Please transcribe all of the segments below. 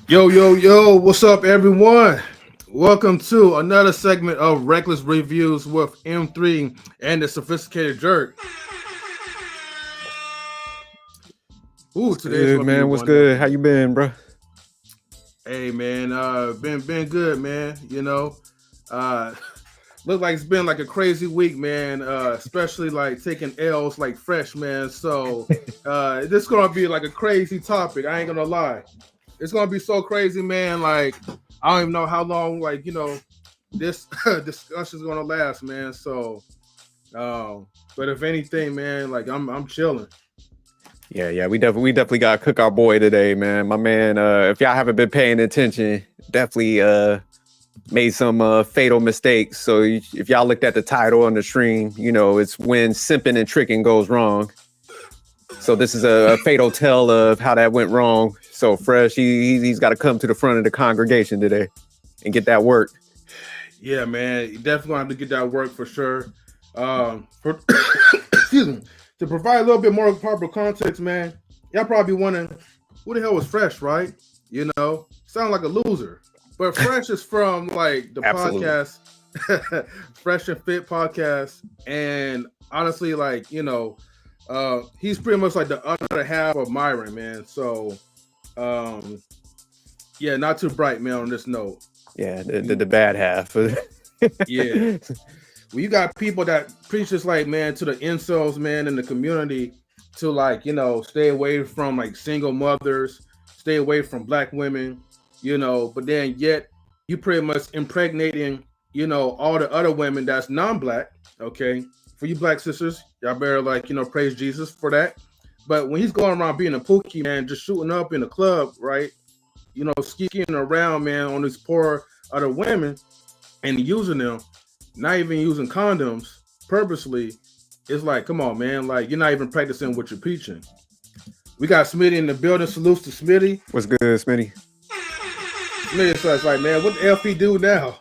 Yo, yo, yo, what's up, everyone? Welcome to another segment of Reckless Reviews with M3 and the Sophisticated Jerk. Ooh, What's today's good, gonna be man? What's one of good? How them. you been, bro? Hey, man, been good, man. Uh, look like it's been like a crazy week, man. Especially like taking L's like fresh, man. So, this is gonna be like a crazy topic. I ain't gonna lie. It's gonna be so crazy, man. Like I don't even know how long, this discussion's gonna last, man. So, but if anything, man, like I'm chilling. Yeah. We definitely gotta cook our boy today, man. My man. If y'all haven't been paying attention, definitely made some fatal mistakes. So if y'all looked at the title on the stream, you know it's when simping and tricking goes wrong. So this is a fatal tale of how that went wrong. So Fresh, he's got to come to the front of the congregation today and get that work. Yeah, man, you definitely gonna have to get that work for sure. For excuse me, to provide a little bit more proper context, man. Y'all probably wondering who the hell was Fresh, right? Sound like a loser, but Fresh is from like the Absolutely. podcast, Fresh and Fit podcast, and honestly, he's pretty much like the other half of Myron, man. So, um, yeah, not too bright, man. On this note, Yeah, the bad half. yeah. Well, you got people that preach this like, man, to the incels, man, in the community to stay away from like single mothers, stay away from black women, but then yet you pretty much impregnating, all the other women that's non-black. Okay. For you black sisters, y'all better praise Jesus for that. But when he's going around being a pookie, man, just shooting up in the club, right? Skiing around, man, on these poor other women and using them, not even using condoms purposely. It's like, come on, man, like you're not even practicing what you're preaching. We got Smitty in the building. Salutes to Smitty. What's good, Smitty? Smitty starts like, man, what the F he do now?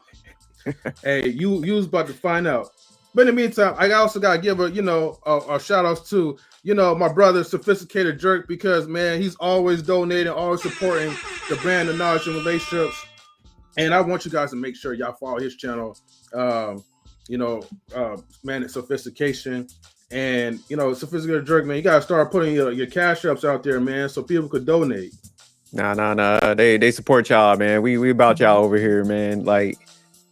Hey, you was about to find out. But in the meantime, I also gotta give a shout outs to my brother Sophisticated Jerk, because man, he's always donating, always supporting the brand of knowledge and relationships. And I want you guys to make sure y'all follow his channel. Man, it's Sophistication. And Sophisticated Jerk, man, you gotta start putting your cash ups out there, man, so people could donate. Nah. They support y'all, man. We about y'all over here, man. Like,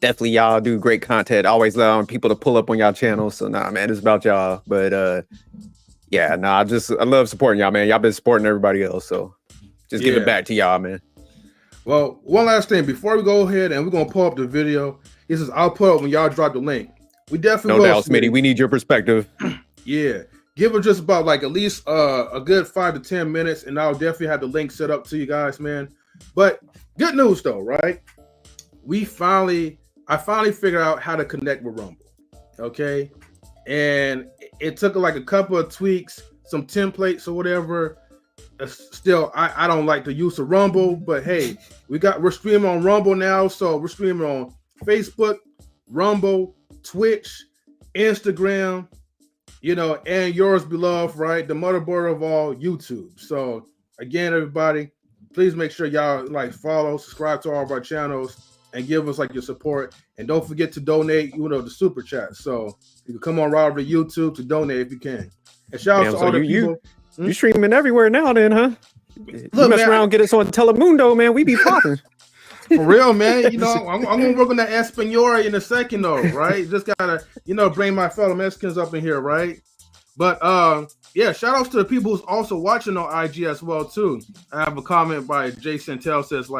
definitely y'all do great content. Always allowing people to pull up on y'all channel. So nah, man, it's about y'all. But yeah, nah, I love supporting y'all, man. Y'all been supporting everybody else. So just give it back to y'all, man. Well, one last thing before we go ahead, and we're gonna pull up the video. He says, I'll put up when y'all drop the link. We definitely no doubt, Smitty. We need your perspective. Yeah. Give it just about like at least a good 5 to 10 minutes, and I'll definitely have the link set up to you guys, man. But good news though, right? I finally figured out how to connect with Rumble. Okay. And it took like a couple of tweaks, some templates or whatever. Still, I don't like the use of Rumble, but hey, we're streaming on Rumble now. So we're streaming on Facebook, Rumble, Twitch, Instagram, and yours beloved, right? The motherboard of all, YouTube. So again, everybody, please make sure y'all follow, subscribe to all of our channels, and give us your support. And don't forget to donate, the super chat. So you can come on right over to YouTube to donate if you can. And shout out to all the people. You streaming everywhere now, then, huh? Look, you mess around, get us on Telemundo, man. We be popping. For real, man. I'm gonna work on that Espanol in a second, though, right? Just gotta, bring my fellow Mexicans up in here, right? But yeah, shout outs to the people who's also watching on IG as well, too. I have a comment by Jay Santel says,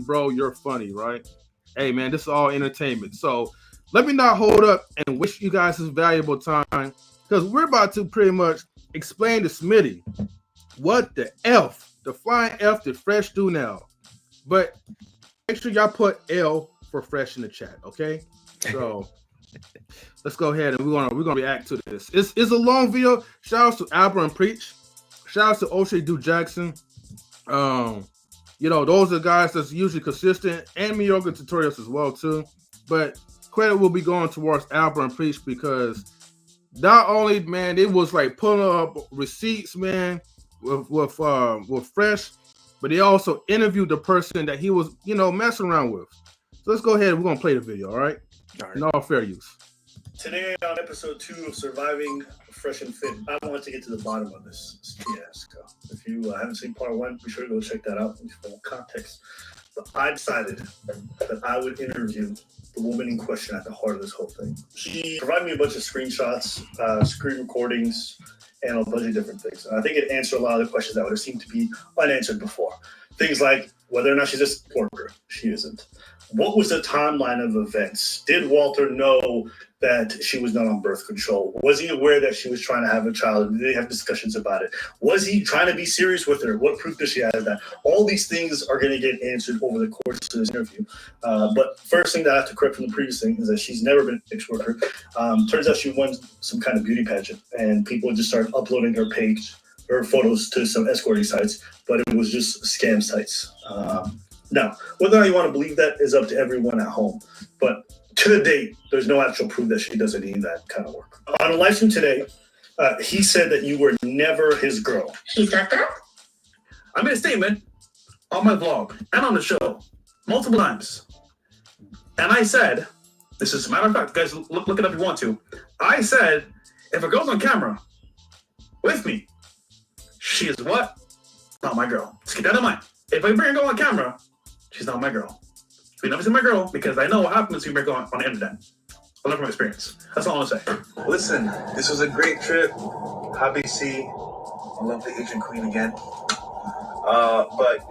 bro, you're funny, right? Hey, man, this is all entertainment. So let me not hold up and wish you guys this valuable time, because we're about to pretty much explain to Smitty what the flying F did Fresh do now. But make sure y'all put L for Fresh in the chat, okay? So let's go ahead and we're gonna react to this. It's a long video. Shout outs to Albert and Preach. Shout outs to O'Shea Dude Jackson. Those are the guys that's usually consistent, and mediocre tutorials as well too. But credit will be going towards Albert and Preach, because not only, man, it was pulling up receipts, man, with Fresh, but he also interviewed the person that he was, messing around with. So let's go ahead. We're gonna play the video. All right. In all fair use. Today on episode 2 of Surviving Fresh and Fit, I want to get to the bottom of this fiasco. If you haven't seen part 1, be sure to go check that out for more context. But I decided that I would interview the woman in question at the heart of this whole thing. She provided me a bunch of screenshots, screen recordings, and a bunch of different things. And I think it answered a lot of the questions that would have seemed to be unanswered before. Things like whether or not she's a worker. She isn't. What was the timeline of events? Did Walter know that she was not on birth control? Was he aware that she was trying to have a child? Did they have discussions about it? Was he trying to be serious with her? What proof does she have of that? All these things are going to get answered over the course of this interview. But first thing that I have to correct from the previous thing is that she's never been a sex worker. Turns out she won some kind of beauty pageant, and people just started uploading her page, her photos to some escorting sites, but it was just scam sites. Now, whether or not you want to believe that is up to everyone at home. But to the date, there's no actual proof that she does any of that kind of work. On a live stream today, he said that you were never his girl. He said that? I made a statement on my vlog and on the show multiple times. And I said, this is a matter of fact, guys, look it up if you want to. I said, if a girl's on camera with me, she is what? Not my girl. Let's keep that in mind. If I bring a girl on camera, she's not my girl. You never seen my girl because I know what happens when you bring her on the internet. I learned from experience. That's all I'm gonna say. Listen, this was a great trip. Happy to see a lovely Asian queen again. But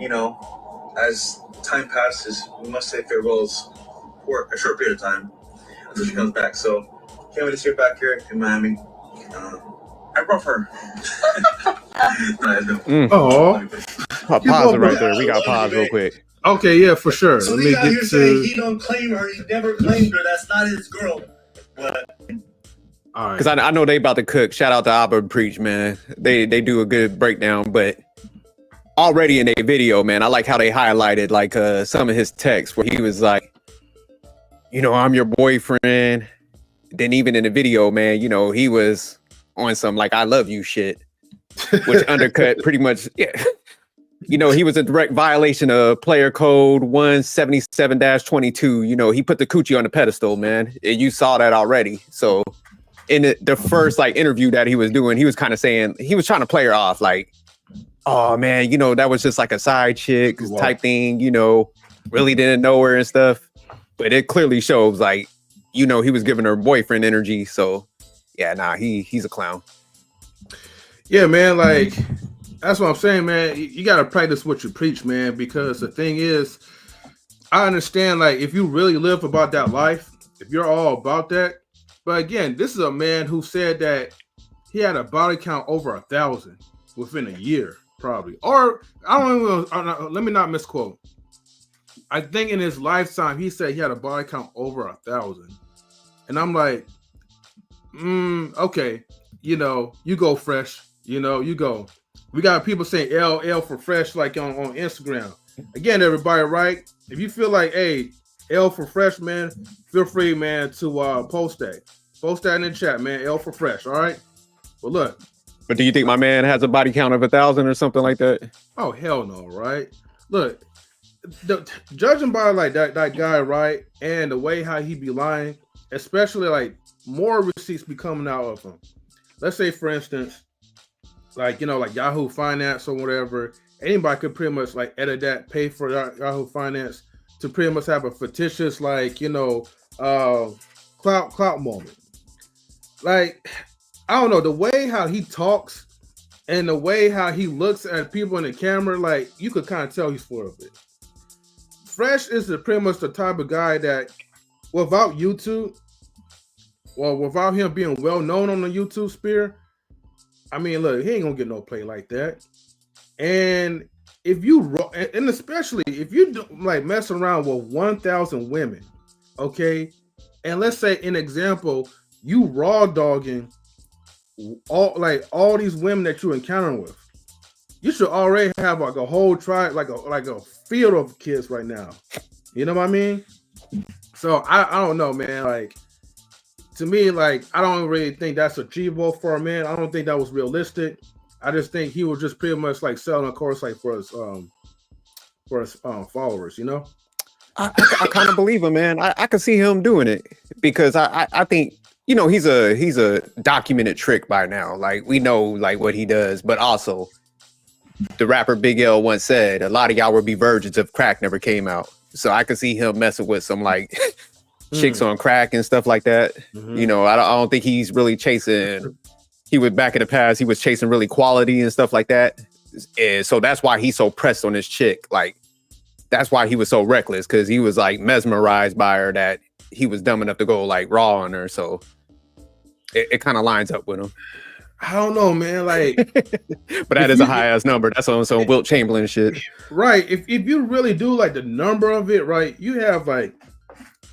as time passes, we must say farewells for a short period of time until she comes back. So can't wait to see her back here in Miami. I brought her. Pause it right there. We got pause real quick. Okay, yeah, for sure. So Let he me out here get saying to. he don't claim her, he never claimed her, that's not his girl. But All right. Because I know they about to cook. Shout out to Abba Preach, man. They do a good breakdown, but already in their video, man, I like how they highlighted like some of his texts where he was like, I'm your boyfriend. Then even in the video, man, he was on some like I love you shit, which undercut pretty much, yeah. He was a direct violation of player code 177-22. He put the coochie on the pedestal, man. And you saw that already. So in the first like interview that he was doing, he was kind of saying, he was trying to play her off like, oh man, that was just like a side chick type thing, really didn't know her and stuff. But it clearly shows like, he was giving her boyfriend energy. So yeah, nah, he's a clown. Yeah, man, like that's what I'm saying, man. You got to practice what you preach, man, because the thing is, I understand, like, if you really live about that life, if you're all about that, but again, this is a man who said that he had a body count over 1,000 within a year, probably. Or, let me not misquote. I think in his lifetime, he said he had a body count over 1,000. And I'm like, okay, you go fresh, you go. We got people saying L for fresh, like on Instagram. Again, everybody, right? If you feel like, hey, L for fresh, man, feel free, man, to post that. Post that in the chat, man. L for fresh, all right? But look. But do you think my man has a body count of 1,000 or something like that? Oh, hell no, right? Look, judging by like that guy, right, and the way how he be lying, especially like more receipts be coming out of him. Let's say, for instance, like like Yahoo Finance or whatever, anybody could pretty much like edit that, pay for Yahoo Finance to pretty much have a fictitious like clout moment. Like, I don't know, the way how he talks and the way how he looks at people in the camera, like you could kind of tell he's full of it. Fresh is pretty much the type of guy that without YouTube, well, without him being well known on the YouTube sphere, I mean, look, he ain't gonna get no play like that. And especially if you do, like messing around with 1,000 women, okay, and let's say an example, you raw dogging all these women that you encounter with, you should already have like a whole tribe, like a field of kids right now. You know what I mean? So I don't know, man. Like, to me, like, I don't really think that's achievable for a man. I don't think that was realistic. I just think he was just pretty much like selling a course like for his his followers. You know. I kind of believe him, man. I could see him doing it because I think, you know, he's a documented trick by now. Like, we know like what he does, but also the rapper Big L once said, a lot of y'all would be virgins if crack never came out. So I could see him messing with some like chicks on crack and stuff like that. You know, I don't think he's really chasing. He was back in the past. He was chasing really quality and stuff like that. And so that's why he's so pressed on this chick. Like, that's why he was so reckless, because he was like mesmerized by her that he was dumb enough to go like raw on her. So it kind of lines up with him. I don't know, man. Like, but that is a high ass number. That's on some Wilt Chamberlain shit. Right. If you really do like the number of it, right, you have like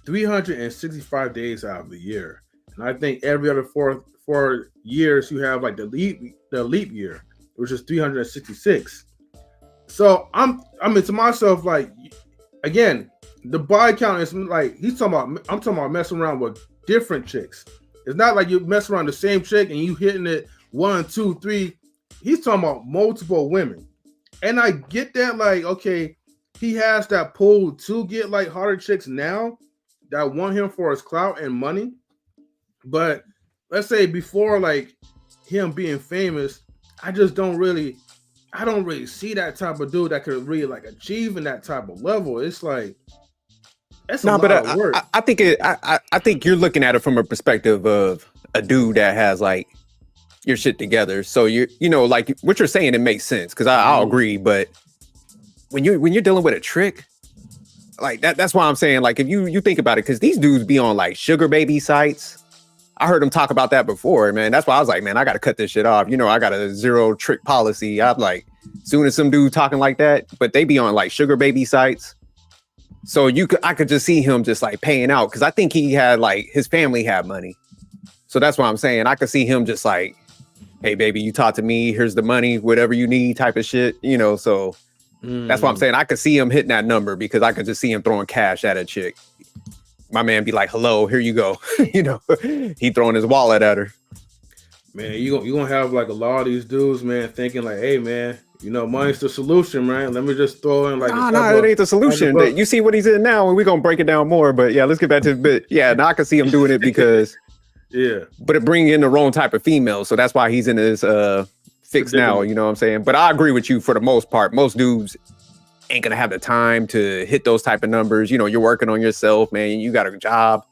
365 days out of the year. And I think every other four years you have like the leap year, which is 366. So I'm to myself, like, again, the body count is like I'm talking about messing around with different chicks. It's not like you mess around the same chick and you hitting it 1, 2, 3. He's talking about multiple women. And I get that, like, okay, he has that pull to get like harder chicks now that want him for his clout and money. But let's say before like him being famous, I don't really see that type of dude that could really like achieve in that type of level. It's like, that's a lot of work. I think you're looking at it from a perspective of a dude that has like your shit together. So you know, like what you're saying, it makes sense, because I'll agree. But when you're dealing with a trick like that's why I'm saying, like, if you think about it, because these dudes be on like sugar baby sites. I heard him talk about that before, man. That's why I was like, man, I got to cut this shit off. You know, I got a 0 trick policy. I'm like, soon as some dude talking like that, but they be on like sugar baby sites. So I could just see him just like paying out, because I think he had like his family had money. So that's why I'm saying I could see him just like, hey, baby, you talk to me. Here's the money, whatever you need type of shit, you know. So that's why I'm saying I could see him hitting that number, because I could just see him throwing cash at a chick. My man be like, hello, here you go. You know, he throwing his wallet at her. Man, you gonna have like a lot of these dudes, man, thinking like, hey, man, you know, money's the solution, man. Let me just throw in like no, it ain't the solution. You see what he's in now, and we're gonna break it down more. But yeah, let's get back to the bit. Yeah, now I can see him doing it because yeah, but it bring in the wrong type of female. So that's why he's in his fix now, you know what I'm saying? But I agree with you for the most part. Most dudes ain't gonna have the time to hit those type of numbers. You know, you're working on yourself, man. You got a job.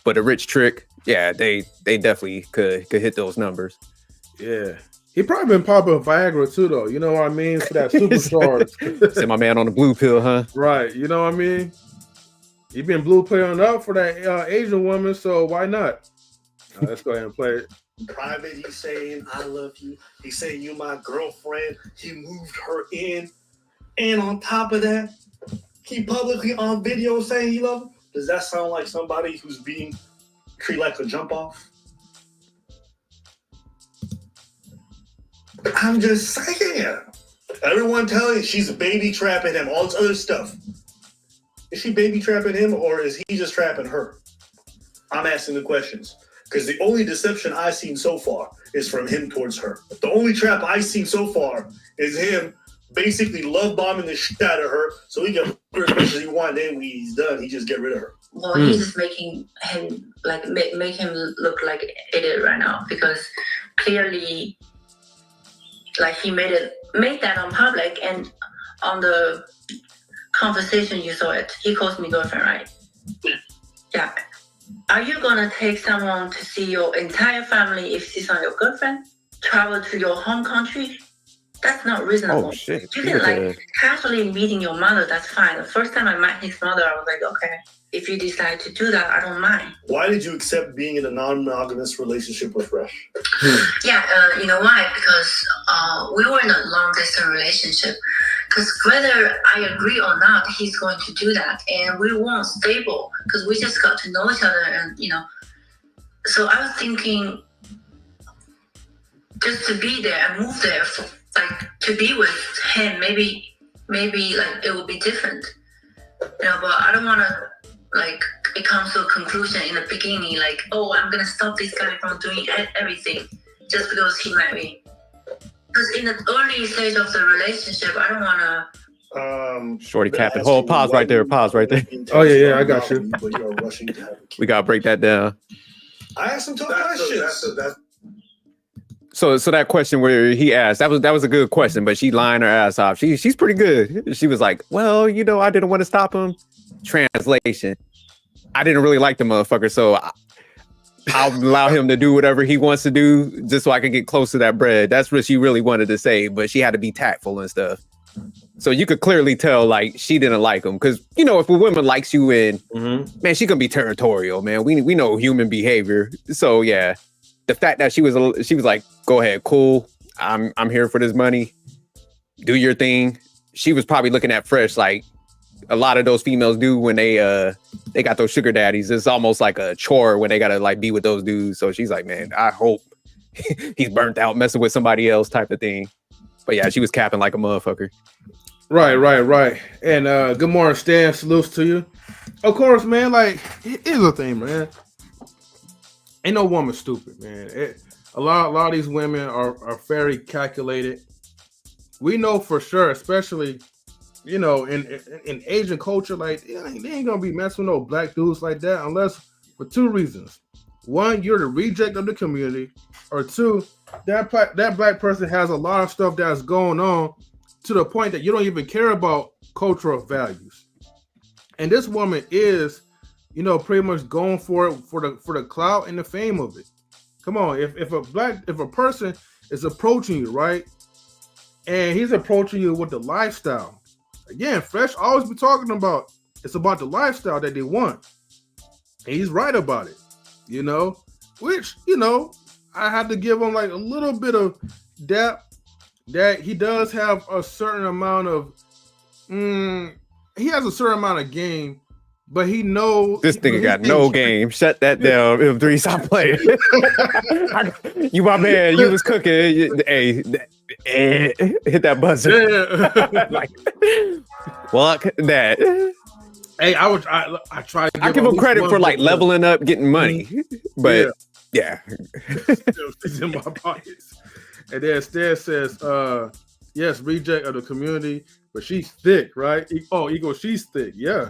But a rich trick, yeah, they definitely could hit those numbers. Yeah. He probably been popping Viagra too, though. You know what I mean? For that supercharged. Send my man on the blue pill, huh? Right. You know what I mean? He been blue pilling up for that Asian woman, so why not? Let's go ahead and play it. Private, he's saying, I love you. He's saying, you my girlfriend. He moved her in. And on top of that, he publicly on video saying he loves her. Does that sound like somebody who's being treated like a jump off? I'm just saying. Everyone telling she's baby trapping him, all this other stuff. Is she baby trapping him, or is he just trapping her? I'm asking the questions. Because the only deception I've seen so far is from him towards her. The only trap I've seen so far is him basically love bombing the shit out of her so he can put her as much as he wants. Then when he's done, he just get rid of her. Well, he's just making him like make him look like an idiot right now, because clearly, like, he made that on public, and on the conversation you saw it. He calls me girlfriend, right? Yeah. Are you gonna take someone to see your entire family if she's not your girlfriend? Travel to your home country? That's not reasonable. Oh shit! You can like casually meeting your mother. That's fine. The first time I met his mother, I was like, okay, if you decide to do that, I don't mind. Why did you accept being in a non-monogamous relationship with Fresh? Yeah, you know why? Because we were in a long-distance relationship. Because whether I agree or not, he's going to do that, and we weren't stable because we just got to know each other, and you know. So I was thinking, just to be there and move there, like to be with him, maybe like it would be different, you know. But I don't want to like it comes to a conclusion in the beginning, like, oh, I'm gonna stop this guy from doing everything just because he met me. Because in the early stage of the relationship, I don't want to Shorty been capping. asking Hold, pause why right there. you Pause right there. being Oh, yeah, I intentional got you. about me, but you are rushing to have a kid. We gotta break that down. I asked some tough questions. So that question where he asked, that was a good question, but she lying her ass off. She's pretty good. She was like, well, you know, I didn't want to stop him. Translation. I didn't really like the motherfucker, so I'll allow him to do whatever he wants to do just so I can get close to that bread. That's what she really wanted to say, but she had to be tactful and stuff. So you could clearly tell, like, she didn't like him. Because, you know, if a woman likes you and, man, she can be territorial, man. We know human behavior. So, yeah, the fact that she was like, go ahead, cool. I'm here for this money. Do your thing. She was probably looking at Fresh like a lot of those females do when they got those sugar daddies. It's almost like a chore when they gotta like be with those dudes. So she's like, man, I hope he's burnt out messing with somebody else type of thing. But yeah, she was capping like a motherfucker. Right. And good morning, Stan. Salutes to you. Of course, man. Like, here's the thing, man. Ain't no woman stupid, man. A lot of these women are very calculated. We know for sure, especially, you know, in Asian culture, like they ain't gonna be messing with no black dudes like that unless for two reasons. One, you're the reject of the community, or two, that black person has a lot of stuff that's going on to the point that you don't even care about cultural values. And this woman is, you know, pretty much going for it for the clout and the fame of it. Come on, if a person is approaching you, right, and he's approaching you with the lifestyle. Again, Fresh always be talking about it's about the lifestyle that they want. And he's right about it, you know, which, you know, I have to give him like a little bit of depth that he does have a certain amount of, he has a certain amount of game, but he knows. This nigga got no game. Shut that down. M3, stop playing. You my man. You was cooking. Hey, hit that buzzer. Yeah. Like, fuck that. Hey, I try to I give him credit for like leveling up, getting money, but yeah. It's in my pockets. And then Stan says, yes, reject of the community, but she's thick, right? Ego, she's thick, yeah.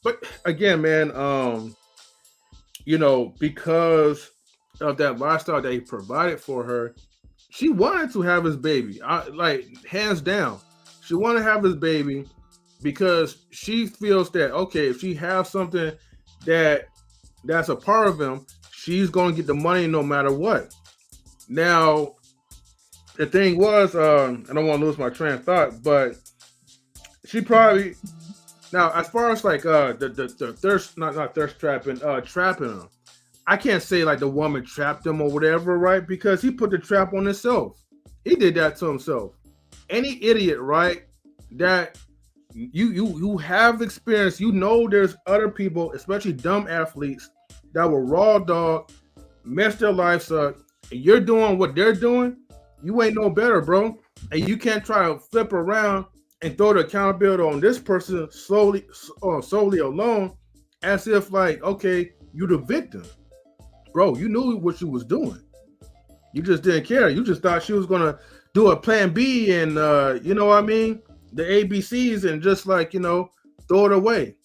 But again, man, you know, because of that lifestyle that he provided for her, she wanted to have his baby. Like, hands down, she wanted to have his baby because she feels that, okay, if she has something that's a part of him, she's going to get the money no matter what. Now, the thing was, I don't want to lose my train of thought, but she probably, now as far as like the thirst, not thirst trapping him, I can't say like the woman trapped him or whatever, right? Because he put the trap on himself. He did that to himself. Any idiot, right? That you have experience, you know, there's other people, especially dumb athletes, that will raw dog, mess their lives up, and you're doing what they're doing. You ain't no better, bro. And you can't try to flip around and throw the accountability on this person solely alone, as if like, okay, you the victim. Bro, you knew what you was doing. You just didn't care. You just thought she was gonna do a plan B and you know what I mean? The ABCs and just like, you know, throw it away.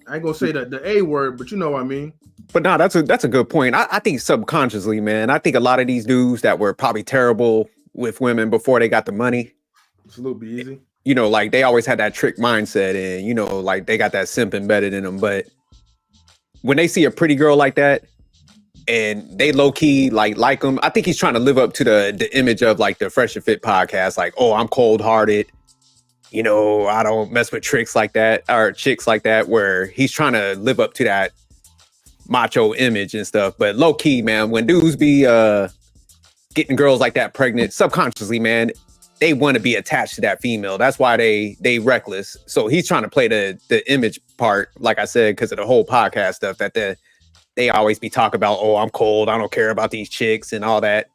I ain't gonna say the A word, but you know what I mean. But no, that's a good point. I think subconsciously, man, I think a lot of these dudes that were probably terrible with women before they got the money. Salute B-Eazy. You know, like they always had that trick mindset and, you know, like they got that simp embedded in them. But when they see a pretty girl like that and they low key like them, I think he's trying to live up to the image of like the Fresh and Fit podcast. Like, oh, I'm cold hearted. You know, I don't mess with tricks like that or chicks like that, where he's trying to live up to that macho image and stuff. But low key, man, when dudes be getting girls like that pregnant, subconsciously, man, they want to be attached to that female. That's why they reckless. So he's trying to play the image part, like I said, because of the whole podcast stuff that they always be talking about, oh, I'm cold, I don't care about these chicks and all that.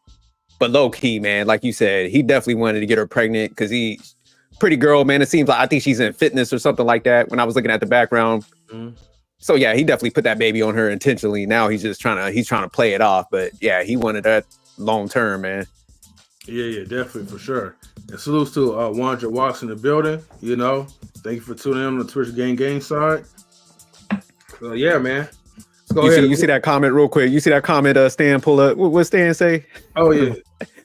But low key, man, like you said, he definitely wanted to get her pregnant because he's pretty girl, man. It seems like I think she's in fitness or something like that when I was looking at the background. So yeah, he definitely put that baby on her intentionally. Now he's just trying to play it off. But yeah, he wanted that long term, man. Yeah, definitely for sure. And salutes to Wandra Walks in the building. You know, thank you for tuning in on the Twitch Gang side. So yeah, man. Let's go ahead. You see that comment real quick. You see that comment Stan pull up. What Stan say? Oh yeah.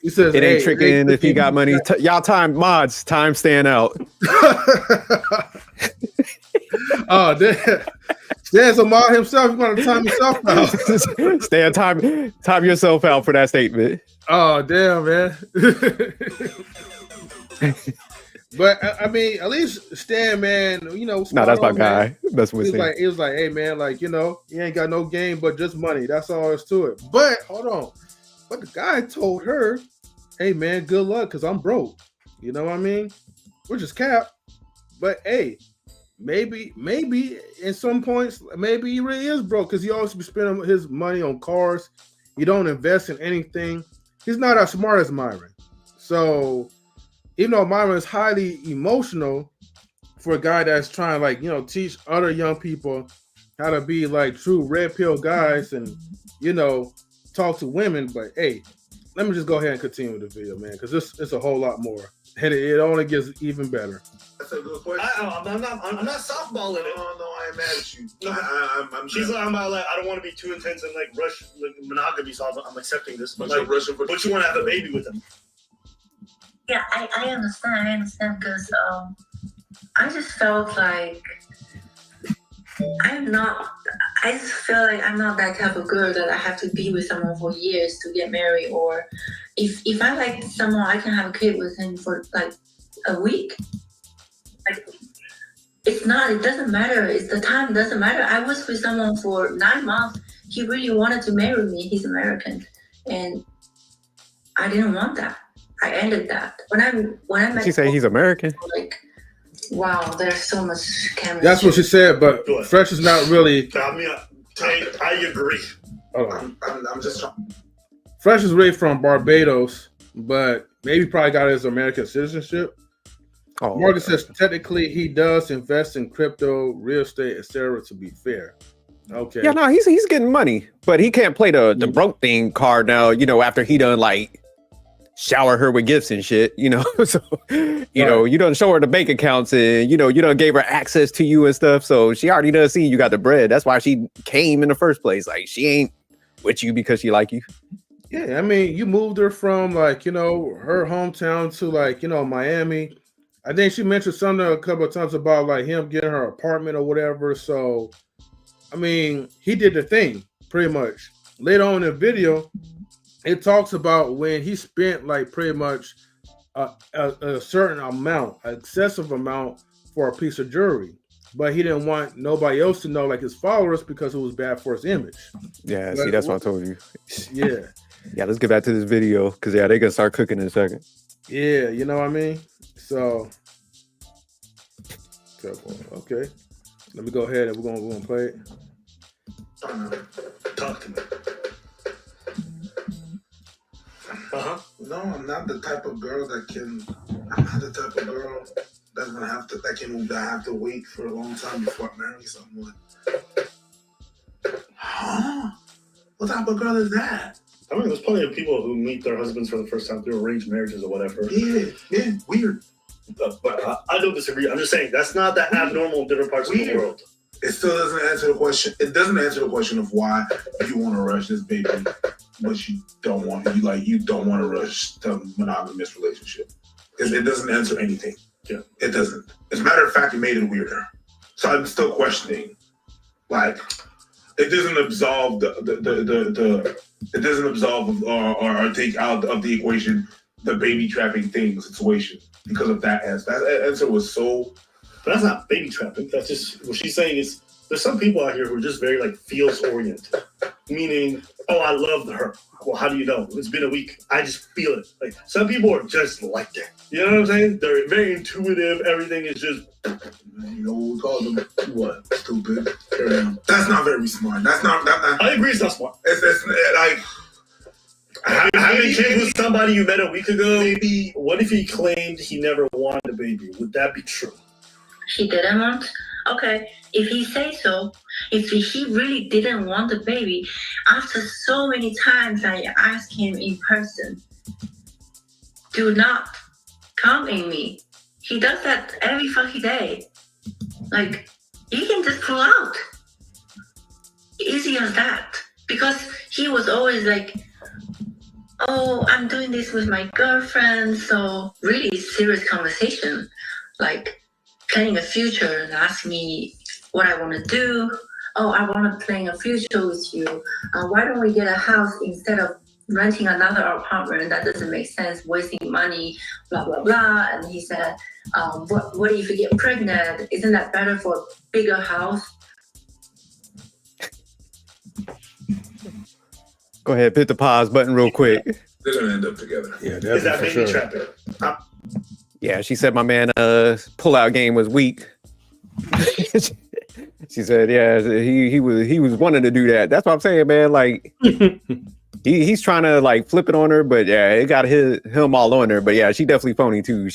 He says it ain't tricking if he got money. Y'all time mods, time Stan out. Oh, damn. Stan's a mod himself. He's gonna time himself out. Stan, time yourself out for that statement. Oh, damn, man. But I mean, at least Stan, man, you know, no, that's my guy. Man. That's what he was like, hey, man, like, you know, you ain't got no game but just money. That's all there's to it. But hold on. But the guy told her, hey, man, good luck, because I'm broke. You know what I mean? Which is cap. But hey, maybe in some points, maybe he really is broke, because he always be spending his money on cars. He don't invest in anything. He's not as smart as Myron. So even though Myron is highly emotional, for a guy that's trying to, like, you know, teach other young people how to be like true red pill guys and, you know, talk to women. But hey, let me just go ahead and continue with the video, man, because it's a whole lot more. And it only gets even better. That's a good question. I'm not softballing it. No, I ain't mad at you. No, she's like, I don't want to be too intense and like rush like monogamy, so I'm accepting this. But like, but you want to have a baby with him. Yeah, I understand because I just felt like I just feel like I'm not that type of girl that I have to be with someone for years to get married, or if I like someone, I can have a kid with him for like a week. Like, it doesn't matter. The time doesn't matter. I was with someone for 9 months. He really wanted to marry me. He's American, and I didn't want that. I ended that. When I met she say he's American. Like, wow, there's so much chemistry. That's what she said, but Fresh is not really. I agree. I'm just trying. Fresh is really from Barbados, but maybe probably got his American citizenship. Oh, Morgan says technically he does invest in crypto, real estate, etc. To be fair. Okay. Yeah, no, he's getting money, but he can't play the broke thing card now. You know, after he done like shower her with gifts and shit, you know. So you know, you done show her the bank accounts and you done gave her access to you and stuff. So she already does see you got the bread. That's why she came in the first place. Like she ain't with you because she like you. Yeah, I mean, you moved her from like, you know, her hometown to like, you know, Miami. I think she mentioned something a couple of times about like him getting her apartment or whatever. So I mean, he did the thing pretty much. Later on in the video, it talks about when he spent like pretty much a certain amount, an excessive amount for a piece of jewelry, but he didn't want nobody else to know, like his followers, because it was bad for his image. Yeah, see, that's what I told you. Yeah. Yeah, let's get back to this video because yeah, they're gonna start cooking in a second. Yeah, you know what I mean? So okay. Let me go ahead and we're gonna play it. Talk to me. No, I'm not the type of girl I'm not the type of girl that's gonna have to wait for a long time before I marry someone. Huh? What type of girl is that? I mean, there's plenty of people who meet their husbands for the first time through arranged marriages or whatever. Yeah, weird. But I don't disagree. I'm just saying that's not that abnormal in different parts of the world. It still doesn't answer the question. It doesn't answer the question of why you want to rush this baby, but you don't want to rush the monogamous relationship. It doesn't answer anything. Yeah, it doesn't. As a matter of fact, it made it weirder. So I'm still questioning. Like, it doesn't absolve it doesn't absolve or take out of the equation the baby trapping situation because of that answer. That answer was so. But that's not baby trapping. That's just what she's saying is there's some people out here who are just very like feels oriented, meaning, oh, I love her. Well, how do you know? It's been a week. I just feel it. Like some people are just like that. You know what I'm saying? They're very intuitive. Everything is just. You know what we call them? What? Stupid. That's not very smart. That's not. I agree. It's not smart. It's like. Having kids with somebody you met a week ago. Maybe. What if he claimed he never wanted a baby? Would that be true? He didn't want. Okay, if he says so, if he really didn't want the baby, after so many times I asked him in person, do not come in me. He does that every fucking day. Like, you can just pull out. Easy as that. Because he was always like, oh, I'm doing this with my girlfriend. So really serious conversation. Like planning a future and ask me what I want to do. Oh, I want to plan a future with you. Why don't we get a house instead of renting another apartment? That doesn't make sense, wasting money, blah, blah, blah. And he said, what if you get pregnant? Isn't that better for a bigger house? Go ahead, hit the pause button real quick. They're gonna end up together. Yeah, Is that definitely baby for sure. trapping? Yeah, she said my man pull-out game was weak. She said, yeah, he was wanting to do that. That's what I'm saying, man. Like he's trying to like flip it on her, but yeah, it got him all on her. But yeah, she definitely phony too.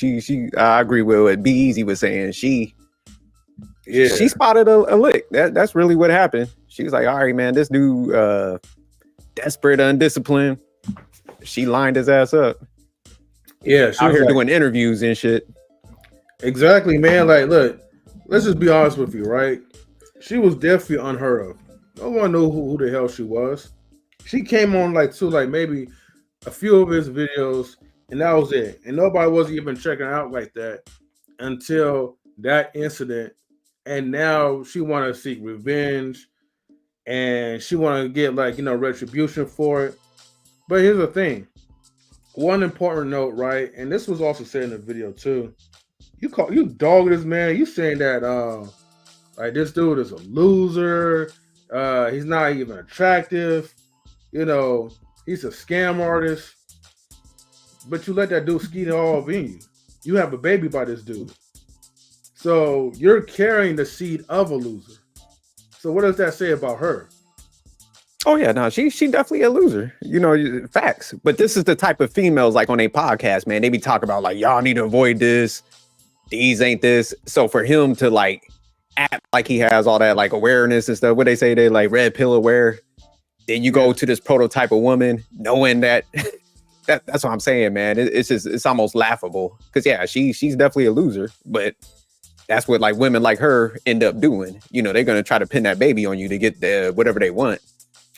I agree with what B-Eazy was saying. She spotted a lick. That's really what happened. She was like, all right, man, this dude desperate, undisciplined. She lined his ass up. Yeah, she Out was here like, doing interviews and shit. exactly, man. Like, look, let's just be honest with you, right? She was definitely unheard of. No one knew who the hell she was. She came on like maybe a few of his videos, and that was it. And nobody wasn't even checking her out like that until that incident. And now she want to seek revenge, and she want to get retribution for it. But here's the thing. One important note, right? And this was also said in the video too. You dog this man. You saying that like this dude is a loser. He's not even attractive. You know, he's a scam artist. But you let that dude skeet it all in you. You have a baby by this dude. So you're carrying the seed of a loser. So what does that say about her? Oh yeah, no, she definitely a loser. You know, facts. But this is the type of females like on a podcast, man. They be talking about like y'all need to avoid this. These ain't this. So for him to like act like he has all that like awareness and stuff, what they say they like red pill aware. Then you go to this prototype of woman knowing that that's what I'm saying, man. It's almost laughable because yeah, she's definitely a loser, but that's what like women like her end up doing. You know, they're gonna try to pin that baby on you to get whatever they want.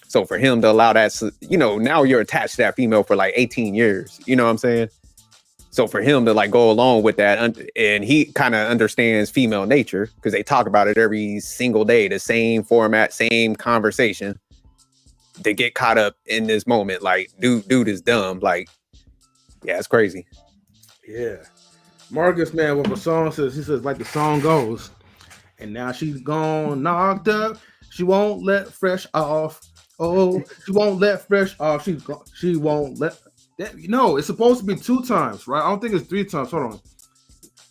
So for him to allow that, you know, now you're attached to that female for like 18 years. You know what I'm saying? So for him to like go along with that, and he kind of understands female nature because they talk about it every single day, the same format, same conversation. They get caught up in this moment, like dude is dumb. Like, yeah, it's crazy. Yeah, Marcus, man, with a song he says like the song goes, and now she's gone knocked up. She won't let fresh off. Oh, she won't let fresh off. She won't let that. No, it's supposed to be 2 times, right? I don't think it's 3 times. Hold on.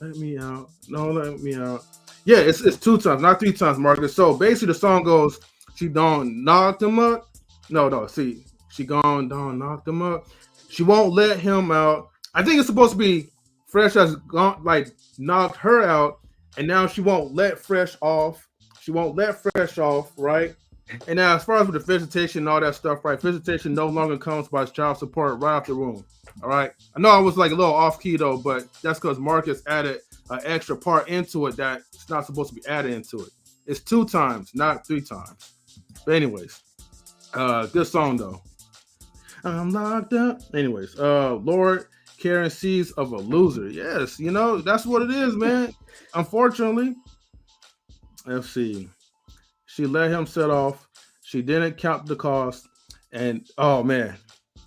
Let me out. No, let me out. Yeah, it's 2 times, not 3 times, Marcus. So basically, the song goes, she done knocked him up. No. See, she gone knocked him up. She won't let him out. I think it's supposed to be fresh has gone like knocked her out, and now she won't let fresh off. She won't let fresh off, right? And now, as far as with the visitation and all that stuff, right? Visitation no longer comes by child support right out the room. All right. I know I was like a little off key though, but that's because Marcus added an extra part into it that it's not supposed to be added into it. It's 2 times, not 3 times. But anyways, good song though. I'm locked up. Anyways, Lord carrying seeds of a loser. Yes, you know that's what it is, man. Unfortunately, let's see. She let him set off. She didn't count the cost. And oh man,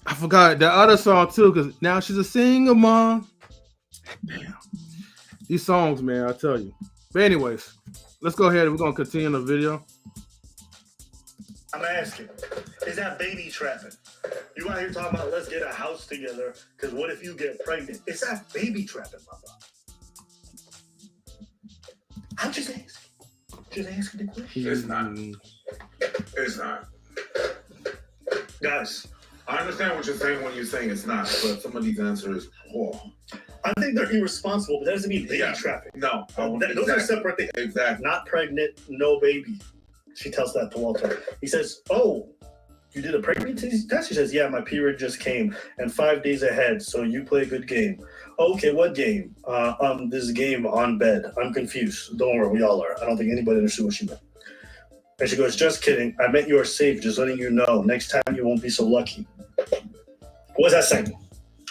I forgot the other song too, because now she's a single mom. Damn. These songs, man, I tell you. But anyways, let's go ahead and we're gonna continue the video. I'm asking, is that baby trapping? You out here talking about let's get a house together, because what if you get pregnant? Is that baby trapping, my brother? I'm just asking. Just asking the question. It's not. It's not. Guys, I understand what you're saying when you're saying it's not, but some of these answers, whoa. I think they're irresponsible, but that doesn't mean baby trapping. No. Those are separate things. Exactly. Not pregnant, no baby. She tells that to Walter. He says, oh, You did a pregnancy test? She says, yeah, my period just came and 5 days ahead. So you play a good game. Okay, what game? This game on bed. I'm confused. Don't worry, we all are. I don't think anybody understood what she meant. And she goes, just kidding. I meant you are safe. Just letting you know. Next time you won't be so lucky. What's that saying?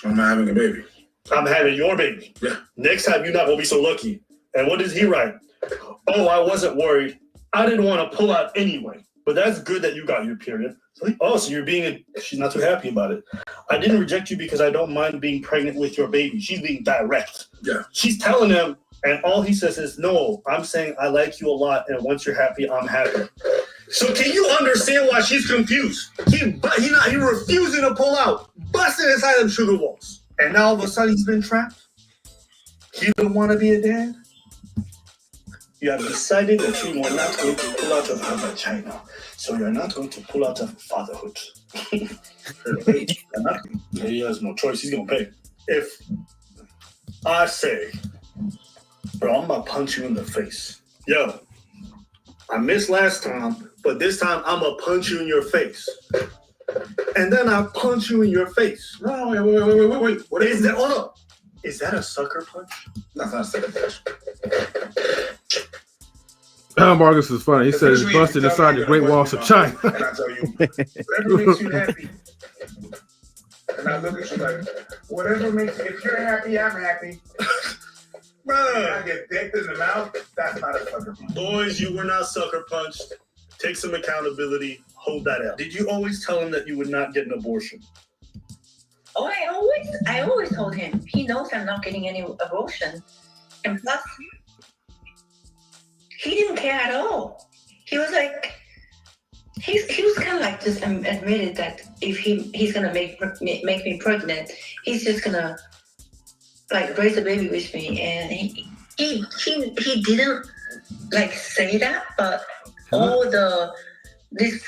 I'm not having a baby. I'm having your baby. Yeah. Next time you're not going to be so lucky. And what does he write? Oh, I wasn't worried. I didn't want to pull out anyway. But that's good that you got your period. So you're being she's not too happy about it. I didn't reject you because I don't mind being pregnant with your baby. She's being direct. Yeah. She's telling him, and all he says is, no, I'm saying I like you a lot, and once you're happy, I'm happy. So can you understand why she's confused? He refusing to pull out, busting inside them sugar walls. And now all of a sudden he's been trapped. He don't want to be a dad. You have decided that you are not going to pull out of her vagina. So you're not going to pull out of fatherhood. He has no choice. He's going to pay. If I say, bro, I'm going to punch you in the face. Yo, I missed last time, but this time I'm going to punch you in your face. And then I punch you in your face. No, wait. What is that? Hold up. Is that a sucker punch? That's not a sucker punch. Marcus is funny. He said he's busted inside the Great Walls of China. And I tell you, whatever makes you happy. And I look at you like, whatever makes you, if you're happy, I'm happy. Bro, I get dicked in the mouth, that's not a sucker punch. boys, you were not sucker punched. Take some accountability. Hold that out. Did you always tell him that you would not get an abortion? Oh, I always told him. He knows I'm not getting any abortion. And plus, he didn't care at all. He was like, he was kind of like just admitted that if he's gonna make me pregnant, he's just gonna like raise a baby with me. And he didn't like say that, but all his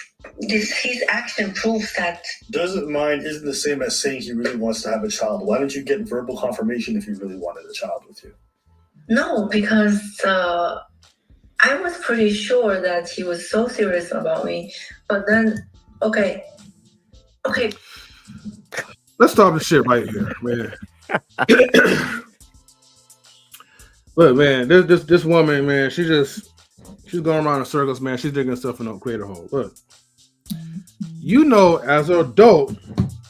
action proves that. Doesn't mind isn't the same as saying he really wants to have a child. Why don't you get verbal confirmation if he really wanted a child with you? No, because I was pretty sure that he was so serious about me. But then, okay. Let's stop the shit right here, man. Look, man, this woman, man, she's going around in circles, man. She's digging herself in a crater hole. Look, you know, as an adult,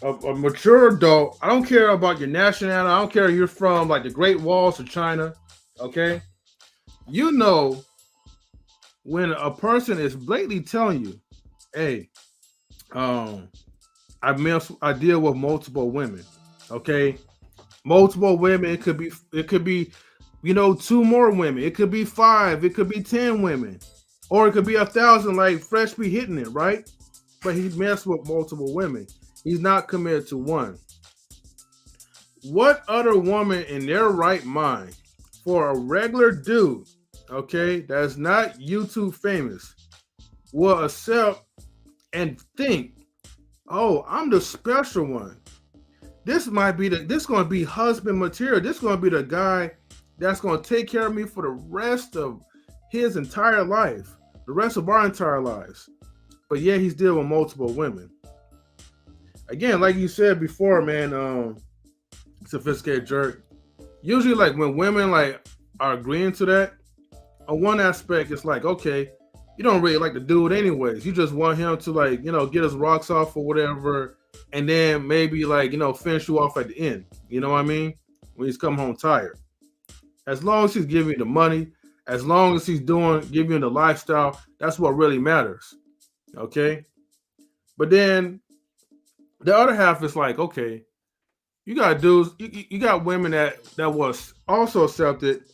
a mature adult, I don't care about your nationality. I don't care if you're from like the Great Walls of China, okay? You know, when a person is blatantly telling you, hey, I deal with multiple women, okay? Multiple women, it could be, you know, 2 more women. It could be 5. It could be 10 women. Or it could be 1,000, like Fresh be hitting it, right? But he messed with multiple women. He's not committed to one. What other woman in their right mind for a regular dude, okay, that's not YouTube famous, will accept and think, oh, I'm the special one. This going to be husband material. This going to be the guy that's going to take care of me for the rest of his entire life, the rest of our entire lives. But yeah, he's dealing with multiple women. Again, like you said before, man, sophisticated jerk. Usually, like when women like are agreeing to that, on one aspect, it's like, okay, you don't really like the dude anyways. You just want him to like, you know, get his rocks off or whatever, and then maybe like, you know, finish you off at the end. You know what I mean? When he's come home tired. As long as he's giving you the money, as long as he's giving you the lifestyle, that's what really matters. Okay? But then the other half is like, okay, you got dudes, you got women that was also accepted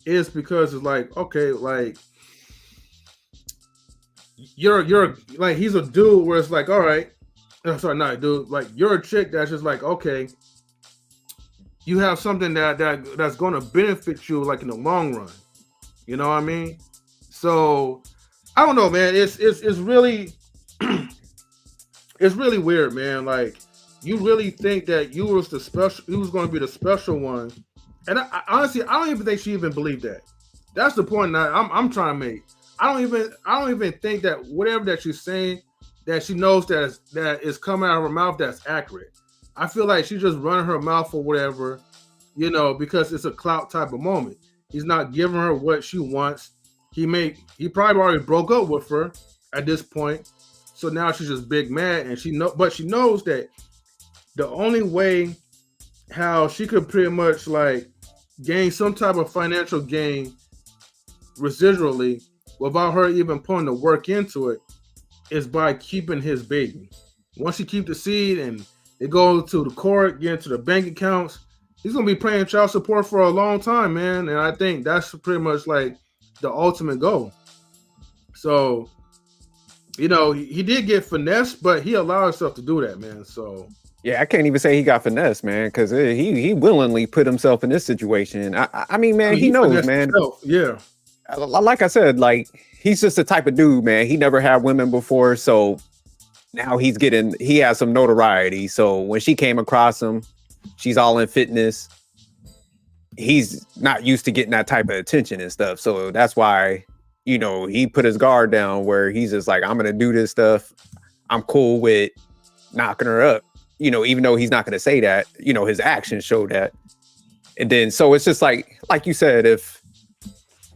is because it's like, okay, like you're like, he's a dude where it's like, all right, sorry, not a dude, like you're a chick that's just like, okay, you have something that's going to benefit you like in the long run. You know what I mean? So I don't know, man. It's really it's really weird, man. Like you really think that you was going to be the special one, and I honestly, I don't even think she even believed that. That's the point that I'm trying to make. I don't even think that whatever that she's saying that she knows that is coming out of her mouth that's accurate. I feel like she's just running her mouth or whatever, because it's a clout type of moment. He's not giving her what she wants. He probably already broke up with her at this point. So now she's just big mad, and she knows that the only way how she could pretty much like gain some type of financial gain residually without her even putting the work into it is by keeping his baby. Once you keep the seed and it goes to the court, get into the bank accounts, he's gonna be paying child support for a long time, man. And I think that's pretty much like the ultimate goal. So, he did get finessed, but he allowed himself to do that, man. So yeah, I can't even say he got finessed, man, because he willingly put himself in this situation. I mean, man, he knows, man. Himself. Yeah. Like I said, like he's just the type of dude, man. He never had women before, so now he has some notoriety. So when she came across him, she's all in fitness. He's not used to getting that type of attention and stuff. So that's why, he put his guard down where he's just like, I'm going to do this stuff. I'm cool with knocking her up, even though he's not going to say that, his actions show that. And then, so it's just like you said, if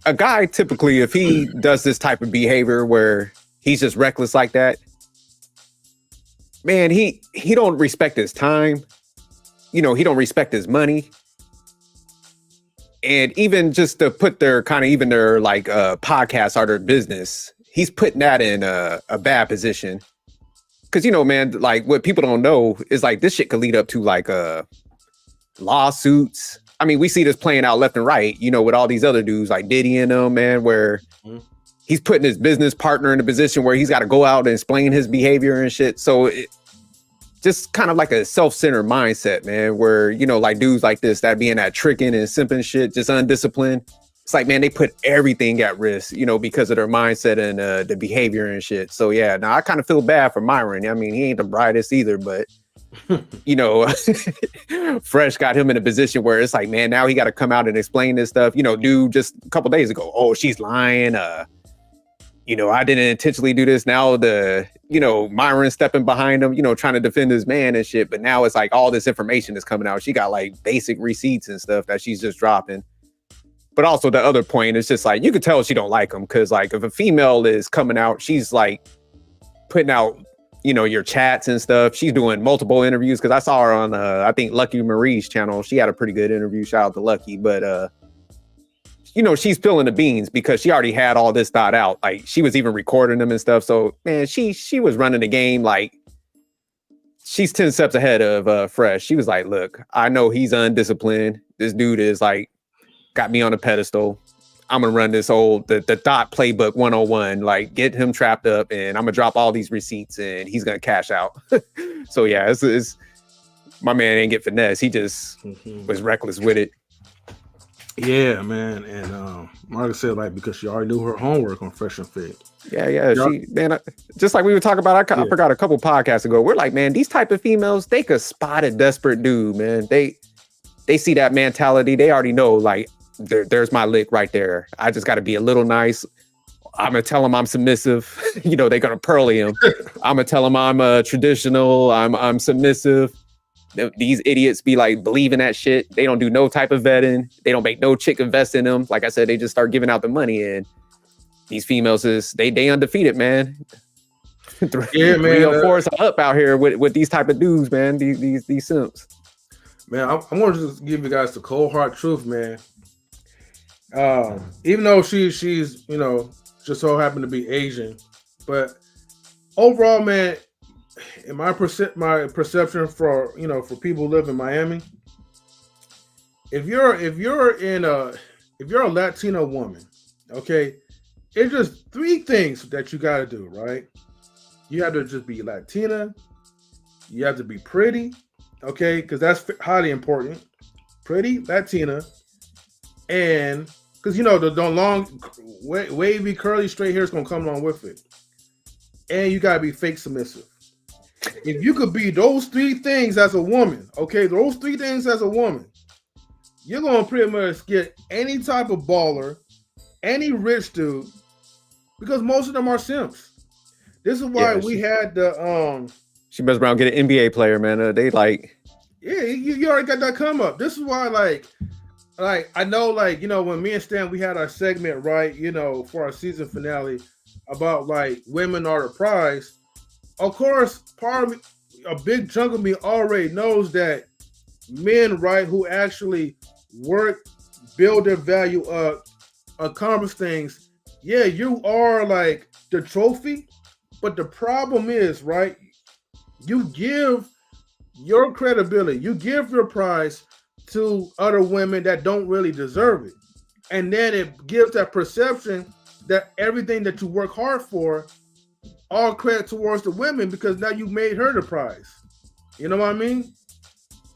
a guy typically, if he does this type of behavior where he's just reckless like that, man, he don't respect his time. He don't respect his money. And even just to put their like podcast or their business, he's putting that in a bad position. Cause man, like what people don't know is like this shit could lead up to like lawsuits. I mean, we see this playing out left and right, with all these other dudes like Diddy and them, man, where he's putting his business partner in a position where he's got to go out and explain his behavior and shit. So just kind of like a self-centered mindset, man, where, like dudes like this, that being that tricking and simping shit, just undisciplined. It's like, man, they put everything at risk, because of their mindset and the behavior and shit. So yeah, now I kind of feel bad for Myron. I mean, he ain't the brightest either, but Fresh got him in a position where it's like, man, now he got to come out and explain this stuff. Dude, just a couple days ago, oh, she's lying. I didn't intentionally do this. Now Myron stepping behind him, trying to defend his man and shit. But now it's like all this information is coming out. She got like basic receipts and stuff that she's just dropping. But also the other point is just like, you could tell she don't like him. Cause like if a female is coming out, she's like putting out, your chats and stuff. She's doing multiple interviews. Cause I saw her on, I think Lucky Marie's channel. She had a pretty good interview. Shout out to Lucky. But, she's spilling the beans because she already had all this thought out. Like she was even recording them and stuff. So man, she was running the game. Like she's 10 steps ahead of Fresh. She was like, look, I know he's undisciplined. This dude is like, got me on a pedestal. I'm going to run this the dot playbook 101, like get him trapped up and I'm going to drop all these receipts and he's going to cash out. So yeah, it's my man ain't get finesse. He just was reckless with it. Yeah, man. And Margaret said, like, because she already knew her homework on Fresh and Fit. Yeah. She, man, just like we were talking about, I forgot a couple podcasts ago. We're like, man, these type of females, they could spot a desperate dude, man. They see that mentality. They already know, like, there's my lick right there. I just got to be a little nice. I'm going to tell him I'm submissive. They're going to pearly him. I'm going to tell him I'm traditional. I'm submissive. These idiots be like believing that shit. They don't do no type of vetting. They don't make no chick invest in them. Like I said, they just start giving out the money. And these females they undefeated, man. Yeah, man. 3 or 4 up out here with these type of dudes, man. These simps. Man, I want to just give you guys the cold hard truth, man. Even though she's just so happened to be Asian, but overall, man, in my perception for people who live in Miami, if you're a Latina woman, okay, it's just 3 things that you got to do, right? You have to just be Latina, you have to be pretty, okay, because that's highly important. Pretty, Latina, and because the long, wavy, curly, straight hair is gonna come along with it, and you gotta be fake submissive. If you could be those 3 things as a woman, okay, those 3 things as a woman, you're gonna pretty much get any type of baller, any rich dude, because most of them are simps. This is why Yeah, we had the she messed around get an NBA player, man. They like yeah, you already got that come up. This is why like I know like when me and Stan we had our segment right for our season finale about like women are the prize. Of course, part of me, a big chunk of me already knows that men right who actually work, build their value up, accomplish things. Yeah, you are like the trophy, but the problem is right. You give your credibility, you give your prize to other women that don't really deserve it. And then it gives that perception that everything that you work hard for, all credit towards the women because now you made her the prize. You know what I mean?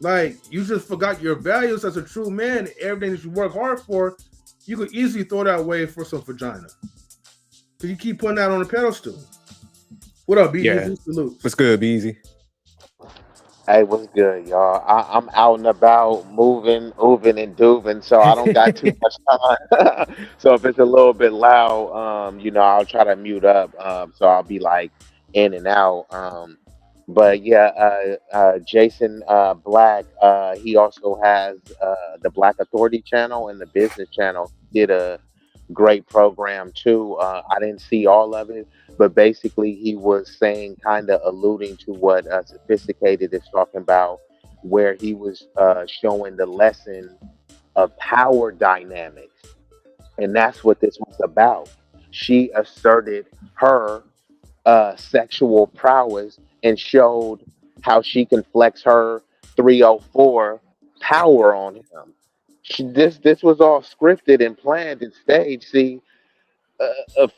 Like you just forgot your values as a true man. Everything that you work hard for, you could easily throw that away for some vagina. Because you keep putting that on a pedestal. What up, yeah. B-Eazy? Salutes. What's good, Beezy? Hey, what's good, y'all? I'm out and about, moving, ooving, and dooving, so I don't got too much time. So if it's a little bit loud, I'll try to mute up. So I'll be like in and out. But yeah, Jason Black, he also has the Black Authority channel and the Business channel. Did a great program too. I didn't see all of it, but basically he was saying, kind of alluding to what Sophisticated is talking about, where he was showing the lesson of power dynamics, and that's what this was about. She asserted her sexual prowess and showed how she can flex her 304 power on him. This was all scripted and planned and staged. See,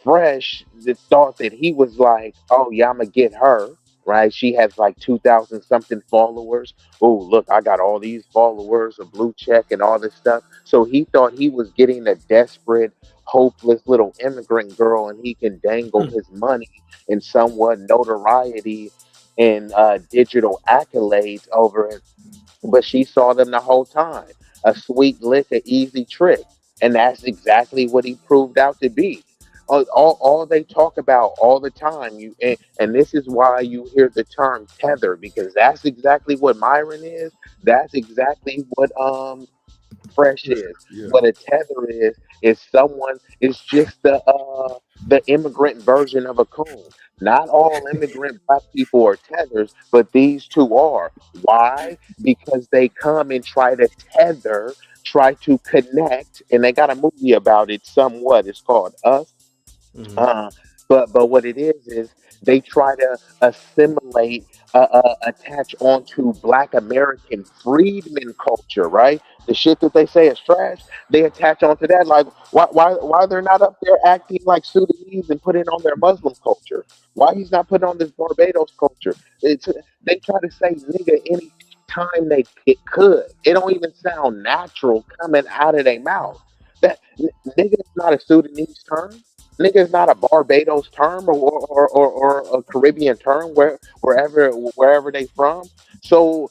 Fresh the thought that he was like, oh yeah, I'm gonna get her. Right? She has like 2,000 something followers. Oh, look, I got all these followers, a blue check, and all this stuff. So he thought he was getting a desperate, hopeless little immigrant girl, and he can dangle his money and somewhat notoriety and digital accolades over it, but she saw them the whole time. A sweet lick, an easy trick. And that's exactly what he proved out to be. All they talk about all the time, and this is why you hear the term tether, because that's exactly what Myron is. That's exactly what Fresh is. Yeah. What a tether is someone is just the immigrant version of a coon. Not all immigrant black people are tethers, but these two are. Why? Because they come and try to tether, try to connect, and they got a movie about it somewhat. It's called Us. Mhm. uh, but what it is they try to assimilate, attach onto Black American freedmen culture, right? The shit that they say is trash, they attach onto that. Like, why they're not up there acting like Sudanese and putting on their Muslim culture? Why he's not putting on this Barbados culture? It's they try to say nigga any time they could. It don't even sound natural coming out of their mouth. That nigga is not a Sudanese term. Nigga is not a Barbados term, or a Caribbean term, wherever they from. So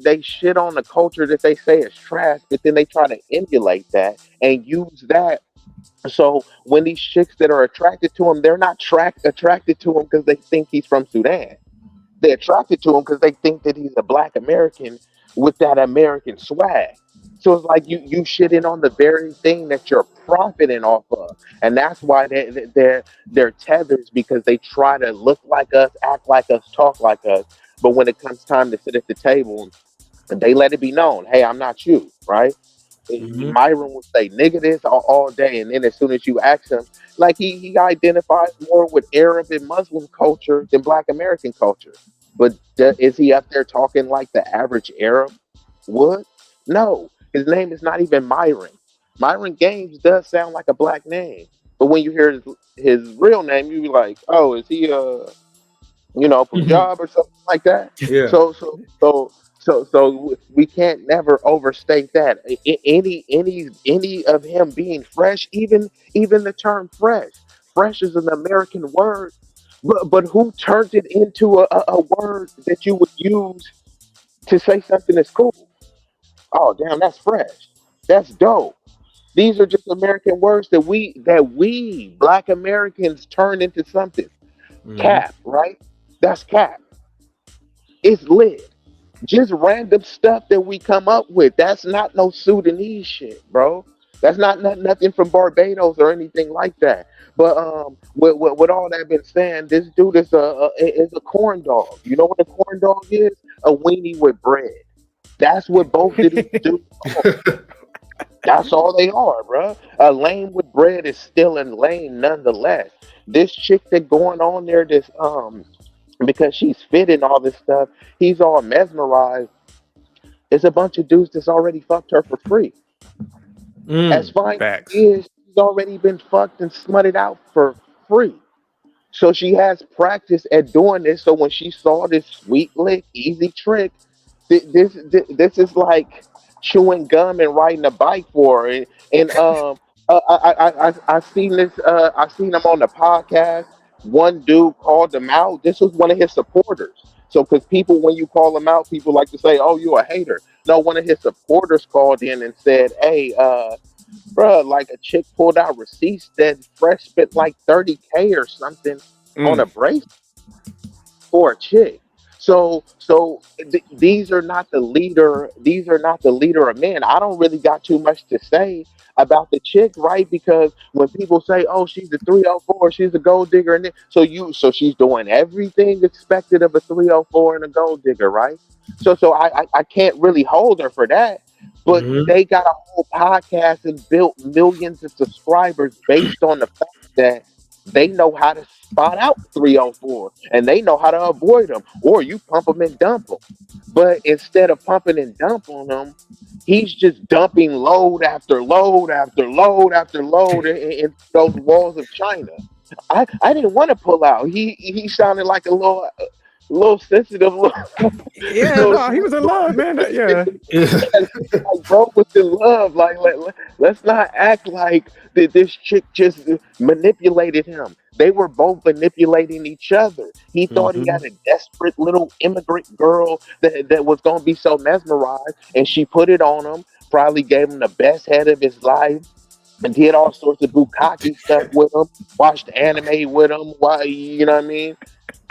they shit on the culture that they say is trash, but then they try to emulate that and use that. So when these chicks that are attracted to him, they're not attracted to him because they think he's from Sudan. They're attracted to him because they think that he's a Black American with that American swag. So it's like you shitting on the very thing that you're profiting off of, and that's why they're tethers, because they try to look like us, act like us, talk like us. But when it comes time to sit at the table, they let it be known, hey, I'm not you, right? Mhm. Myron will say nigga this all day, and then as soon as you ask him, like he identifies more with Arab and Muslim culture than Black American culture. But is he up there talking like the average Arab would? No, his name is not even Myron. Myron Gaines does sound like a black name, but when you hear his real name, you be like, oh, is he Punjab or something like that. Yeah. So we can't never overstate that. Any of him being fresh, even the term fresh, fresh is an American word, but who turned it into a word that you would use to say something that's cool? Oh damn, that's fresh. That's dope. These are just American words that we Black Americans turned into something. Mm-hmm. Cap, right? That's cap. It's lit. Just random stuff that we come up with. That's not no Sudanese shit, bro. That's nothing from Barbados or anything like that. But with all that been saying, this dude is a corn dog. You know what a corn dog is? A weenie with bread. That's what both of these dudes are. That's all they are, bro. A lane with bread is still a lane nonetheless. This chick that going on there, this because she's fit and all this stuff, he's all mesmerized. It's a bunch of dudes that's already fucked her for free. As Mm. fine as she Facts. is, she's already been fucked and smutted out for free. So she has practice at doing this. So when she saw this sweet lick, easy trick, this is like chewing gum and riding a bike for her. I seen this. I seen him on the podcast. One dude called him out. This was one of his supporters. So because people, when you call them out, people like to say, "Oh, you a hater." No, one of his supporters called in and said, "Hey, bruh, like a chick pulled out receipts that Fresh spent like 30K or something on Mm. a bracelet for a chick. These are not the leader. These are not the leader of men. I don't really got too much to say about the chick, right? Because when people say, "Oh, she's a 304, she's a gold digger," and so she's doing everything expected of a 304 and a gold digger, right? So I can't really hold her for that. But Mm-hmm. they got a whole podcast and built millions of subscribers based on the fact that they know how to spot out 304 and they know how to avoid them, or you pump them and dump them. But instead of pumping and dumping them, he's just dumping load after load after load after load in those walls of China. I didn't want to pull out. He sounded like a little sensitive little, Yeah, little no, he was in love, man. Yeah. Yeah. like bro was in love. Like let's not act like that this chick just manipulated him. They were both manipulating each other. He thought he Mm-hmm. had a desperate little immigrant girl that was gonna be so mesmerized, and she put it on him. Probably gave him the best head of his life and did all sorts of bukkake stuff with him. Watched anime with him. Why you know what I mean?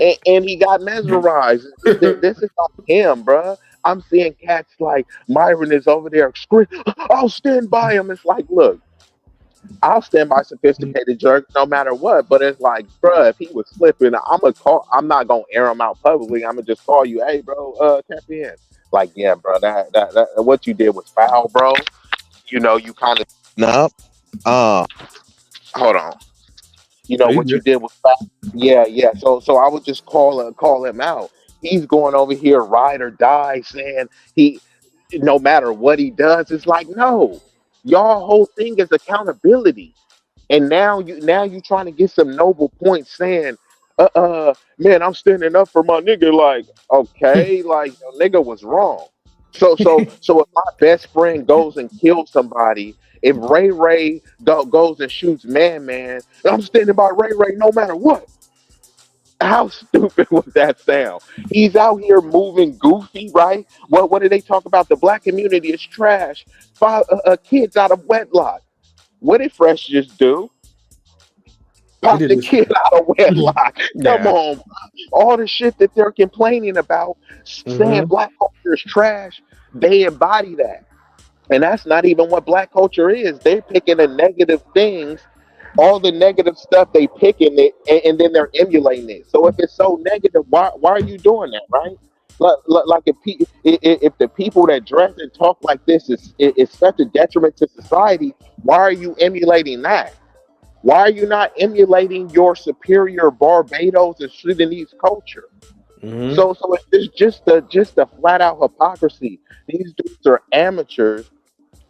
And he got mesmerized. This is not him, bruh. I'm seeing cats like Myron is over there screaming, "I'll stand by him." It's like, look, I'll stand by sophisticated jerks no matter what. But it's like, bruh, if he was slipping, I'm gonna call. I'm not gonna air him out publicly. I'm gonna just call you, "Hey, bro, tap in." Like, yeah, bro, that what you did was foul, bro. You know, you kind of up. Uh, hold on. You Oh, know you what you good? did was yeah, yeah. So I would just call him out. He's going over here ride or die, saying he no matter what he does, it's like no, y'all whole thing is accountability. And now you trying to get some noble points saying, man, I'm standing up for my nigga. Like, okay, like your nigga was wrong. So if my best friend goes and kills somebody, if Ray goes and shoots Man, I'm standing by Ray no matter what. How stupid would that sound? He's out here moving goofy, right? What do they talk about? The black community is trash. Kids out of wedlock. What did Fresh just do? He Pop did the this. kid out of wedlock. Come Yeah. on, all the shit that they're complaining about, saying Mm-hmm. black culture is trash. They embody that, and that's not even what black culture is. They're picking the negative things, all the negative stuff they picking it, and then they're emulating it. So if it's so negative, why are you doing that, right? Like if the people that dress and talk like this is such a detriment to society, why are you emulating that? Why are you not emulating your superior Barbados and Sudanese culture? Mm-hmm. So it's just a flat out hypocrisy. These dudes are amateurs,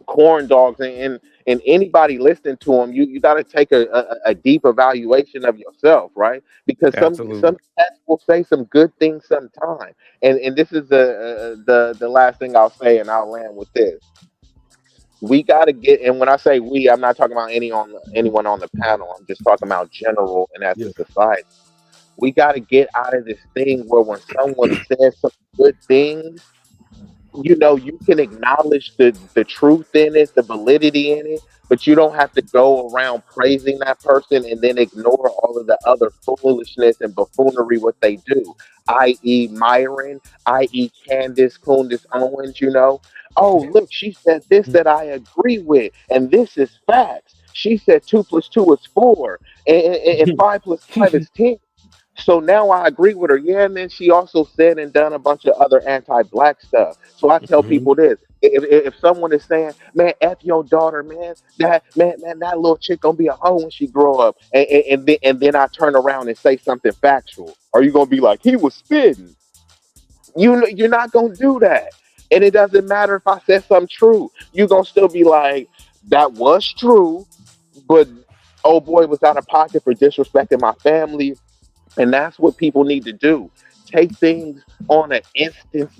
corn dogs, and anybody listening to them, you got to take a deep evaluation of yourself, right? Because some Absolutely. cats will say some good things sometime, and this is the last thing I'll say, and I'll land with this. We got to get, and when I say we, I'm not talking about anyone on the panel. I'm just talking about general and as a Yeah. society. We got to get out of this thing where when someone says some good things, you know, you can acknowledge the truth in it, the validity in it, but you don't have to go around praising that person and then ignore all of the other foolishness and buffoonery what they do, i.e. Myron, i.e. Candace Kundis Owens, you know. Oh, look, she said this that I agree with, and this is facts. She said 2 + 2 is 4, and 5 + 5 is 10. So now I agree with her. Yeah, and then she also said and done a bunch of other anti-black stuff. So I tell Mhm. people this: if someone is saying, "Man, f your daughter, man, that little chick gonna be a hoe when she grow up," and then I turn around and say something factual, are you gonna be like, he was spitting? You're not gonna do that. And it doesn't matter if I said something true. You're gonna still be like, that was true, but oh boy was out of pocket for disrespecting my family. And that's what people need to do. Take things on an instance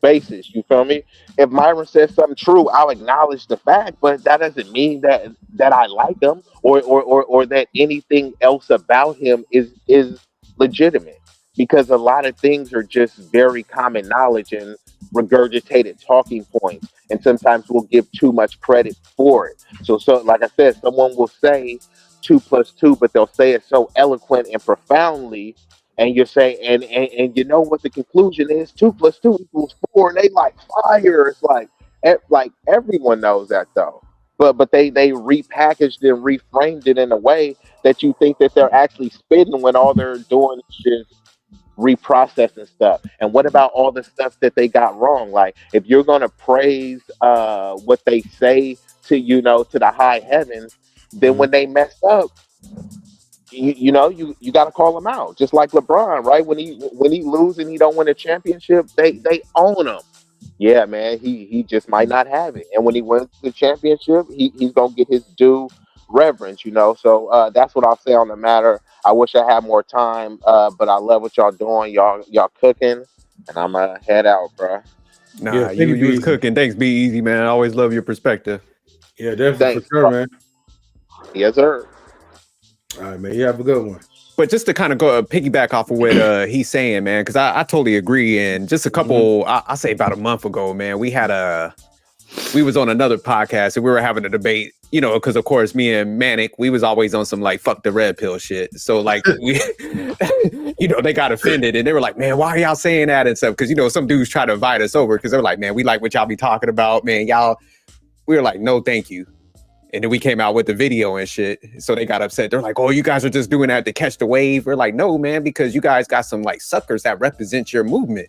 basis. You feel me? If Myron says something true, I'll acknowledge the fact, but that doesn't mean that I like him, or that anything else about him is legitimate. Because a lot of things are just very common knowledge and regurgitated talking points, and sometimes we'll give too much credit for it. So like I said, someone will say 2 + 2, but they'll say it so eloquent and profoundly, and you're saying, and you know what the conclusion is: 2 + 2 = 4, and they like fire. It's like, like everyone knows that though, but they repackaged and reframed it in a way that you think that they're actually spitting when all they're doing is just reprocessing stuff. And what about all the stuff that they got wrong? Like, if you're gonna praise what they say to, to the high heavens, then Mhm. when they mess up, you got to call him out, just like LeBron, right? When he lose and he don't win a championship, they own him. Yeah, man, he just might not have it, and when he wins the championship, he's gonna get his due reverence, So that's what I'll say on the matter. I wish I had more time, but I love what y'all doing. Y'all cooking, and I'm gonna head out, bro. Yeah, Nah, thank you, you was B-Eazy. cooking. Thanks, be easy, man. I always love your perspective. Yeah, definitely for Thanks, sure, bro. man. Yes, sir. All right, man. You have a good one. But just to kind of go piggyback off of what he's saying, man, because I totally agree. And just a Mhm. couple, I say about a month ago, man, we was on another podcast and we were having a debate, because of course me and Manic, we was always on some like fuck the red pill shit. So like we, they got offended and they were like, man, why are y'all saying that and stuff? Because some dudes try to invite us over because they're like, man, we like what y'all be talking about, man. Y'all, we were like, no, thank you. And then we came out with the video and shit. So they got upset. They're like, oh, you guys are just doing that to catch the wave. We're like, no, man, because you guys got some like suckers that represent your movement.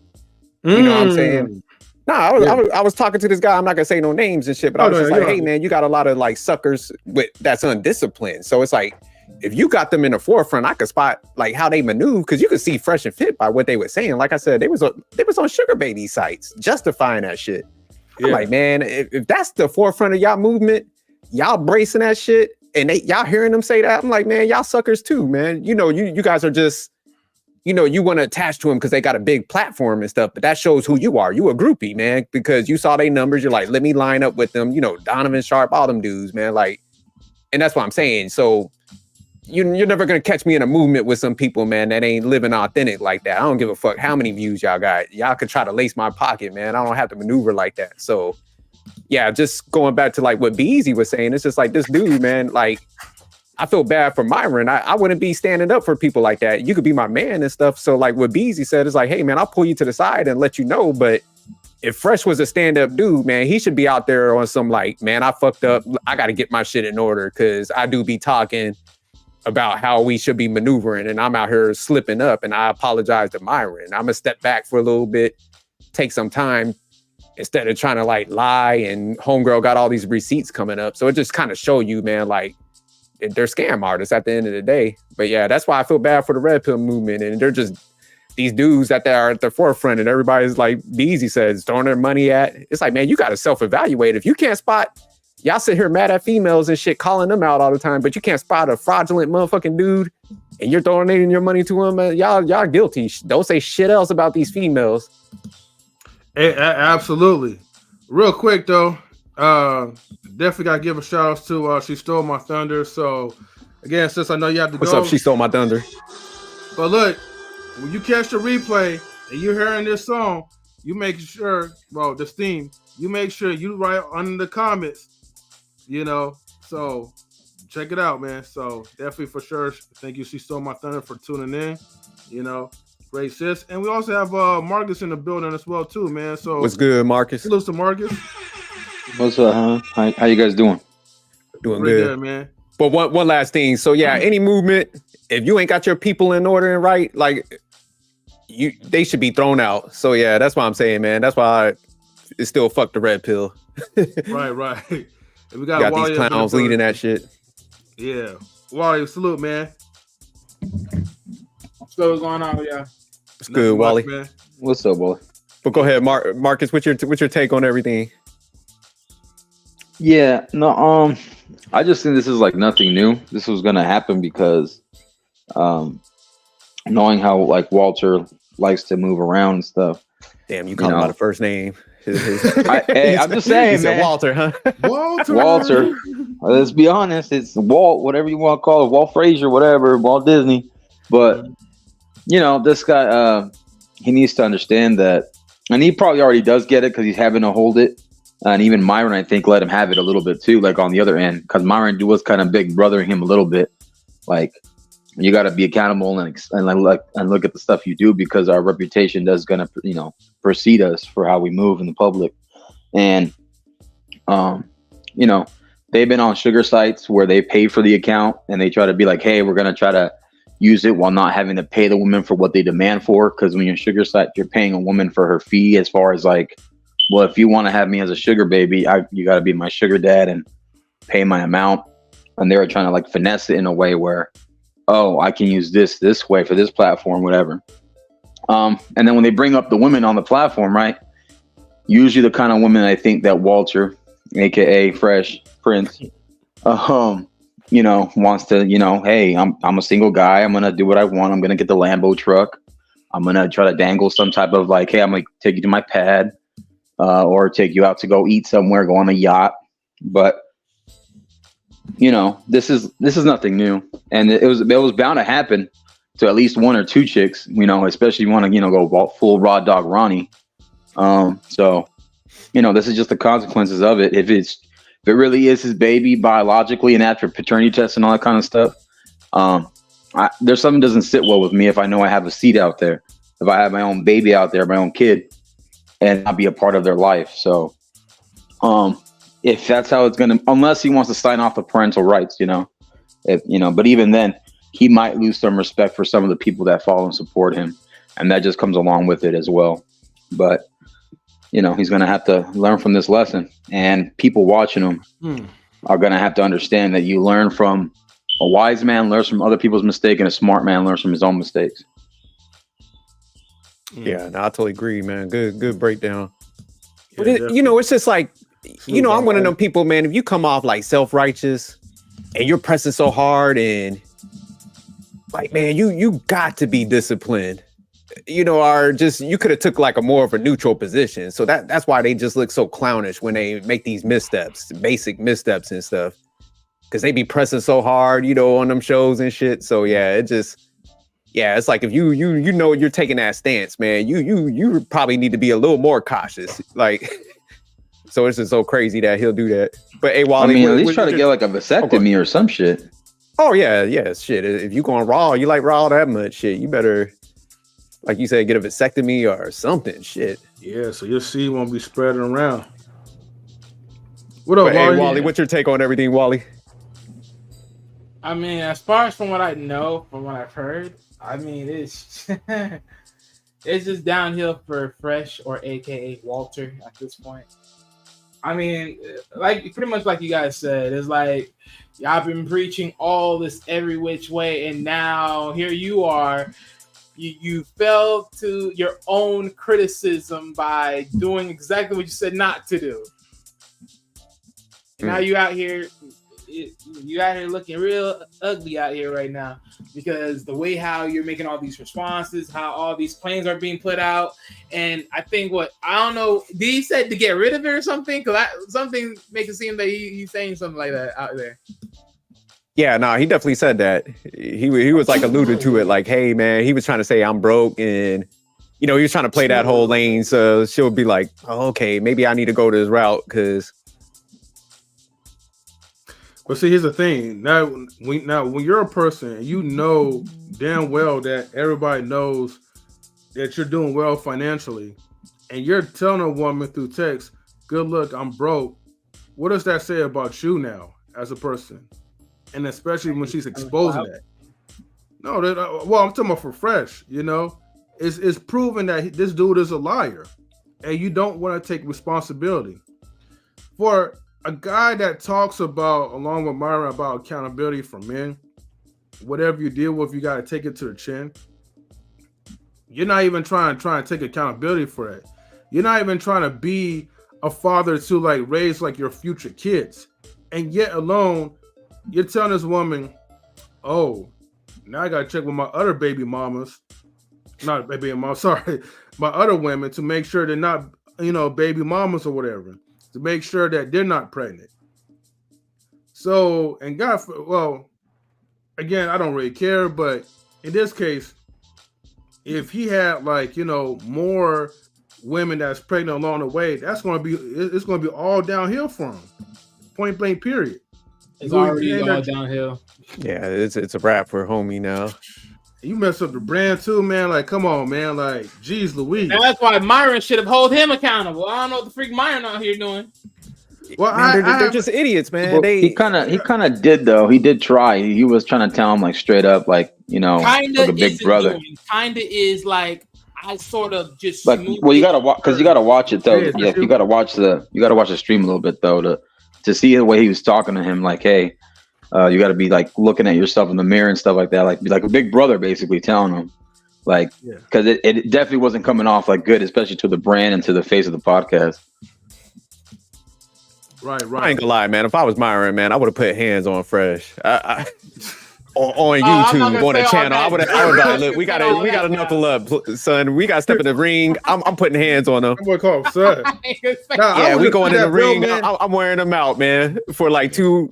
You know what I'm saying? Mm. Nah, Yeah. I was talking to this guy. I'm not gonna say no names and shit, but I Oh was no, just you like, know. hey man, you got a lot of like suckers that's undisciplined. So it's like, if you got them in the forefront, I could spot like how they maneuver, because you could see Fresh and Fit by what they were saying. Like I said, they was on sugar baby sites justifying that shit. I'm like, man, if that's the forefront of y'all movement, y'all bracing that shit, and y'all hearing them say that, I'm like, man, y'all suckers too, man. You guys are just, you want to attach to them because they got a big platform and stuff, but that shows who you are. You a groupie, man, because you saw their numbers. You're like, let me line up with them. Donovan Sharp, all them dudes, man. Like, and that's what I'm saying. So you're never gonna catch me in a movement with some people, man, that ain't living authentic like that. I don't give a fuck how many views y'all got. Y'all could try to lace my pocket, man. I don't have to maneuver like that. So yeah, just going back to like what B-Eazy was saying, it's just like this dude, man, like I feel bad for Myron. I wouldn't be standing up for people like that. You could be my man and stuff. So like what B-Eazy said is like, hey man, I'll pull you to the side and let you know. But if Fresh was a stand-up dude, man, he should be out there on some like, man, I fucked up. I got to get my shit in order because I do be talking about how we should be maneuvering and I'm out here slipping up, and I apologize to Myron. I'm gonna step back for a little bit, take some time instead of trying to like lie, and homegirl got all these receipts coming up. So it just kind of show you, man, like they're scam artists at the end of the day. But yeah, that's why I feel bad for the red pill movement, and they're just these dudes that they are at the forefront, and everybody's like B-Eazy says throwing their money at. It's like, man, you got to self-evaluate. If you can't spot, y'all sit here mad at females and shit, calling them out all the time, but you can't spot a fraudulent motherfucking dude and you're donating your money to him, y'all guilty. Don't say shit else about these females. Absolutely. Real quick though, definitely gotta give a shout out to She Stole My Thunder. So again, since I know you have to What's go, up? She stole my thunder. but look, when you catch the replay and you're hearing this song, you make sure, bro, the Steam, you make sure you write under the comments, so check it out, man. So definitely for sure. Thank you, She Stole My Thunder, for tuning in. Great sis. And we also have Marcus in the building as well, too, man. So What's good, Marcus? salute to Marcus. What's up, huh? How you guys doing? Doing Pretty good, man. But one last thing. So yeah, any movement, if you ain't got your people in order and right, like they should be thrown out. So yeah, that's why I'm saying, man. That's why it's still fuck the red pill. Right. And we got these clowns leading that shit. Yeah. Wally, salute, man. So what's going on with y'all? It's good, Wally. Man. What's up, boy? But go ahead, Marcus. What's your take on everything? Yeah, no, I just think this is like nothing new. This was gonna happen because, knowing how like Walter likes to move around and stuff. Damn, you call him by the first name. I'm just saying, man. Walter, huh? Walter. Let's be honest. It's Walt, whatever you want to call it, Walt Frazier, whatever, Walt Disney. But this guy, he needs to understand that, and he probably already does get it because he's having to hold it. And even Myron, I think, let him have it a little bit too, like on the other end, because Myron was kind of big brothering him a little bit. Like, you got to be accountable and look at the stuff you do, because our reputation is gonna, precede us for how we move in the public. And, they've been on sugar sites where they pay for the account and they try to be like, hey, we're gonna try to use it while not having to pay the woman for what they demand for. Because when you're sugar site, you're paying a woman for her fee, as far as like, well, if you want to have me as a sugar baby, you got to be my sugar dad and pay my amount. And they were trying to like finesse it in a way where, oh, I can use this way for this platform, whatever. And then when they bring up the women on the platform, right? Usually the kind of women I think that Walter, aka Fresh Prince, wants to, hey, I'm a single guy. I'm gonna do what I want. I'm gonna get the Lambo truck. I'm gonna try to dangle some type of like, hey, I'm gonna take you to my pad. Or take you out to go eat somewhere, go on a yacht. But this is nothing new, and it was bound to happen to at least one or two chicks. Especially you want to go full raw dog Ronnie. So this is just the consequences of it. If it really is his baby biologically, and after paternity tests and all that kind of stuff, there's something doesn't sit well with me if I know I have a seed out there. If I have my own baby out there, my own kid, and not be a part of their life. So, if that's how it's gonna, unless he wants to sign off the parental rights, but even then, he might lose some respect for some of the people that follow and support him, and that just comes along with it as well. But he's gonna have to learn from this lesson, and people watching him are gonna have to understand that you learn from a wise man, learns from other people's mistakes, and a smart man learns from his own mistakes. Yeah, no, I totally agree, man. Good breakdown. But it's just like, I'm one of them people, man. If you come off like self-righteous and you're pressing so hard, and like, man, you got to be disciplined. Or just, you could have took like a more of a neutral position. So that's why they just look so clownish when they make these missteps, basic missteps and stuff, because they be pressing so hard, on them shows and shit. So yeah, it's like, if you're taking that stance, man, you probably need to be a little more cautious. Like, so it's just so crazy that he'll do that. But hey, Wally, at least try to get like a vasectomy or some shit. Oh yeah, shit. If you going raw, you like raw that much, shit, you better, like you said, get a vasectomy or something, shit. Yeah, so your seed won't be spreading around. What up, Wally? Hey, Wally, what's your take on everything, Wally? I mean, as far as from what I know, from what I've heard, I mean, it's it's just downhill for Fresh, or AKA Walter, at this point. I mean, like pretty much like you guys said, it's like y'all been preaching all this every which way, and now here you are. You fell to your own criticism by doing exactly what you said not to do. Now you out here looking real ugly out here right now, because the way how you're making all these responses, how all these claims are being put out, and I think I don't know, did he said to get rid of it or something? Because something makes it seem that he's saying something like that out there. Yeah, no, he definitely said that. He was like alluded to it, like, hey man, he was trying to say I'm broke, and you know, he was trying to play that whole lane. So she'll be like, oh, okay, maybe I need to go this route because. But see, here's the thing. Now, when you're a person, you know damn well that everybody knows that you're doing well financially, and you're telling a woman through text, "Good luck, I'm broke." What does that say about you now as a person? And especially when she's exposing that. No, well, I'm talking about for Fresh. You know, it's proven that this dude is a liar, and you don't want to take responsibility for a guy that talks about, along with Myron, about accountability for men. Whatever you deal with, you got to take it to the chin. You're not even trying to take accountability for it. You're not even trying to be a father to like raise like your future kids, and yet alone you're telling this woman, "Oh, now I got to check with my other baby mamas, not baby mom, sorry, my other women to make sure they're not, you know, baby mamas or whatever." To make sure that they're not pregnant. So, and God, well, again, I don't really care, but in this case, if he had like, you know, more women that's pregnant along the way, it's going to be all downhill for him. Point blank, period. It's already all downhill. Yeah, it's a wrap for homie now. You messed up the brand too, man. Like, come on, man. Like, geez Louise. And that's why Myron should have held him accountable. I don't know what the freak Myron out here doing. Well, man, they're just idiots, man. Well, he kind of did though. He did try. He was trying to tell him like straight up, like, you know, kinda like a big brother. Kinda is like I sort of just like. Well, you gotta watch because you gotta watch it though. Yeah, you gotta watch the stream a little bit though to see the way he was talking to him. Like, hey. You got to be like looking at yourself in the mirror and stuff like that, like be like a big brother, basically telling him, like, because it definitely wasn't coming off like good, especially to the brand and to the face of the podcast. Right. I ain't gonna lie, man. If I was Myron, man, I would have put hands on Fresh. On YouTube, on the channel, I would have like, look, we gotta knuckle up, son. We gotta step in the ring. I'm putting hands on him. What call son? Yeah, we going in the ring. I'm wearing them out, man, for like 2.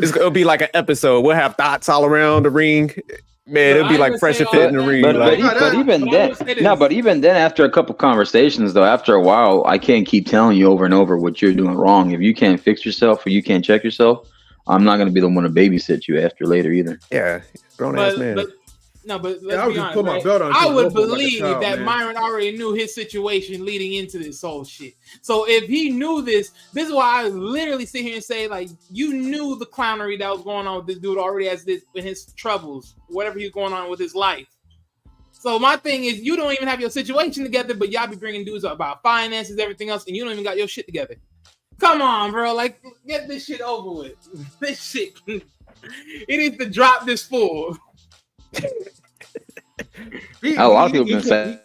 It'll be like an episode. We'll have thoughts all around the ring. Man, it'll be like Fresh and Fit in the ring. But even then, after a couple conversations, though, after a while, I can't keep telling you over and over what you're doing wrong. If you can't fix yourself or you can't check yourself, I'm not going to be the one to babysit you after later either. Yeah, grown ass man. But let's be honest, right? I would believe that Myron already knew his situation leading into this whole shit. So if he knew this is why I literally sit here and say, like, you knew the clownery that was going on with this dude already as this in his troubles, whatever he's going on with his life. So my thing is, you don't even have your situation together, but y'all be bringing dudes up about finances, everything else, and you don't even got your shit together. Come on, bro, like, get this shit over with. This shit, it needs to drop this fool. A lot of people been saying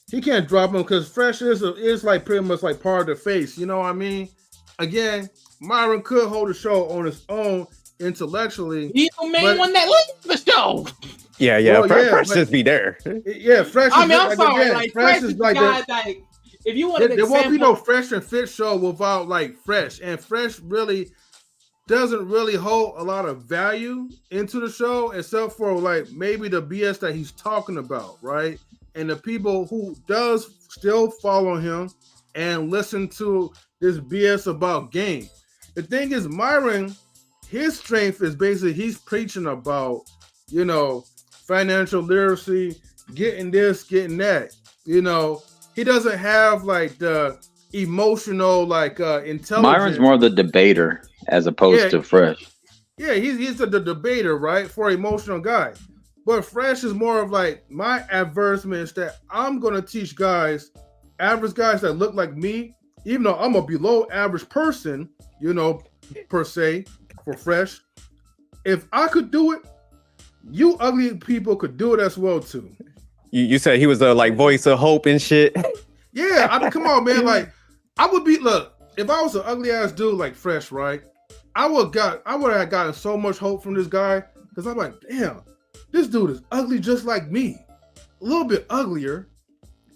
he can't drop him because Fresh is like pretty much like part of the face. You know what I mean? Again, Myron could hold the show on his own intellectually. He's the main one that leads the show. Yeah. Well, Fresh just be there. Yeah, Fresh. I mean, I'm like, sorry. Again, like Fresh is like that. Like, if you want, there won't be no Fresh and Fit show without like Fresh, and Fresh really doesn't really hold a lot of value into the show, except for like maybe the BS that he's talking about, right? And the people who does still follow him and listen to this BS about game. The thing is, Myron, his strength is basically he's preaching about, you know, financial literacy, getting this, getting that. You know, he doesn't have like the emotional like intelligence. Myron's more of the debater as opposed to Fresh. Yeah, he's the debater, right? For emotional guy. But Fresh is more of like my advertisement is that I'm gonna teach guys, average guys that look like me, even though I'm a below average person, you know, per se, for Fresh. If I could do it, you ugly people could do it as well too. You said he was a like voice of hope and shit. Yeah, I mean, come on, man. Like, I would be if I was an ugly ass dude like Fresh, right? I would have gotten so much hope from this guy because I'm like, damn, this dude is ugly just like me, a little bit uglier,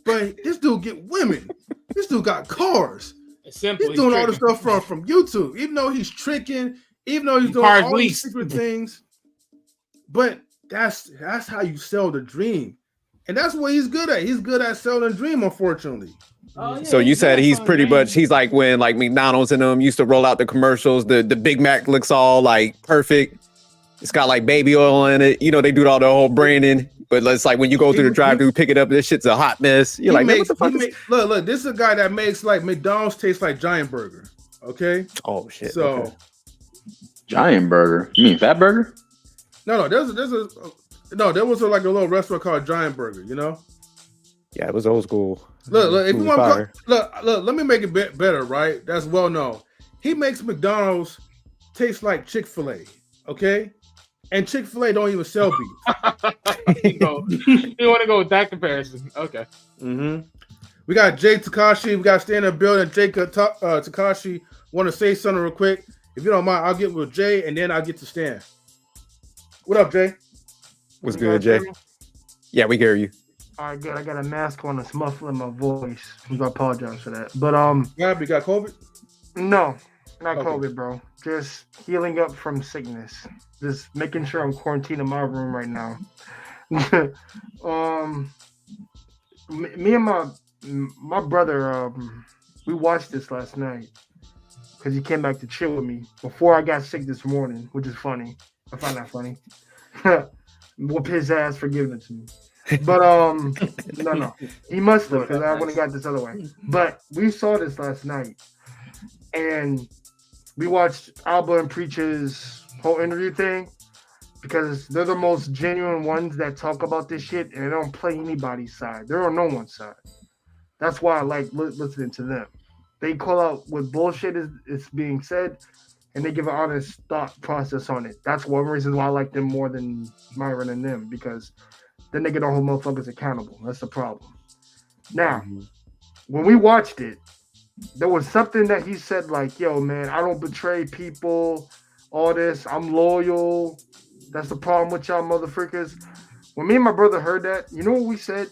but this dude get women. This dude got cars. He's doing all the stuff from YouTube, even though he's tricking, even though he's doing all these secret things. But that's how you sell the dream. And that's what he's good at. He's good at selling dream, unfortunately. Oh, yeah, So you said good he's on pretty Dream. much, he's like when like McDonald's and them used to roll out the commercials, the Big Mac looks all like perfect. It's got like baby oil in it. You know, they do all the whole branding, but it's like when you go through the drive-thru, pick it up, this shit's a hot mess. You're like, man, what the fuck is... Look, this is a guy that makes like McDonald's taste like Giant Burger. Okay. Oh shit. So okay. Giant Burger. You mean Fat Burger? No, there was like a little restaurant called Giant Burger, you know? Yeah, it was old school. Look, if you want to look, let me make it better, right? That's well known. He makes McDonald's taste like Chick-fil-A, okay? And Chick-fil-A don't even sell beef. You want to go with that comparison? Okay. Mm-hmm. We got Jay Takashi. We got to stay in the building. Jay Takashi want to say something real quick. If you don't mind, I'll get with Jay and then I'll get to Stan. What up, Jay? What's good, Jay? Yeah, we hear you. All right, good. I got a mask on that's muffling my voice. I apologize for that. But yeah, you got COVID? No, not COVID, bro. Just healing up from sickness. Just making sure I'm quarantined in my room right now. Me and my brother, we watched this last night because he came back to chill with me before I got sick this morning, which is funny. I find that funny. Whoop his ass for giving it to me. But no, he must have, because I wouldn't have got this other way. But we saw this last night, and we watched Alba and Preach's whole interview thing because they're the most genuine ones that talk about this shit, and they don't play anybody's side. They're on no one's side. That's why I like listening to them. They call out what bullshit is being said, and they give an honest thought process on it. That's one reason why I like them more than Myron and them, because then they get all motherfuckers accountable. That's the problem. Now, when we watched it, there was something that he said like, yo, man, I don't betray people, all this. I'm loyal. That's the problem with y'all motherfuckers. When me and my brother heard that, you know what we said?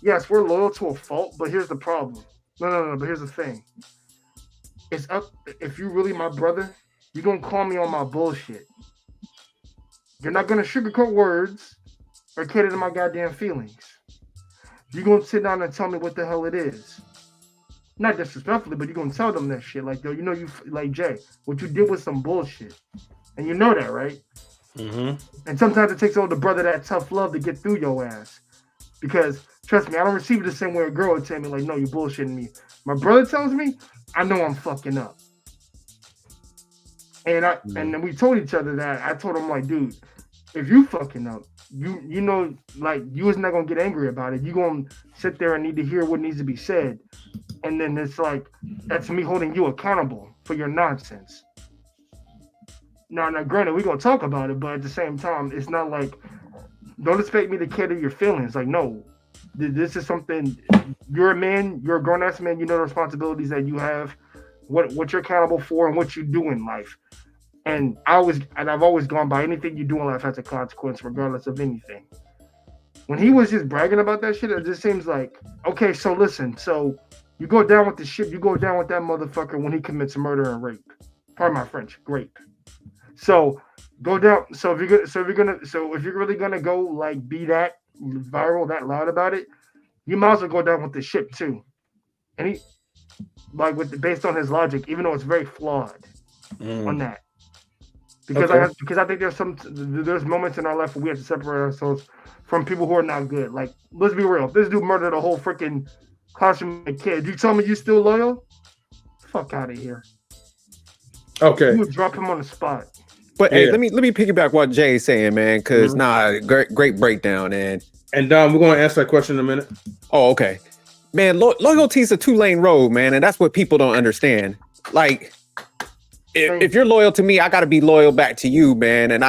Yes, we're loyal to a fault, but here's the problem. No, but here's the thing. It's up, if you really my brother, you're going to call me on my bullshit. You're not going to sugarcoat words or cater to my goddamn feelings. You're going to sit down and tell me what the hell it is. Not disrespectfully, but you're going to tell them that shit. Like, yo, you know, you like Jay, what you did was some bullshit. And you know that, right? Mm-hmm. And sometimes it takes all the brother that tough love to get through your ass. Because, trust me, I don't receive it the same way a girl would tell me, like, no, you're bullshitting me. My brother tells me, I know I'm fucking up. And and then we told each other that. I told him, like, dude, if you fucking up, you know, like, you was not gonna get angry about it. You gonna sit there and need to hear what needs to be said. And then it's like, that's me holding you accountable for your nonsense. Now, granted, we're gonna talk about it, but at the same time, it's not like, don't expect me to cater your feelings. Like, no, this is something, you're a man, you're a grown-ass man, you know the responsibilities that you have, what you're accountable for, and what you do in life. And I've always gone by, anything you do in life has a consequence, regardless of anything. When he was just bragging about that shit, it just seems like, okay, so listen, so you go down with the shit, you go down with that motherfucker when he commits murder and rape. Pardon my French, rape. So go down. So if you're really gonna go like be that viral, that loud about it, you might as well go down with the shit too. And he, like, based on his logic, even though it's very flawed on that. Because I think there's moments in our life where we have to separate ourselves from people who are not good. Like, let's be real. If this dude murdered a whole freaking classroom of kids, you tell me you still loyal? Fuck out of here. Okay. You would drop him on the spot. But hey, let me piggyback what Jay's saying, man, because great breakdown, and we're gonna answer that question in a minute. Oh, okay. Man, loyalty is a 2-lane road, man, and that's what people don't understand. Like, if you're loyal to me, I got to be loyal back to you, man. And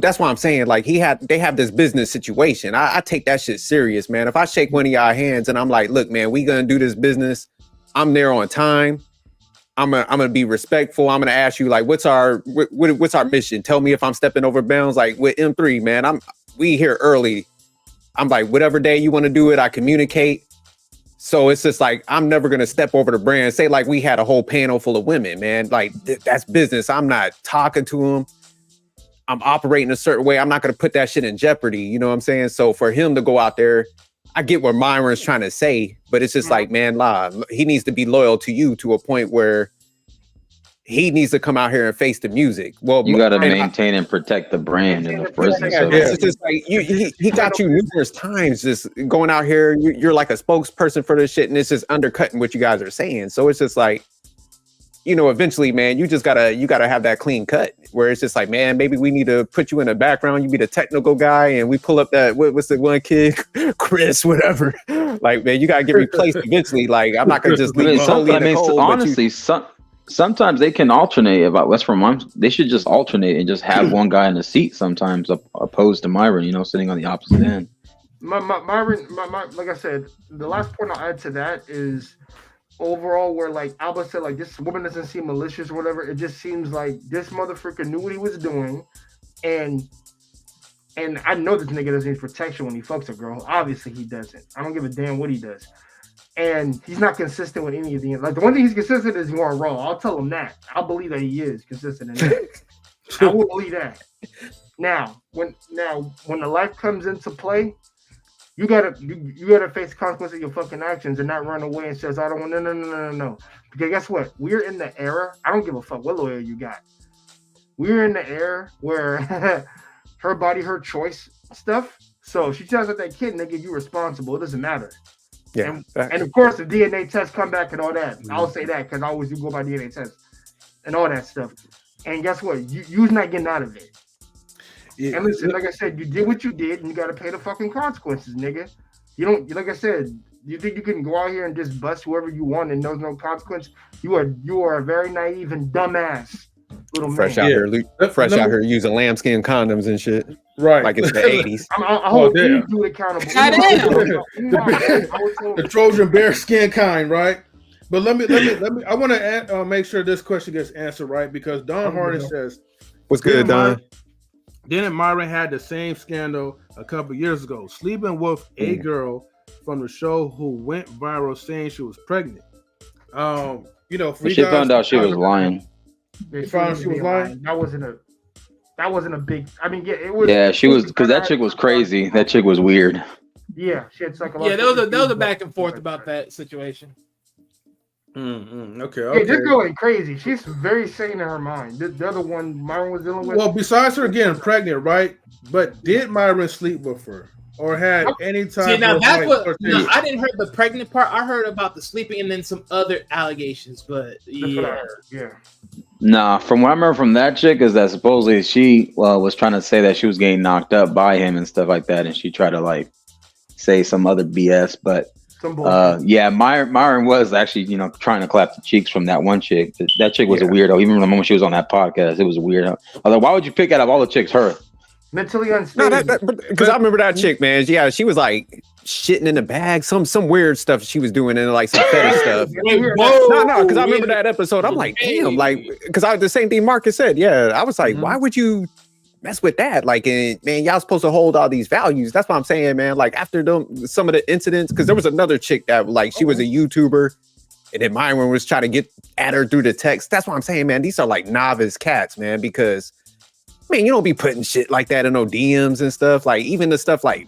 that's why I'm saying, like, they have this business situation. I take that shit serious, man. If I shake one of y'all hands and I'm like, look, man, we gonna do this business, I'm there on time. I'm gonna be respectful. I'm gonna ask you, like, what's our mission? Tell me if I'm stepping over bounds. Like with M3, man, we here early. I'm like, whatever day you want to do it, I communicate. So it's just like, I'm never gonna step over the brand. Say like we had a whole panel full of women, man. Like that's business. I'm not talking to them. I'm operating a certain way. I'm not going to put that shit in jeopardy. You know what I'm saying? So for him to go out there, I get what Myron's trying to say, but it's just like, man, he needs to be loyal to you to a point where he needs to come out here and face the music. Well, you got to maintain and protect the brand in the first instance. It's just like he got you numerous times just going out here. You're like a spokesperson for this shit, and it's just undercutting what you guys are saying. So it's just like, you know, eventually, man, you gotta have that clean cut where it's just like, man, maybe we need to put you in the background. You be the technical guy, and we pull up that what's the one kid, Chris, whatever. Like, man, you gotta get replaced eventually. Like, I'm not gonna just leave you totally in the cold, honestly, sometimes they can alternate. About West from they should just alternate and just have one guy in the seat sometimes, opposed to Myron, you know, sitting on the opposite end. Myron, like I said, the last point I'll add to that is overall, where like Alba said, like this woman doesn't seem malicious or whatever. It just seems like this motherfucker knew what he was doing, and I know this nigga doesn't need protection when he fucks a girl. Obviously, he doesn't. I don't give a damn what he does, and he's not consistent with any of the. Like the one thing he's consistent is going Raw. I'll tell him that. I'll believe that he is consistent in that. I will believe that. Now, when the life comes into play. You gotta face the consequences of your fucking actions and not run away and says, I don't want no. Because guess what? We're in the era. I don't give a fuck what lawyer you got. We're in the era where her body, her choice stuff. So if she tells out that kid, nigga, you responsible. It doesn't matter. Yeah. And of course, the DNA tests come back and all that. I'll say that because I always do go by DNA tests and all that stuff. And guess what? You's not getting out of it. Yeah. And listen, like I said, you did what you did, and you got to pay the fucking consequences, nigga. You don't, like I said, you think you can go out here and just bust whoever you want and there's no consequence? You are a very naive and dumbass little fresh man. Out here using lambskin condoms and shit. Right, like it's the 80s. I hope you do it accountable. The Trojan bear skin kind, right? But let me. I want to make sure this question gets answered right because Don Harden says, "What's good, Don?" Didn't Myron had the same scandal a couple years ago, sleeping with a girl from the show who went viral saying she was pregnant? You know, she found out she was lying. They found she was lying. That wasn't a big. I mean, yeah, it was. Yeah, she was because that chick was crazy. That chick was weird. Yeah, she had psychological. Yeah, there was a back and forth about that situation. Okay. Yeah, this girl ain't crazy. She's very sane in her mind. The other one Myron was dealing with. Well, besides her getting pregnant, right? But did Myron sleep with her or had any time? See, now that's what. No, I didn't hear the pregnant part. I heard about the sleeping and then some other allegations. But that's what I heard. Yeah. Nah, from what I remember from that chick is that supposedly she was trying to say that she was getting knocked up by him and stuff like that, and she tried to like say some other BS, but. Yeah, Myron was actually, trying to clap the cheeks from that one chick. That chick was a weirdo. Even the moment she was on that podcast, it was a weirdo. I was like, why would you pick out of all the chicks her? Mentally unstable. Because I remember that chick, man. Yeah, she was like shitting in the bag, some weird stuff she was doing, and like some fetish stuff. No, because I remember that episode. I'm like, damn, like, because the same thing Marcus said. Yeah, I was like, why would you mess with that? Like, and man, y'all supposed to hold all these values. That's what I'm saying, man. Like after some of the incidents, because there was another chick that like she was a YouTuber, and then Myron was trying to get at her through the text. That's what I'm saying, man. These are like novice cats, man. Because man, you don't be putting shit like that in no DMs and stuff. Like even the stuff like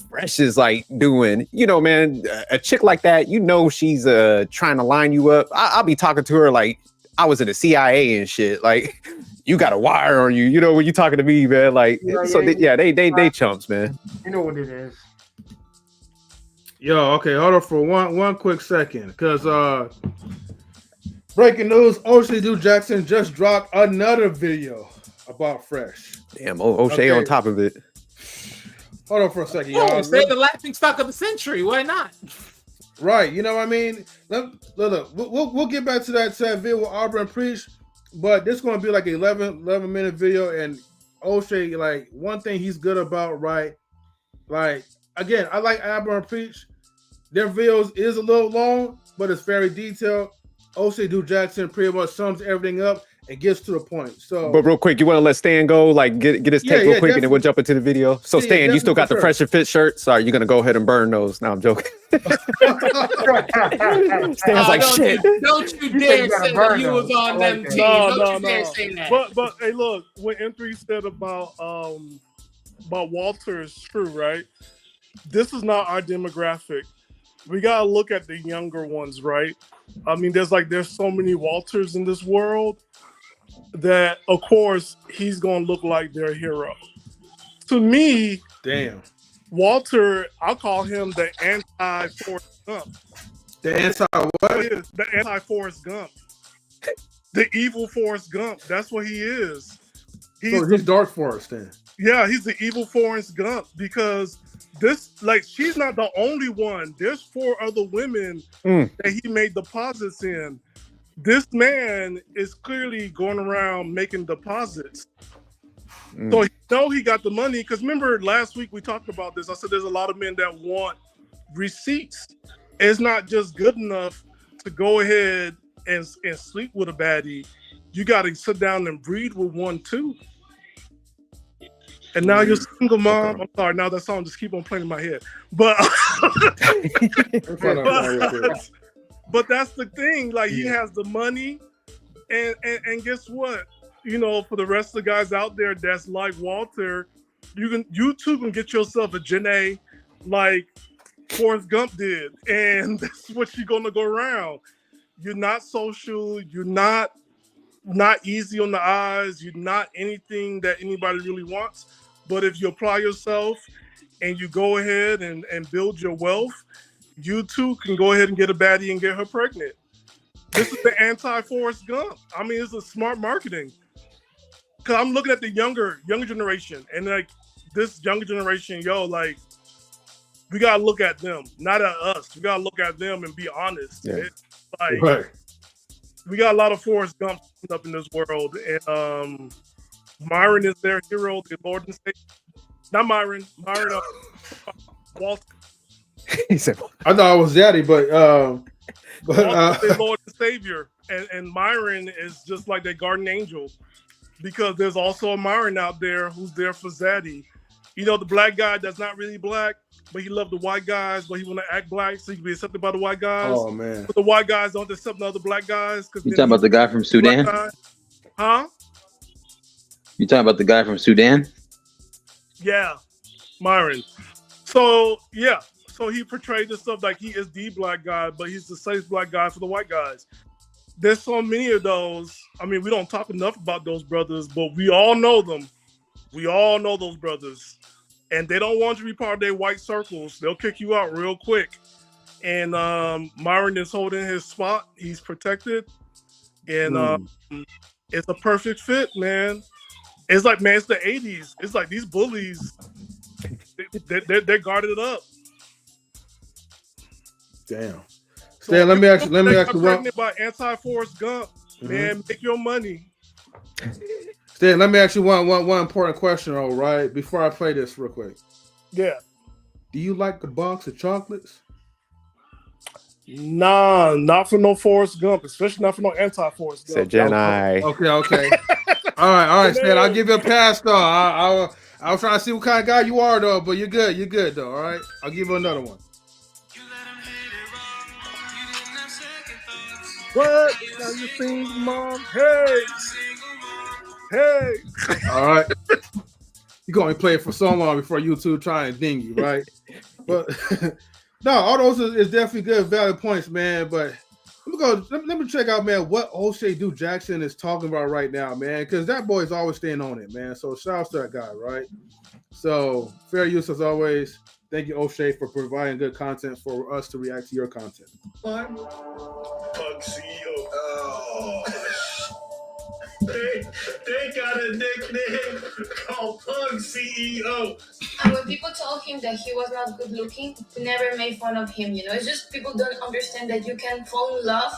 Fresh is like doing, man. A chick like that, she's trying to line you up. I'll be talking to her like I was in the CIA and shit. Like. You got a wire on you, when you're talking to me, man. Like, they chumps, man. You know what it is. Yo, okay, hold on for one quick second, because breaking news: O'Shea Dude Jackson just dropped another video about Fresh. Damn, O'Shea on top of it. Hold on for a second, y'all. Say the laughing stock of the century. Why not? Right, you know what I mean. Look, we'll get back to that video with Auburn Preach. But this is going to be like an 11-minute video, and O'Shea, like, one thing he's good about, right? Like, again, I like Auburn Preach. Their videos is a little long, but it's very detailed. O'Shea Dude Jackson pretty much sums everything up, and gets to the point. So, But real quick, you want to let Stan go, like get his take real quick, and then we'll jump into the video. So Yeah, Stan, you still got the definitely, Fresh and Fit shirt? Sorry, you're gonna go ahead and burn those. No, I'm joking. Stan's like, shit. Don't you dare say that you was on them teams. Don't you dare say that. But hey, look, what M3 said about Walter is true, right? This is not our demographic. We gotta look at the younger ones, right? I mean, there's so many Walters in this world that, of course, he's gonna look like their hero. To me, damn, Walter, I'll call him the anti-Forrest Gump. The anti-what? The anti-Forrest Gump. The evil Forrest Gump. That's what he is. He's Dark Forrest then. Yeah, he's the evil Forrest Gump because she's not the only one. There's 4 other women that he made deposits in. This man is clearly going around making deposits. So he got the money because remember last week we talked about this. I said there's a lot of men that want receipts. It's not just good enough to go ahead and sleep with a baddie. You got to sit down and breed with one too. And now you're single mom. I'm sorry. Now that song just keep on playing in my head. But that's the thing. Like he has the money, and guess what? You know, for the rest of the guys out there that's like Walter, you too can get yourself a Janae like Forrest Gump did, and that's what you're gonna go around. You're not social. You're not easy on the eyes. You're not anything that anybody really wants. But if you apply yourself and you go ahead and build your wealth, you too can go ahead and get a baddie and get her pregnant. This is the anti-Forrest Gump. I mean, it's a smart marketing. Cause I'm looking at the younger generation, and like this younger generation, like we gotta look at them, not at us. We gotta look at them and be honest. Yeah. We got a lot of Forrest Gumps up in this world, and Myron is their hero, the Lord and Savior. Not Myron, Walter. He said, I thought it was Daddy, but the Lord and Savior, and Myron is just like that guardian angel, because there's also a Myron out there who's there for Zaddy. You know, the black guy that's not really black, but he loved the white guys, but he want to act black so he can be accepted by the white guys. Oh man! But the white guys don't accept the other black guys. You talking about the guy from Sudan? Huh? You talking about the guy from Sudan? Yeah, Myron. So yeah, so he portrayed this stuff like he is the black guy, but he's the safe black guy for the white guys. There's so many of those. I mean, we don't talk enough about those brothers, but we all know them. We all know those brothers. And they don't want you to be part of their white circles. They'll kick you out real quick. And Myron is holding his spot. He's protected. And it's a perfect fit, man. It's like, man, it's the 80s. It's like these bullies, they're guarded up. Damn. Stan, let me ask you one. By anti-Forrest Gump, man, make your money. Stan, let me ask you one important question, all right? Before I play this real quick. Yeah. Do you like the box of chocolates? Nah, not for no Forrest Gump, especially not for no anti-Forrest Gump. Said Jedi. Okay. All right, Stan. I'll give you a pass though. I was trying to see what kind of guy you are though, but you're good though. All right, I'll give you another one. What? Now you sing, mom? Hey. All right. You're going to play it for so long before YouTube try and ding you, right? But no, all those is definitely good, valid points, man. But let me check out, man, what O'Shea Duke Jackson is talking about right now, man, because that boy is always staying on it, man. So shout out to that guy, right? So fair use as always. Thank you, O'Shea, for providing good content for us to react to your content. Pug CEO. Oh. They got a nickname called Pug CEO. And when people told him that he was not good looking, we never made fun of him, you know? It's just people don't understand that you can fall in love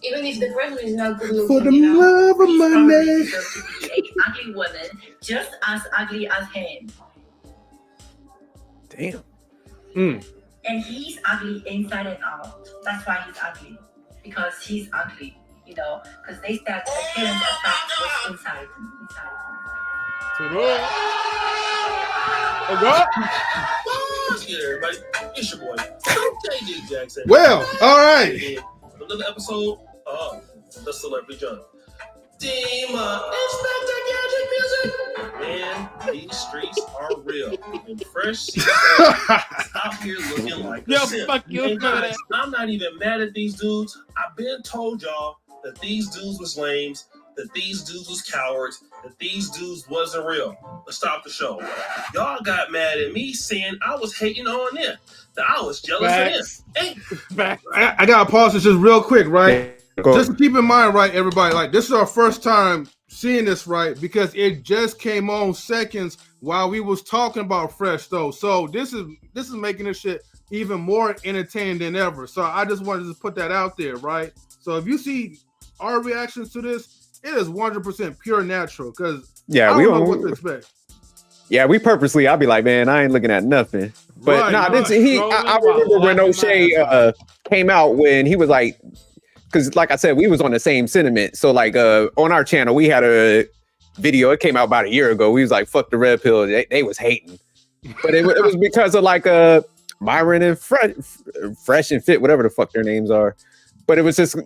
even if the person is not good looking. For the love of money. He deserves to be an ugly woman just as ugly as him. Damn. And he's ugly inside and out. That's why he's ugly. Because he's ugly. you know, because they start appearance attack was inside. Yeah, everybody, it's your boy, JJ Jackson. Well, all right. Another episode of The Celebrity Junk. Demon, Inspector Gadget Music. Man, these streets are real. And Fresh is out here looking like a simp. Fuck you. And guys, I'm not even mad at these dudes. I've been told y'all that these dudes was lames, that these dudes was cowards, that these dudes wasn't real. Let's stop the show. Y'all got mad at me saying I was hating on them, that I was jealous of them. Hey. I gotta pause this just real quick, right? Go. Just keep in mind, right, everybody, like this is our first time seeing this, right? Because it just came on seconds while we was talking about Fresh, though. So this is making this shit even more entertaining than ever. So I just wanted to put that out there, right? So if you see our reactions to this, it is 100% pure natural. Because I don't know what to expect. Yeah, we purposely. I'll be like, man, I ain't looking at nothing. But I remember when O'Shea came out when he was like. Because like I said, we was on the same sentiment. So like on our channel, we had a video. It came out about a year ago. We was like, fuck the red pill. They was hating. But it was because of like Myron and Fresh and Fit, whatever the fuck their names are. But it was just,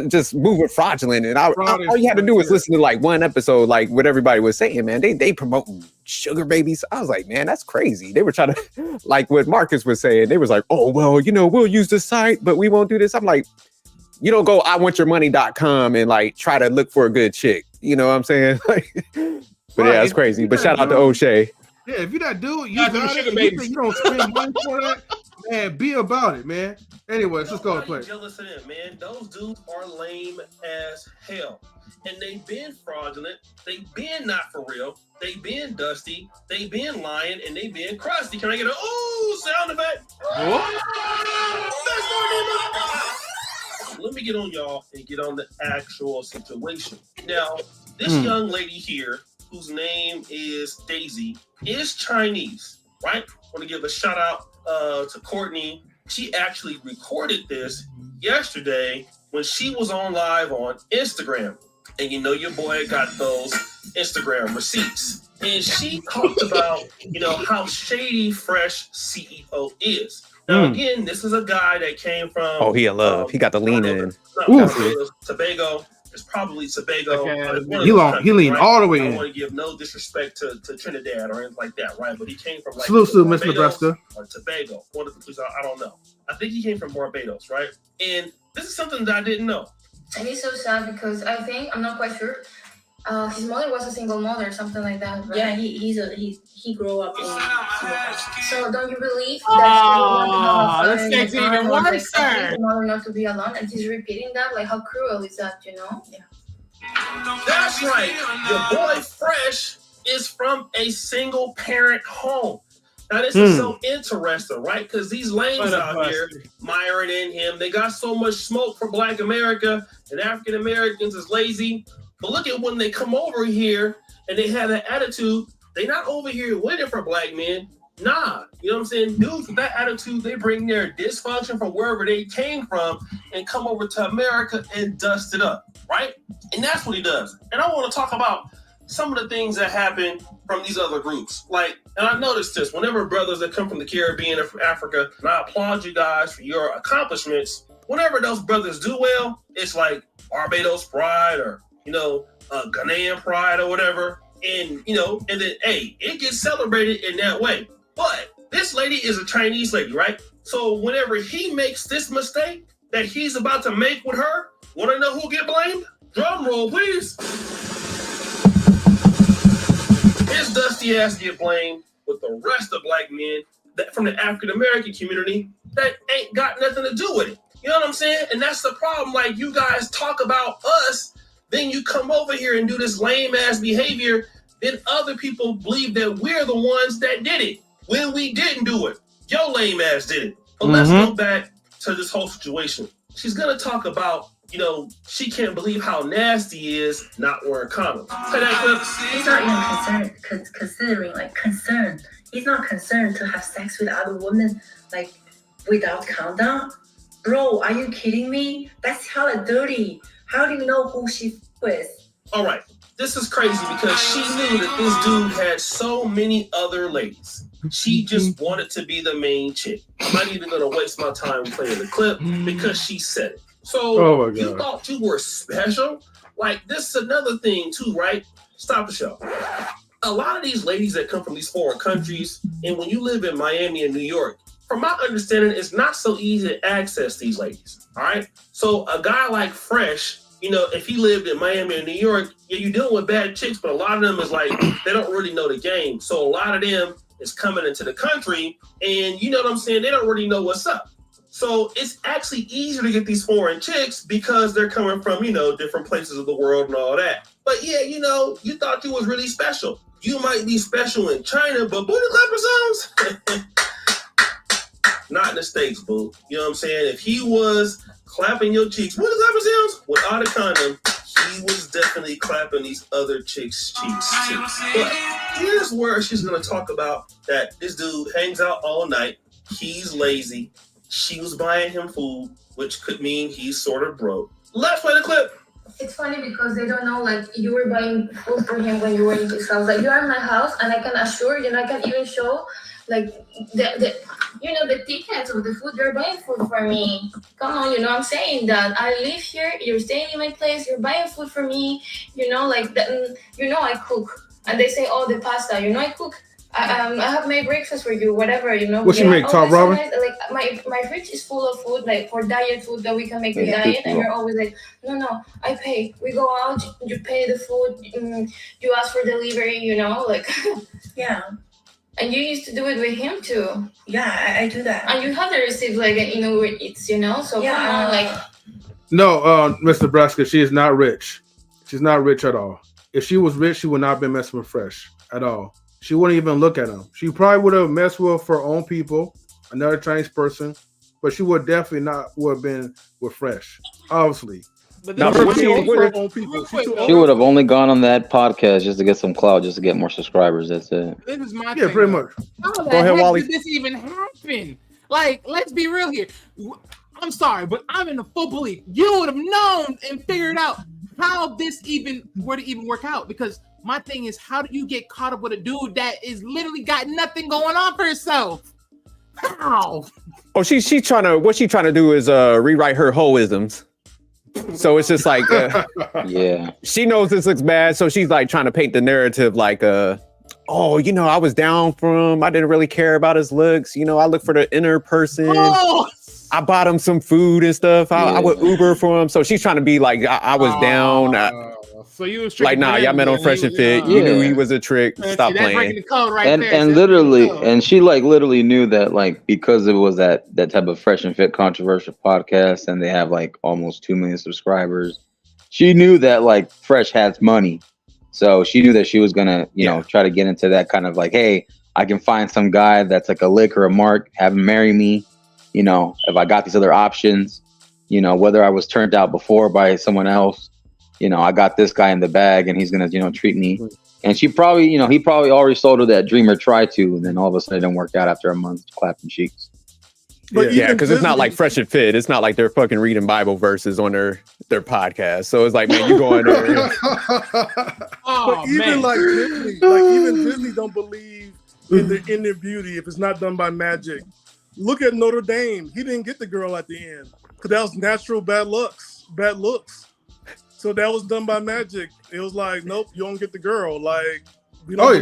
just moving fraudulent. And all you had to do was listen to like one episode, like what everybody was saying, man. They promoting sugar babies. I was like, man, that's crazy. They were trying to, like what Marcus was saying. They was like, oh, well, we'll use this site, but we won't do this. I'm like, you don't go iwantyourmoney.com and like try to look for a good chick. You know what I'm saying? But yeah, it's crazy. But shout out to O'Shea. Yeah, if you're that dude, you got it. You don't spend money for that, man. Be about it, man. Anyways, let's go and play. Jealous of them, man. Those dudes are lame as hell, and they been fraudulent. They been not for real. They been dusty. They been lying, and they been crusty. Can I get a sound effect? Let me get on y'all and get on the actual situation. Now, this young lady here, whose name is Daisy, is Chinese, right? I want to give a shout out to Courtney. She actually recorded this yesterday when she was on live on Instagram. And your boy got those Instagram receipts. And she talked about, how shady Fresh CEO is. Now, again, this is a guy that came from... Oh, he in love. He got the lean in. Tobago. It's probably Tobago. Okay. He leaned all the way in. I don't want to give no disrespect to Trinidad or anything like that, right? But he came from like... Salute to Miss Nebraska. Or Tobago. One of the places, I don't know. I think he came from Barbados, right? And this is something that I didn't know. And it's so sad because I'm not quite sure, his mother was a single mother, something like that, right? Yeah, he grew up in Singapore. So don't you believe that this gets even worse, sir. The mother not to be alone, and he's repeating that? Like, how cruel is that, Yeah. That's right. Your boy Fresh is from a single parent home. Now, this is so interesting, right? Because these lames out here, Myron and him, they got so much smoke for Black America, and African Americans is lazy. But look at when they come over here and they have that attitude, they not over here waiting for Black men. Nah, you know what I'm saying? Dudes with that attitude, they bring their dysfunction from wherever they came from and come over to America and dust it up, right? And that's what he does. And I want to talk about some of the things that happen from these other groups. Like, and I noticed this, whenever brothers that come from the Caribbean or from Africa, and I applaud you guys for your accomplishments, whenever those brothers do well, it's like Barbados pride or, Ghanaian pride or whatever. And, and then, hey, it gets celebrated in that way. But this lady is a Chinese lady, right? So whenever he makes this mistake that he's about to make with her, want to know who get blamed? Drum roll, please. His dusty ass get blamed with the rest of Black men that from the African American community that ain't got nothing to do with it. You know what I'm saying? And that's the problem. Like, you guys talk about us, then you come over here and do this lame ass behavior. Then other people believe that we're the ones that did it when we didn't do it. Your lame ass did it. But let's go back to this whole situation. She's gonna talk about, she can't believe how nasty he is not wearing condoms. Play that clip. He's not even concerned. He's not concerned to have sex with other women, without condom. Bro, are you kidding me? That's hella dirty. How do you know who she with? All right, this is crazy because she knew that this dude had so many other ladies. She just wanted to be the main chick. I'm not even gonna waste my time playing the clip because she said it. So you thought you were special? Like, this is another thing too, right? Stop the show. A lot of these ladies that come from these foreign countries, and when you live in Miami and New York, from my understanding, it's not so easy to access these ladies. All right. So a guy like Fresh, you know, if he lived in Miami or New York, yeah, you're dealing with bad chicks, but a lot of them is like, they don't really know the game. So a lot of them is coming into the country, and you know what I'm saying? They don't really know what's up. So it's actually easier to get these foreign chicks because they're coming from, you know, different places of the world and all that. But yeah, you know, you thought you was really special. You might be special in China, but booty clapper songs? Not in the States, boo. You know what I'm saying? If he was clapping your cheeks, booty clapper sounds without a condom, he was definitely clapping these other chicks' cheeks too. But here's where she's gonna talk about that this dude hangs out all night. He's lazy. She was buying him food, which could mean he's sort of broke. Let's play the clip. It's funny because they don't know, like, you were buying food for him when you were in his house. Like, you are in my house, and I can assure you, and I can even show, like, the tickets of the food you're buying food for me. Come on, I'm saying that I live here, you're staying in my place, you're buying food for me, I cook. And they say, oh, the pasta, I cook. I have made breakfast for you, whatever, What you make, Top Robin? So nice. Like, my fridge is full of food, like, for diet food that we can make the diet, and you're always like, no, I pay. We go out, you pay the food, you ask for delivery, like. Yeah. And you used to do it with him too. Yeah, I do that. And you have the receipt, like, where it's, so yeah. Come on, like. No, Mr. Braska, she is not rich. She's not rich at all. If she was rich, she would not have been messing with Fresh at all. She wouldn't even look at him. She probably would have messed with her own people, another Chinese person, but she would definitely not would have been with Fresh, obviously. She would have only gone on that podcast just to get some clout, just to get more subscribers. That's it. This is my thing, pretty much. How the Go ahead, heck Wally. did this even happen? Like, let's be real here. I'm sorry, but I'm in the full belief you would have known and figured out how this even were to even work out. Because my thing is, how do you get caught up with a dude that is literally got nothing going on for herself? How? Oh, she's trying to. What she's trying to do is rewrite her hoisms. So it's just like, yeah, she knows this looks bad, so she's like trying to paint the narrative like, I was down for him. I didn't really care about his looks. I look for the inner person. Oh! I bought him some food and stuff. I would Uber for him. So she's trying to be like, I was down. So you was like, nah, y'all met on Fresh and Fit. You knew he was a trick. Stop playing. And she literally knew that, like, because it was that type of Fresh and Fit controversial podcast, and they have like almost 2 million subscribers. She knew that like Fresh has money, so she knew that she was gonna, try to get into that kind of like, hey, I can find some guy that's like a lick or a mark, have him marry me. If I got these other options, whether I was turned out before by someone else. I got this guy in the bag, and he's gonna, treat me. And she probably, he probably already sold her that dream or tried to, and then all of a sudden it didn't work out after a month clapping cheeks. But yeah, because it's not like Fresh and Fit. It's not like they're fucking reading Bible verses on their podcast. So it's like, man, you go in there. But even even Disney don't believe in the inner beauty if it's not done by magic. Look at Notre Dame. He didn't get the girl at the end because that was natural bad looks. So that was done by magic. It was like, nope, you don't get the girl. Like,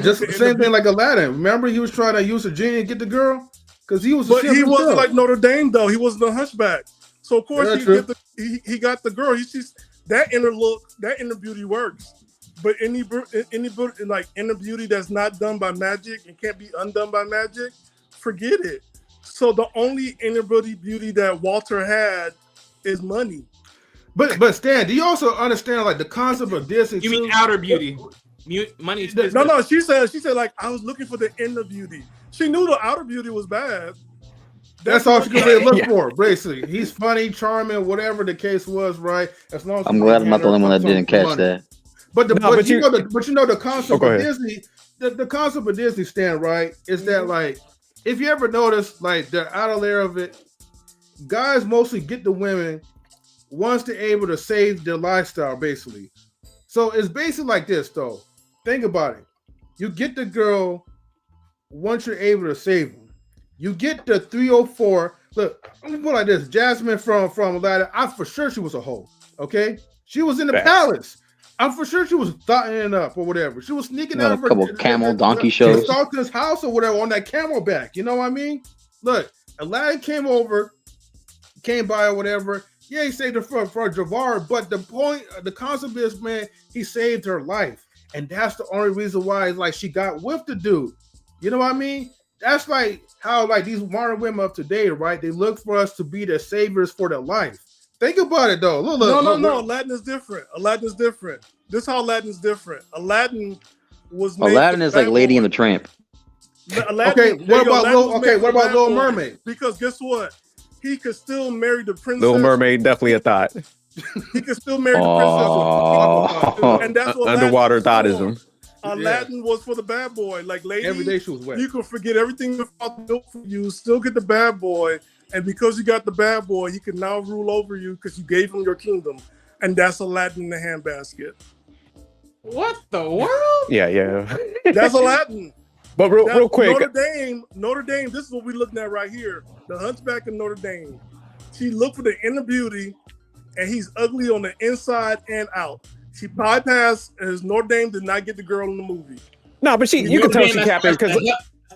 just the same thing like Aladdin. Remember, he was trying to use a genie and get the girl because he was. But he wasn't like Notre Dame though. He wasn't a hunchback. So of course he got the girl. That inner look, that inner beauty works. But any like inner beauty that's not done by magic and can't be undone by magic, forget it. So the only inner beauty that Walter had is money. But Stan, do you also understand like the concept of Disney? You mean outer beauty? Money. No. She said like I was looking for the inner beauty. She knew the outer beauty was bad. That's all she could really look for. Basically, he's funny, charming, whatever the case was, right? As long as I'm glad I'm not the only one that didn't catch that. But the concept of Disney, the concept of Disney, Stan, right, is that like if you ever notice like the outer layer of it, guys mostly get the women once they're able to save their lifestyle, basically. So it's basically like this, though. Think about it. You get the girl once you're able to save them. You get the 304. Look, I'm gonna put it like this. Jasmine from Aladdin, I'm for sure she was a hoe. Okay? She was in the palace. I'm for sure she was thotting it up or whatever. She was sneaking out of her couple camel donkey shows. Sultan's house or whatever on that camelback. You know what I mean? Look, Aladdin came by or whatever. Yeah, he saved her for Jafar, but the concept is, man, he saved her life. And that's the only reason why it's like she got with the dude. You know what I mean? That's like how like these modern women of today, right? They look for us to be their saviors for their life. Think about it though. Look, No. Aladdin is different. This is how Aladdin is different. Aladdin is like Lady and the Tramp. What about Little Mermaid? Because guess what? He could still marry the princess. Little Mermaid, definitely a thought. He could still marry the princess. And that's what underwater thoughtism. Aladdin was for the bad boy. Like, lady, every day she was wet. You can forget everything your father built for you, still get the bad boy. And because you got the bad boy, he can now rule over you because you gave him your kingdom. And that's Aladdin in the handbasket. What the world? Yeah. That's Aladdin. But real quick. Notre Dame, this is what we're looking at right here. The Hunchback of Notre Dame. She looked for the inner beauty, and he's ugly on the inside and out. She bypassed, and Notre Dame did not get the girl in the movie. No, but you can tell she capping because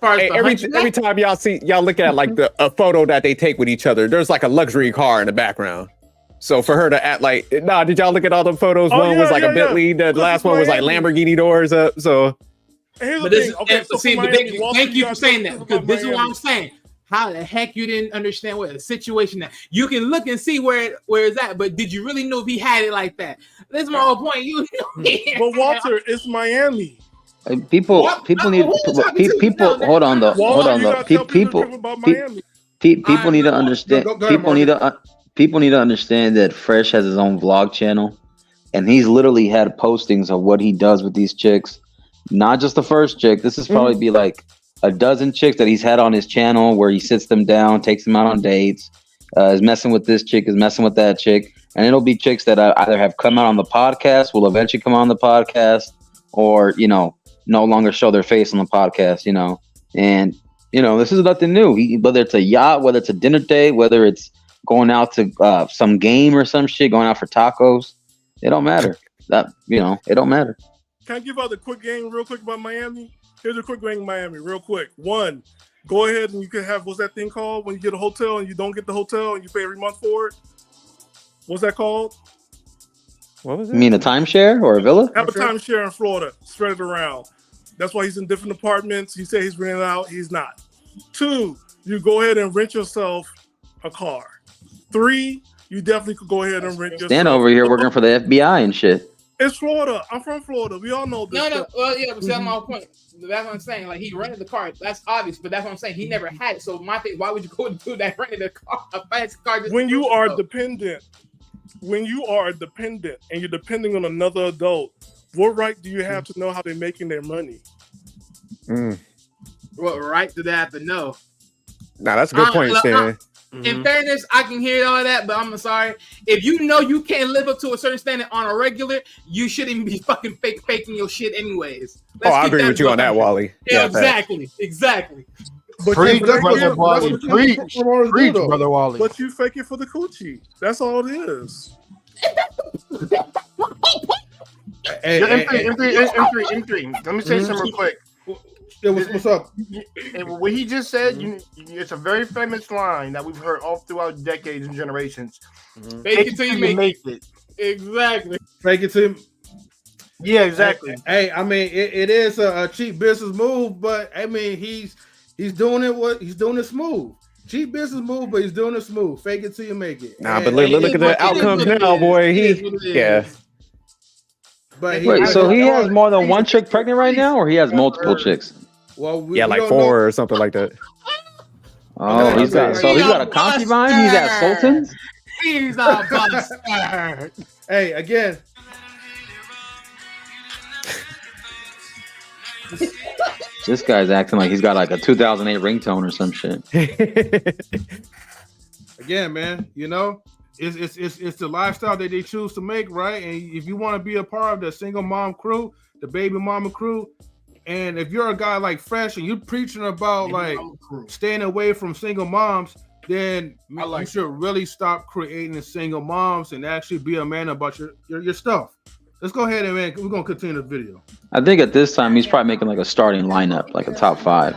every time y'all look at like a photo that they take with each other, there's like a luxury car in the background. So for her to act like, did y'all look at all the photos? One was like a Bentley. The last one was like Lamborghini doors up. So, but thank you for saying that, because this is what I'm saying. How the heck you didn't understand what a situation that you can look and see where it's at, but did you really know if he had it like that? That's my whole point. But Walter, it's Miami. People need people. Hold on though. People need to understand. People need to understand that Fresh has his own vlog channel, and he's literally had postings of what he does with these chicks. Not just the first chick. This is probably be like a dozen chicks that he's had on his channel where he sits them down, takes them out on dates, is messing with this chick, is messing with that chick. And it'll be chicks that either have come out on the podcast, will eventually come on the podcast, or, no longer show their face on the podcast, And, this is nothing new. Whether it's a yacht, whether it's a dinner date, whether it's going out to some game or some shit, going out for tacos, it don't matter. It don't matter. Can I give out the quick game real quick about Miami? Here's a quick game in Miami, real quick. One, go ahead and you can have, what's that thing called when you get a hotel and you don't get the hotel and you pay every month for it? What's that called? What was it? You mean a timeshare or a villa? Have a timeshare in Florida. Spread it around. That's why he's in different apartments. He said he's renting out. He's not. 2, you go ahead and rent yourself a car. 3, you definitely could go ahead and rent yourself. Stand over here working for the FBI and shit. It's Florida. I'm from Florida. We all know this. No. Well, yeah, but that's my point. That's what I'm saying. Like, he rented the car. That's obvious, but that's what I'm saying. He never had it. So my thing, why would you go and do that? Rented a car, a fancy car. When you are dependent, and you're depending on another adult, what right do you have to know how they're making their money? What right do they have to know? Nah, that's a good point, Stan. In fairness, I can hear all that, but I'm sorry. If you know you can't live up to a certain standard on a regular, you shouldn't be fucking faking your shit anyways. I agree with you on that, Wally. Yeah, exactly. But preach, brother Wally. Preach, brother Wally. But you fake it for the coochie. That's all it is. M3. Let me say something real quick. What's up? What he just said, it's a very famous line that we've heard all throughout decades and generations. Fake it till you make it. Exactly. Fake it till. Yeah, exactly. Hey, I mean, it is a cheap business move, but I mean, he's doing it. He's doing it smooth. Cheap business move, but he's doing it smooth. Fake it till you make it. Nah, but look at the outcomes now, boy. But wait, so he has more than one chick pregnant right now, or he has multiple chicks? Well, like 4 or something like that. Oh, he's got a concubine. He's got sultans. He's a bastard. Hey, again. This guy's acting like he's got like a 2008 ringtone or some shit. Again, man, it's the lifestyle that they choose to make, right? And if you want to be a part of the single mom crew, the baby mama crew, and if you're a guy like Fresh and you're preaching about like staying away from single moms, then you should really stop creating single moms and actually be a man about your stuff. Let's go ahead and man, we're gonna continue the video. I think at this time he's probably making like a starting lineup, like a top 5.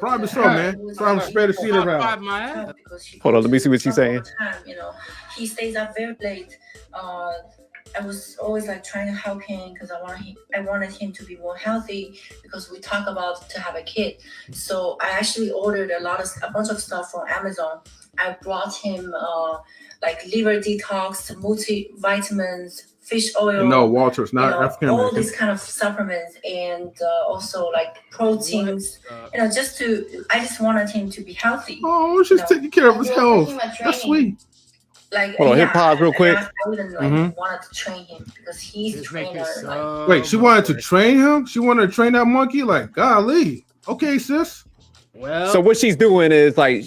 Probably so, man. Trying to spread the seed around. Hold on, let me see what she's saying. You know, he stays up very late. I was always like trying to help him because I wanted him to be more healthy because we talk about to have a kid. So I actually ordered a bunch of stuff from Amazon. I brought him like liver detox, multivitamins, fish oil. No, Walter's not African all American. these kind of supplements and also like proteins. You know, I just wanted him to be healthy. Oh, she's taking care of his health. That's sweet. Like, hold on, hit pause real quick. I wouldn't like wanted to train him because he's a trainer. Like, wait, she wanted to train him? She wanted to train that monkey? Like, golly. Okay, sis. Well, so what she's doing is like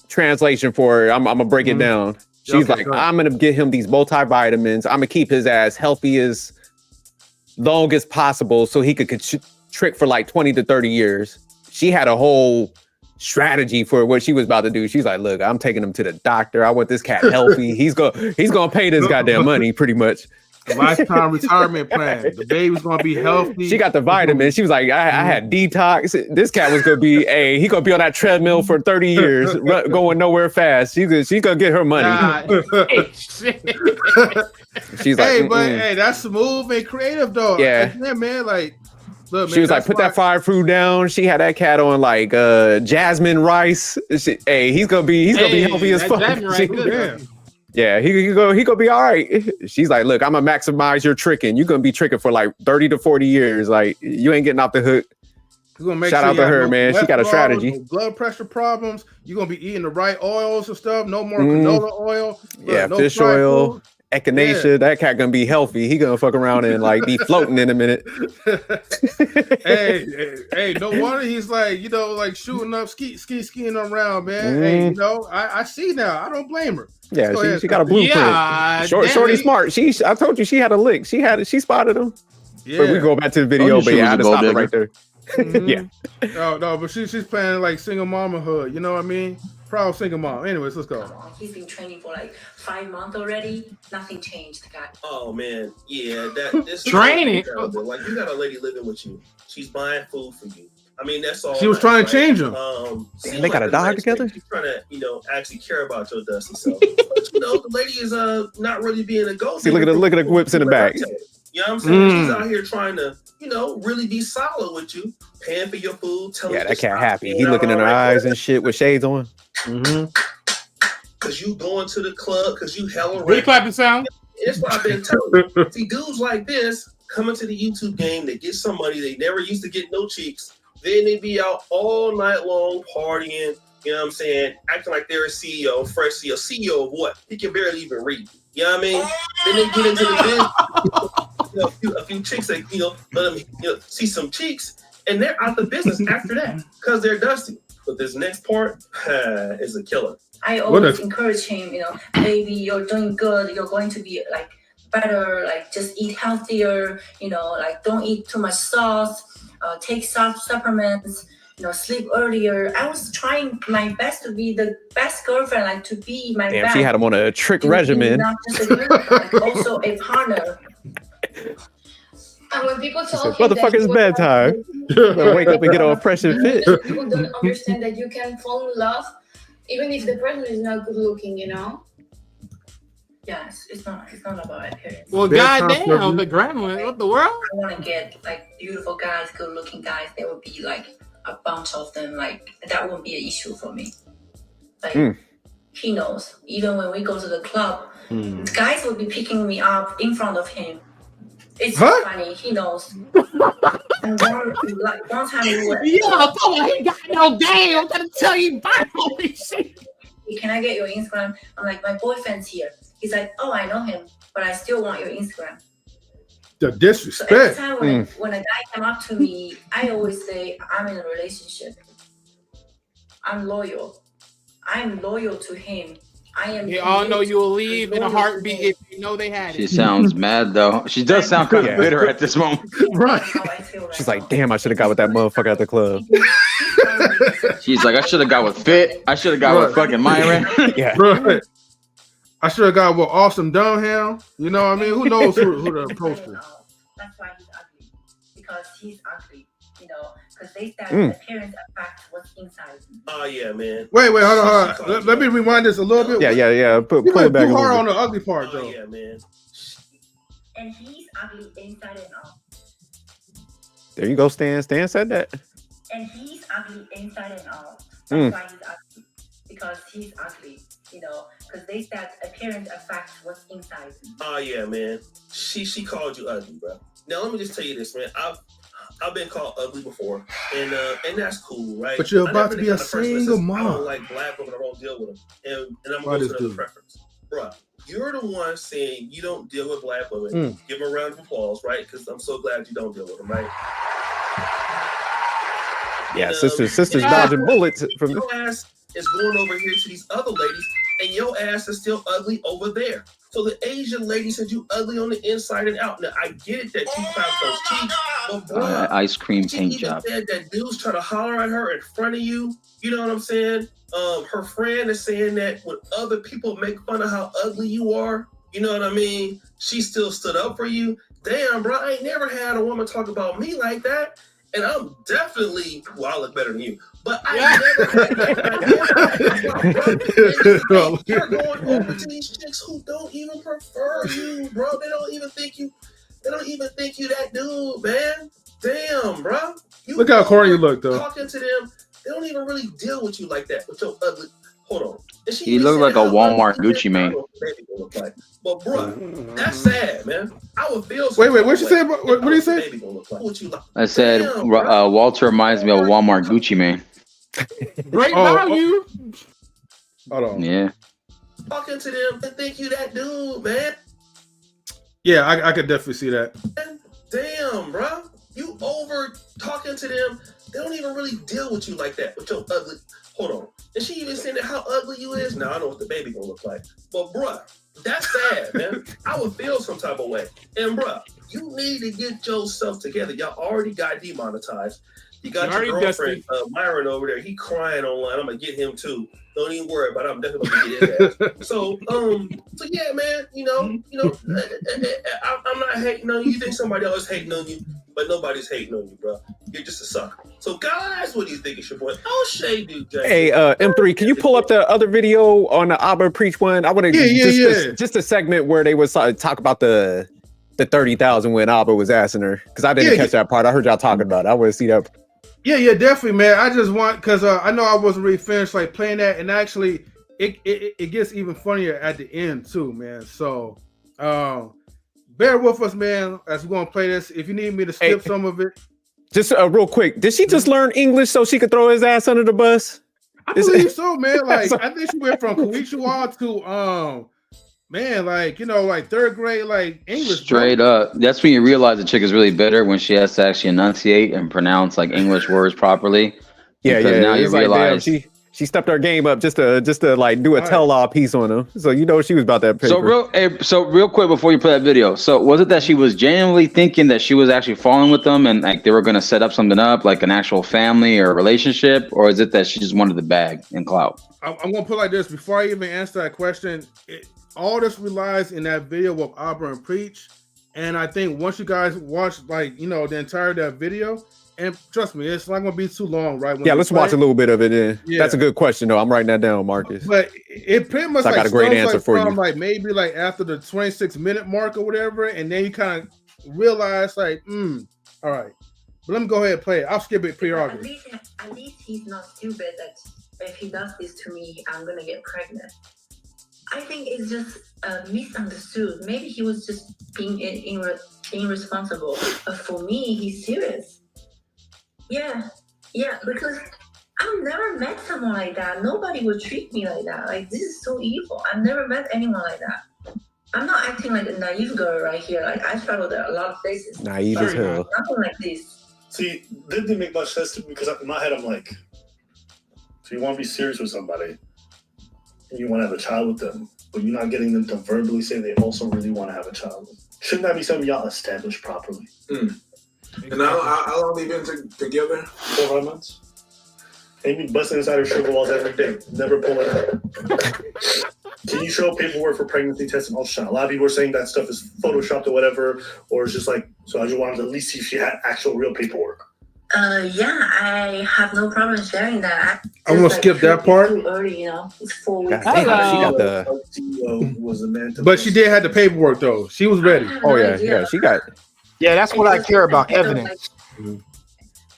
translation for her. I'm gonna break it down. She's like, I'm gonna get him these multivitamins. I'm gonna keep his ass healthy as long as possible so he could trick for like 20 to 30 years. She had a whole strategy for what she was about to do. She's like, look, I'm taking him to the doctor. I want this cat healthy. He's gonna pay this goddamn money pretty much. Lifetime retirement plan. The baby's gonna be healthy. She got the vitamins. She was like, I had detox. This cat was gonna be he gonna be on that treadmill for 30 years, going nowhere fast. She's gonna get her money. She's like, hey, but hey, that's smooth and creative though. Yeah, man. Like, look, man, she was like, put that fire fruit down. She had that cat on like jasmine rice. He's gonna be healthy as fuck. Yeah, he gonna be all right. She's like, look, I'm gonna maximize your tricking. You're gonna be tricking for like 30 to 40 years. Like, you ain't getting off the hook. Shout out to her, man. She got a strategy. No blood pressure problems. You're gonna be eating the right oils and stuff. No more canola oil. Yeah, no fish oil. Echinacea, that cat gonna be healthy. He gonna fuck around and like be floating in a minute. hey, no wonder he's like, like shooting up, skiing around, man. Hey, I see now. I don't blame her. Yeah, she got a blueprint. Yeah, Shorty smart. I told you she had a lick. She spotted him. Yeah. But we go back to the video, but yeah, I just stopped it right there. Yeah. No, but she's playing like single mamahood. You know what I mean? Proud single mom. Anyways, let's go. He's been training for like 5 months already. Nothing changed, guy. Oh man, yeah, that's training. Like, you got a lady living with you. She's buying food for you. I mean, that's all. She was trying to change him. They got a dog together. She's trying to, actually care about your dusty self. But the lady is not really being a ghost. See, look at the whips in the back. You know what I'm saying? She's out here trying to, really be solid with you, paying for your food. Yeah, that cat happy. He looking in her eyes and shit with shades on. Cause you going to the club, cause you hella rich. Clapping sound. That's what I've been telling you. See, dudes like this coming to the YouTube game, they get some money. They never used to get no cheeks. Then they be out all night long partying. You know what I'm saying? Acting like they're a CEO, fresh CEO. CEO of what? He can barely even read. You know what I mean? Then they get into the business. A few chicks, let them see some cheeks, and they're out the business after that because they're dusty. But this next part is a killer. I always encourage him, baby, you're doing good. You're going to be like better. Like, just eat healthier. Like, don't eat too much sauce. Take soft supplements. Sleep earlier. I was trying my best to be the best girlfriend, like to be my best. She had him on a trick regimen. Not just a girlfriend, like also a partner. And when people tell him motherfucker, it's bedtime. Wake up and get all fresh and fit. People don't understand that you can fall in love even if the person is not good looking, Yes, it's not about appearance. Well, goddamn, the grandma, what the world? I want to get like beautiful guys, good looking guys. There would be like a bunch of them. Like, that wouldn't be an issue for me. Like, he knows. Even when we go to the club, guys will be picking me up in front of him. It's funny. He knows. And one time we were. Yeah, come on, he got no game. I'm gonna tell you about holy shit. Can I get your Instagram? I'm like, my boyfriend's here. He's like, oh, I know him, but I still want your Instagram. The disrespect. So every time when a guy come up to me, I always say, I'm in a relationship. I'm loyal. I'm loyal to him. I am. They all know you'll leave in a heartbeat if they know they had She it. sounds mad though. She does sound kind of Yeah. bitter at this moment. Right. She's like, damn, I should have got with that motherfucker at the club. She's like, I should have got with Fit. I should have got with fucking Myron. Yeah. Right. I should have got with Awesome Dunham. You know what I mean? Who knows who to approach to? That's why he's ugly. Because he's ugly. You know, because they said the appearance affects what's inside. Oh yeah, man. Wait, hold on. Let me rewind this a little bit. Yeah. Play You it went back too a hard little on bit. the ugly part, though. Yeah, man. And he's ugly inside and out. There you go, Stan. Stan said that. And he's ugly inside and out. That's why he's ugly. Because he's ugly. You know, because they said appearance affects what's inside. Oh yeah, man. She called you ugly, bro. Now let me just tell you this, man. I've been called ugly before, and that's cool, right? But you're I about never to been be a the kind of person that single says, I mom. don't like black women. I don't deal with them, and I'm Why going to this another dude? preference, bro. You're the one saying you don't deal with black women. Give them a round of applause, right? Because I'm so glad you don't deal with them, right? Yeah, sisters dodging bullets from your ass is going over here to these other ladies, and your ass is still ugly over there. So the Asian lady said you ugly on the inside and out. Now I get it that you found those cheeks, but bro, Ice cream she paint even job. said that dudes try to holler at her in front of you. You know what I'm saying? Her friend is saying that when other people make fun of how ugly you are, you know what I mean? She still stood up for you. Damn, bro, I ain't never had a woman talk about me like that. And I'm definitely, well, I look better than you, but I never had that. You're going over to these chicks who don't even prefer you, bro. They don't even think you that dude, man. Damn, bro. Look how corny you look, though. Talking to them, they don't even really deal with you like that. With your ugly. Hold on. He looked like a Walmart Gucci man. But bro, that's sad, man. I would feel. Wait, what you say? What did you say? I said Walter reminds me of a Walmart Gucci man. Great value. Hold on. Yeah. Talking to them and think you that dude, man. Yeah, I could definitely see that. Damn, bro. You over talking to them. They don't even really deal with you like that with your ugly. Hold on. And she even saying that how ugly you is. Now I know what the baby gonna look like. But bruh, that's sad, man. I would feel some type of way. And bruh, you need to get yourself together. Y'all already got demonetized. You got your girlfriend, Myron over there. He crying online. I'm gonna get him too. Don't even worry about it. I'm definitely gonna get his ass. So yeah, man. You know, I'm not hating on you. You think somebody else hating on you, but nobody's hating on you, bro. You're just a sucker. So guys, what do you think it's your boy? Oh, Shay, dude. Hey, M3, can you pull up the other video on the Abba Preach one? I want to just a segment where they was talk about the 30,000 when Abba was asking her, because I didn't catch that part. I heard y'all talking about it. I want to see that. Yeah, definitely, man. I just want, because I know I wasn't really finished like playing that, and actually it gets even funnier at the end too, man. So bear with us, man, as we're gonna play this. If you need me to skip some of it, just real quick, did she just learn English so she could throw his ass under the bus? I believe so, man. Like I think she went from Konnichiwa to man, like, like third grade, like English. Straight up. That's when you realize the chick is really bitter, when she has to actually enunciate and pronounce like English words properly. Yeah. Now you realize she stepped her game up just to like do a tell-all piece on him. So she was about that paper. So real quick before you play that video. So was it that she was genuinely thinking that she was actually falling with them and like they were gonna set up something up, like an actual family or a relationship, or is it that she just wanted the bag and clout? I'm gonna put it like this before I even answer that question. All this relies in that video with Abba and Preach, and I think once you guys watch the entire that video, and trust me, it's not gonna be too long, right? Yeah, let's watch a little bit of it. Yeah. That's a good question, though. I'm writing that down, Marcus. But it pretty much I got a great answer for you. Like maybe like after the 26-minute mark or whatever, and then you kind of realize like, all right. But let me go ahead and play it. I'll skip it periodically. At least he's not stupid that if he does this to me, I'm gonna get pregnant. I think it's just misunderstood. Maybe he was just being irresponsible. But for me, he's serious. Yeah, because I've never met someone like that. Nobody would treat me like that. Like, this is so evil. I've never met anyone like that. I'm not acting like a naive girl right here. Like, I struggled at a lot of places. Naive as hell. Nothing like this. See, didn't make much sense to me because in my head I'm like, so you want to be serious with somebody, and you want to have a child with them, but you're not getting them to verbally say they also really want to have a child. Shouldn't that be something y'all establish properly? And how long they been together? 4 or 5 months. Amy busting inside her sugar walls every day, never pulling out. Can you show paperwork for pregnancy tests and ultrasound? A lot of people are saying that stuff is photoshopped or whatever, or it's just like, so I just wanted to at least see if she had actual real paperwork. Yeah, I have no problem sharing that. I'm gonna skip that part. Too early, it's 4 weeks. God damn, she got the. CEO was a man to But she did have the paperwork though. She was ready. Oh yeah, she got. Yeah, that's what I care about. Evidence.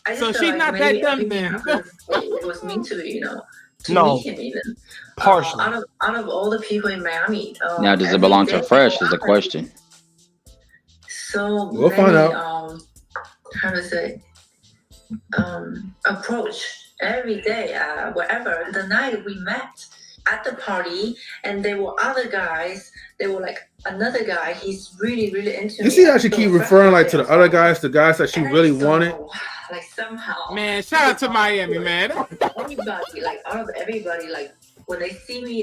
I just So feel she's like not maybe that dumb then. It was mean to to No. meet him even. Partially. Out of all the people in Miami. Now, does it belong to Fresh? Is the question. So We'll many, find out. How to say? Approach every day, wherever. The night we met at the party, and there were other guys. They were like another guy. He's really, really into You me. see how she So keep Fresh referring like was to the there. other guys, the guys that she And I really just don't wanted. know, like somehow. Man, shout out to Miami, man. Everybody, like out of everybody, like when they see me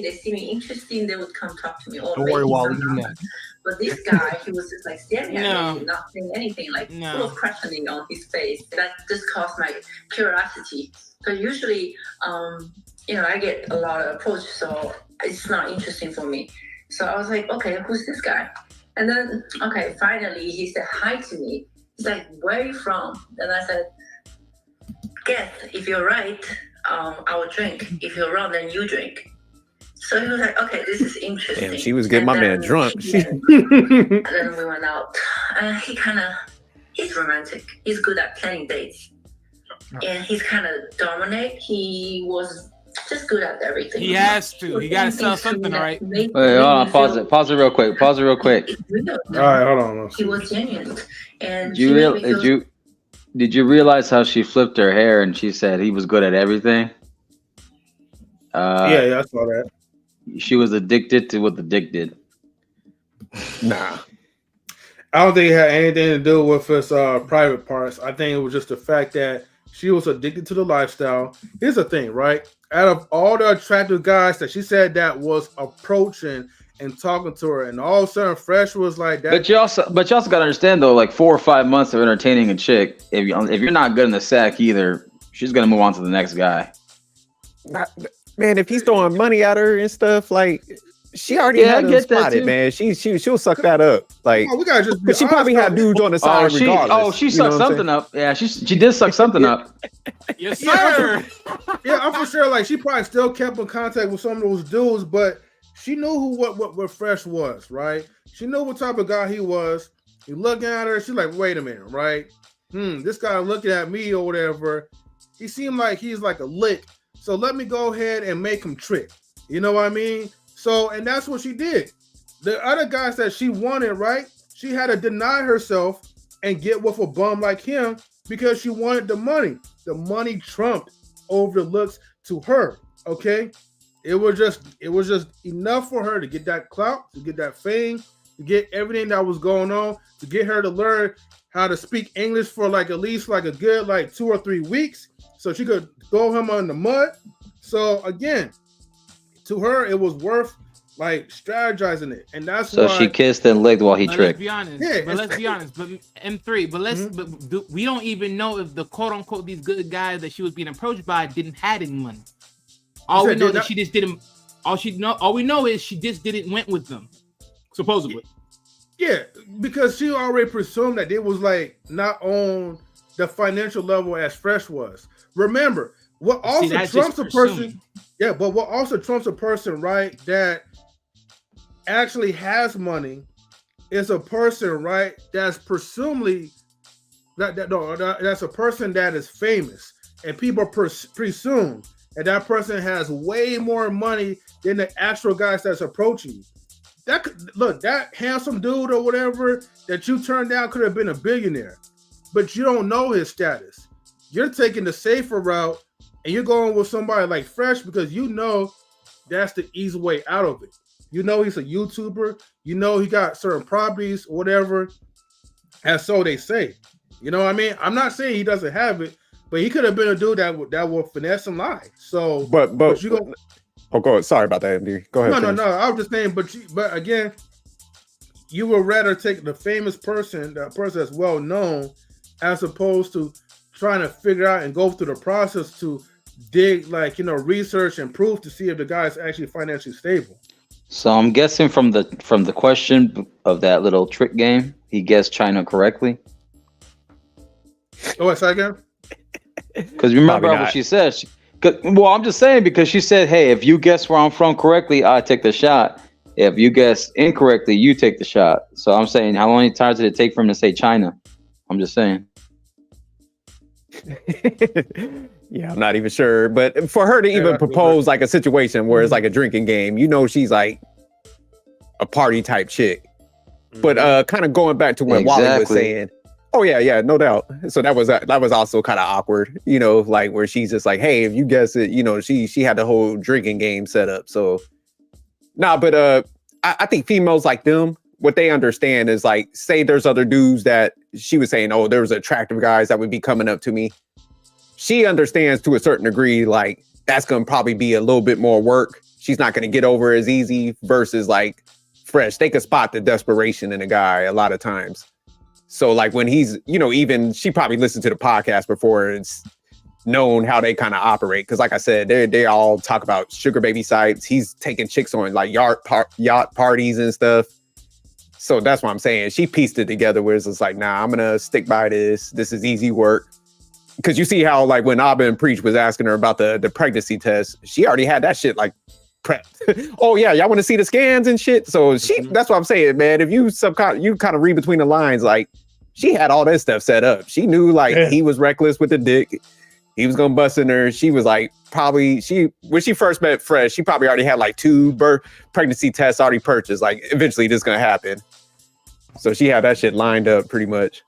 interesting, they would come talk to me. Or Don't worry, maybe Wally, somehow. you next. But this guy, he was just like staring at No. me, not saying anything, like No. full of questioning on his face. That just caused my curiosity. So usually, I get a lot of approach, so it's not interesting for me. So I was like, okay, who's this guy? And then, okay, finally he said hi to me. He's like, where are you from? And I said, guess, if you're right, I will drink. If you're wrong, then you drink. So he was like, okay, this is interesting. Damn, she was getting my man drunk. And then we went out. He's romantic. He's good at planning dates. And he's kind of dominant. He was just good at everything. He has to. He got to sell something, all right? Wait, hold on. Pause it. Pause it real quick. Pause it real quick. All right, hold on. He was genuine. And Did you realize how she flipped her hair and she said he was good at everything? Yeah, I saw that. She was addicted to what the dick did. Nah. I don't think it had anything to do with his private parts. I think it was just the fact that she was addicted to the lifestyle. Here's the thing, right? Out of all the attractive guys that she said that was approaching and talking to her, and all of a sudden Fresh was like that. But you also gotta understand though, like 4 or 5 months of entertaining a chick, if you're not good in the sack either, she's gonna move on to the next guy. Man, if he's throwing money at her and stuff, like she already had him spotted, man. She'll suck that up. Like we gotta just be she probably had dudes on the side regardless. She sucked something up. Yeah, she did suck something up. Yes, sir. Yeah, I'm for sure. Like she probably still kept in contact with some of those dudes, but she knew what Fresh was, right? She knew what type of guy he was. He looking at her, she's like, wait a minute, right? This guy looking at me or whatever. He seemed like he's like a lick. So let me go ahead and make him trick. You know what I mean? So, and that's what she did. The other guys that she wanted, right? She had to deny herself and get with a bum like him because she wanted the money. The money trumped over the looks to her. Okay. It was just enough for her to get that clout, to get that fame, to get everything that was going on, to get her to learn how to speak English for like at least like a good like 2 or 3 weeks, so she could throw him on the mud. So again, to her, it was worth like strategizing it, and that's So why she kissed and licked while he But tricked. let's be honest. Yeah, But let's be honest. But M3. But we don't even know if the quote unquote these good guys that she was being approached by didn't have any money. All we know is that she just didn't. All we know is she just didn't went with them, supposedly. Yeah, because she already presumed that it was like not on the financial level as Fresh was. Remember, what also trumps a person. Yeah, but what also trumps a person, right, that actually has money is a person, right, that's presumably that's a person that is famous, and people presume that person has way more money than the actual guys that's approaching you. That handsome dude or whatever that you turned down could have been a billionaire, but you don't know his status. You're taking the safer route, and you're going with somebody like Fresh because you know that's the easy way out of it. You know he's a YouTuber. You know he got certain properties or whatever, and so they say. You know what I mean? I'm not saying he doesn't have it, but he could have been a dude that will finesse and lie. So, but you go. Oh, go ahead. Sorry about that, MD. Go ahead. No. I was just saying, but again, you would rather take the famous person, that person that's well known, as opposed to trying to figure out and go through the process to dig, research and proof to see if the guy is actually financially stable. So I'm guessing from the question of that little trick game, he guessed China correctly. Oh, wait, say again? Because remember what she said. I'm just saying, because she said, "Hey, if you guess where I'm from correctly, I take the shot. If you guess incorrectly, you take the shot." So I'm saying, how many times did it take for him to say China? I'm just saying. Yeah, I'm not even sure. But for her to even propose like a situation where it's like a drinking game, she's like a party type chick. But kind of going back to what Wally was saying. Oh yeah, no doubt. So that was also kind of awkward, like where she's just like, "Hey, if you guess it," she had the whole drinking game set up. So but I think females like them, what they understand is like, say there's other dudes that she was saying, "Oh, there's attractive guys that would be coming up to me." She understands to a certain degree, like that's gonna probably be a little bit more work. She's not gonna get over as easy versus like Fresh. They could spot the desperation in a guy a lot of times. So like when he's, even she probably listened to the podcast before and it's known how they kind of operate. Cause like I said, they all talk about sugar baby sites. He's taking chicks on like yacht parties and stuff. So that's what I'm saying. She pieced it together where it's just like, nah, I'm gonna stick by this. This is easy work. Cause you see how like when Abba and Preach was asking her about the pregnancy test, she already had that shit like prepped. Oh yeah, y'all want to see the scans and shit. So that's what I'm saying, man. If you kind of read between the lines, like she had all that stuff set up. She knew like he was reckless with the dick. He was gonna bust in her. She was like, when she first met Fresh, she probably already had like 2 pregnancy tests already purchased. Like eventually this is gonna happen. So she had that shit lined up pretty much.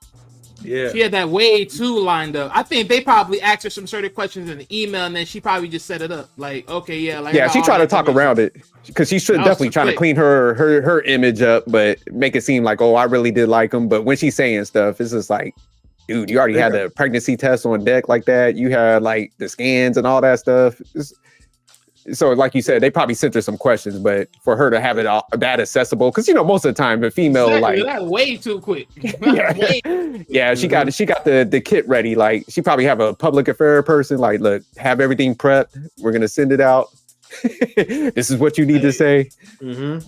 Yeah, she had that way too lined up. I think they probably asked her some certain questions in the email, and then she probably just set it up. Like, okay, yeah, like yeah, she tried to talk around it because she should definitely trying to clean her image up, but make it seem like, oh, I really did like him. But when she's saying stuff, it's just like, dude, you already had the pregnancy test on deck like that. You had like the scans and all that stuff. So like you said, they probably sent her some questions, but for her to have it all that accessible, because most of the time the female that's way too quick. Yeah, she got the kit ready. Like she probably have a public affair person. Like, look, have everything prepped. We're gonna send it out. This is what you need to say. Mm-hmm.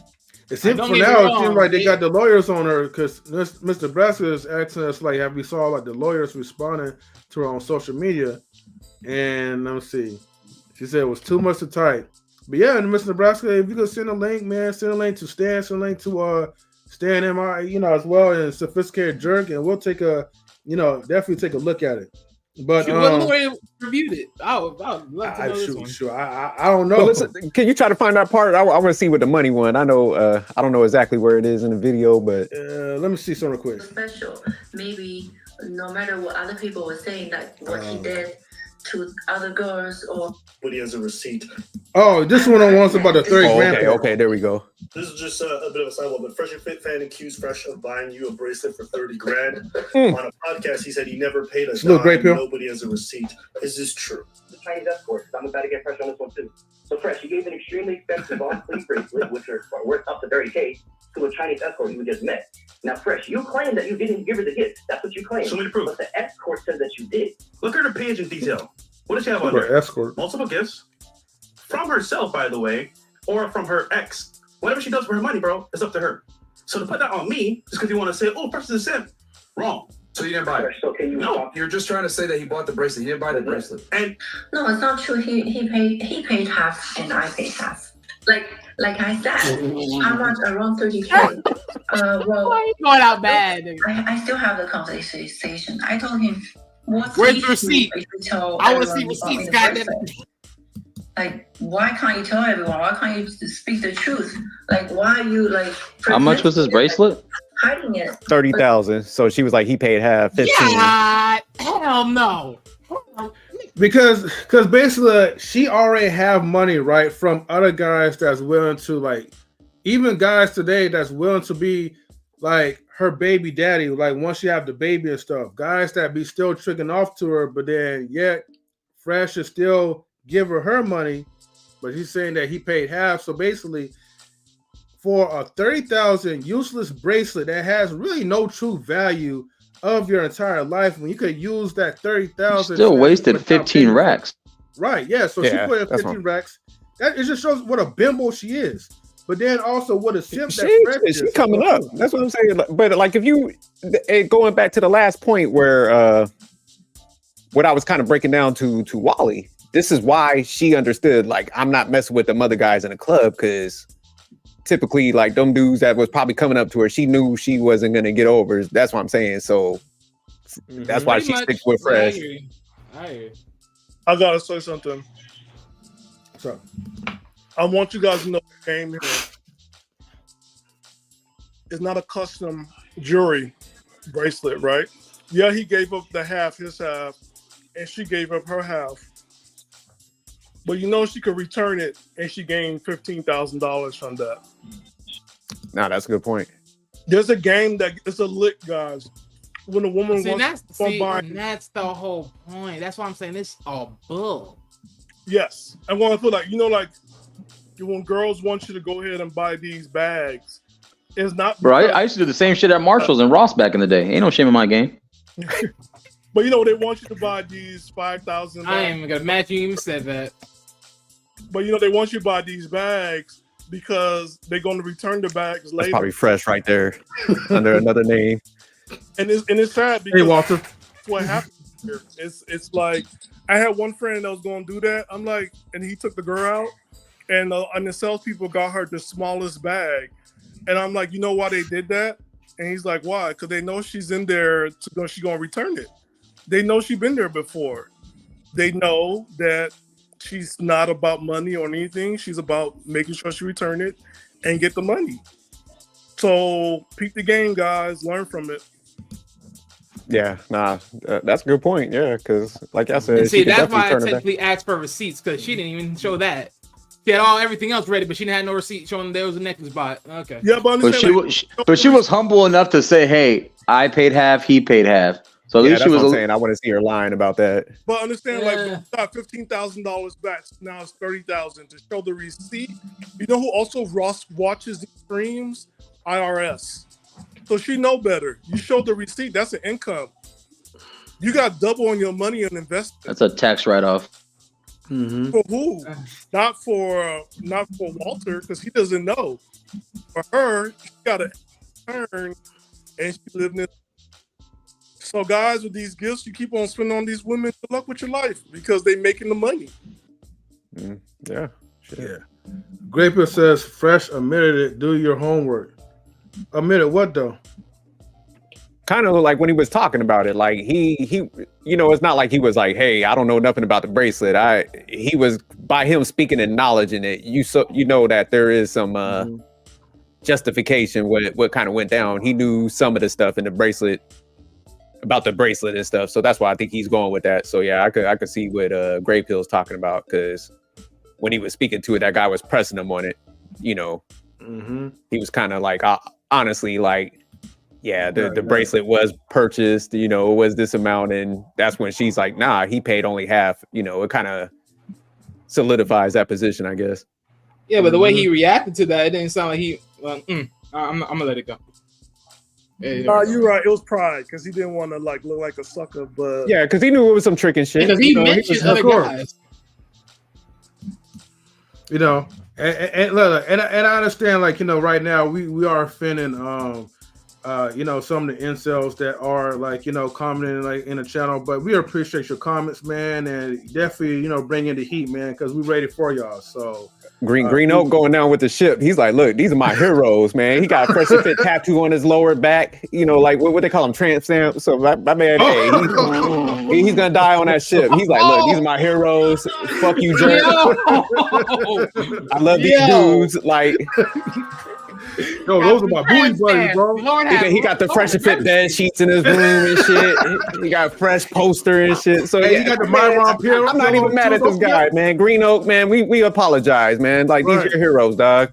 It seems for now, it seems like they got the lawyers on her because Mr. Brasser is asking us like, have we saw like the lawyers responding to her on social media? And let me see. She said it was too much to type. But yeah, and Mr. Nebraska, if you could send a link, man, send a link to Stan, send a link to Stan MI, as well, and Sophisticated Jerk, and we'll take definitely take a look at it. But what lawyer reviewed it? I would love to know this one. Sure. I don't know. But listen, can you try to find that part? I want to see what the money one. I know I don't know exactly where it is in the video, but let me see some real quick. Special. Maybe no matter what other people were saying, like what he did to other girls, or but he has a receipt. Oh, this one on one's about the 30 grand. Okay, there we go. This is just a bit of a sidewalk, but Fresh and Fit fan accused Fresh of buying you a bracelet for 30 grand. On a podcast, he said he never paid a dime. Nobody has a receipt. Is this true? The Chinese escort. I'm about to get Fresh on this one too. So Fresh, you gave an extremely expensive on-sleeve bracelet, which are worth up to 30K, to a Chinese escort you just met. Now, Fresh, you claim that you didn't give her the gift. That's what you claim. Show me the proof. But the escort says that you did. Look at her page in detail. What does she have on there? Escort. Multiple gifts. From herself, by the way, or from her ex. Whatever she does for her money, bro, it's up to her. So to put that on me, just because you want to say, oh, Fresh is a simp. Wrong. So you didn't buy it? So can you You're just trying to say that he bought the bracelet. He didn't buy the bracelet. And no, it's not true. He paid half and I paid half. Like I said, I want around 30K. Well, why are you going out bad? I still have the conversation. I told him, where's the receipt? I want to see receipts, goddamn. Like, why can't you tell everyone? Why can't you speak the truth? Like, why are you like? How much was this bracelet? Hiding it. 30,000. So she was like, he paid half. 15. Yeah, hell no. Because basically she already have money, right, from other guys that's willing to, like, even guys today that's willing to be like her baby daddy, like once she have the baby and stuff. Guys that be still tricking off to her, but then yet Fresh is still give her money, but he's saying that he paid half. So basically, for a 30,000 useless bracelet that has really no true value of your entire life, when you could use that 30,000, Still wasted 15 racks. Right? Yeah. So she put in 15 racks. That it just shows what a bimbo she is. But then also what a simp She's coming up. That's what I'm saying. But like, if you going back to the last point where what I was kind of breaking down to Wally, this is why she understood, like, I'm not messing with them other guys in the club, because typically, like, them dudes that was probably coming up to her, she knew she wasn't gonna get over. That's what I'm saying. So that's why she sticks with Fresh. I gotta say something. So I want you guys to know the game here. It's not a custom jewelry bracelet, right? Yeah, he gave up his half, and she gave up her half. But you know she could return it, and she gained $15,000 from that. No, that's a good point. There's a game that it's a lick, guys. When a woman that's the whole point. That's why I'm saying this all bull. Yes, I want to put like when girls want you to go ahead and buy these bags, it's not. Bro, I used to do the same shit at Marshalls and Ross back in the day. Ain't no shame in my game. But they want you to buy these 5,000. I ain't even gonna imagine you even said that. But they want you to buy these bags because they're going to return the bags later. That's probably Fresh right there under another name. And it's sad because Walter, what happened here? It's like I had one friend that was going to do that. I'm like, and he took the girl out, and the salespeople got her the smallest bag, and I'm like, you know why they did that? And he's like, why? Because they know she's in there. She's going to return it. They know she's been there before. They know that she's not about money or anything. She's about making sure she return it and get the money. So peep the game, guys. Learn from it. Yeah, that's a good point. Yeah, because like I said, see, that's why I technically asked for receipts, because she didn't even show that. She had everything else ready, but she didn't have no receipt showing there was a necklace bought. Okay. Yeah, but she was humble enough to say, "Hey, I paid half, he paid half." So at least she was saying. I want to see her lying about that. But understand, like, got $15,000 back. Now it's $30,000 to show the receipt. You know who also watches the streams? IRS. So she know better. You show the receipt. That's an income. You got double on your money and investment. That's a tax write-off. Mm-hmm. For who? Not for Walter, because he doesn't know. For her, she got to earn, and she lived in. So guys, with these gifts, you keep on spending on these women. Good luck with your life, because they making the money. Yeah. Yeah. Graper says, Fresh admitted it. Do your homework. Admitted what though? Kind of like when he was talking about it, like he it's not like he was like, hey, I don't know nothing about the bracelet. He was, by him speaking and acknowledging it, you know that there is some justification what kind of went down. He knew some of the stuff in the bracelet, about the bracelet and stuff. So that's why I think he's going with that. So yeah, I could see what Gray Pill's talking about, because when he was speaking to it, that guy was pressing him on it. He was kind of like, honestly, like, yeah, the bracelet was purchased, it was this amount. And that's when she's like, nah, he paid only half. It kind of solidifies that position, I guess. Yeah, but the way he reacted to that, it didn't sound like he, I'm going to let it go. No, you're right. It was pride, because he didn't want to look like a sucker. But yeah, because he knew it was some trick and shit. Because he mentioned other guys. And I understand, like, right now we are offending some of the incels that are, like, commenting like in the channel, but we appreciate your comments, man, and definitely bring in the heat, man, because we're ready for y'all. So Green Oak going down with the ship. He's like, look, these are my heroes, man. He got a Fresh and Fit tattoo on his lower back, like what they call him, tramp stamp. So my man, hey, he's gonna die on that ship. He's like, look, these are my heroes. Fuck you, Jerry. I love these dudes. Like, yo, those are my booty buddies, bro. He got the Fresh and Fit bed sheets in his room and shit. He got a Fresh poster and shit. So he got the Myron Pill. I'm not even mad at this guy, man. Green Oak, man. We apologize, man. Like, these are your heroes, dog.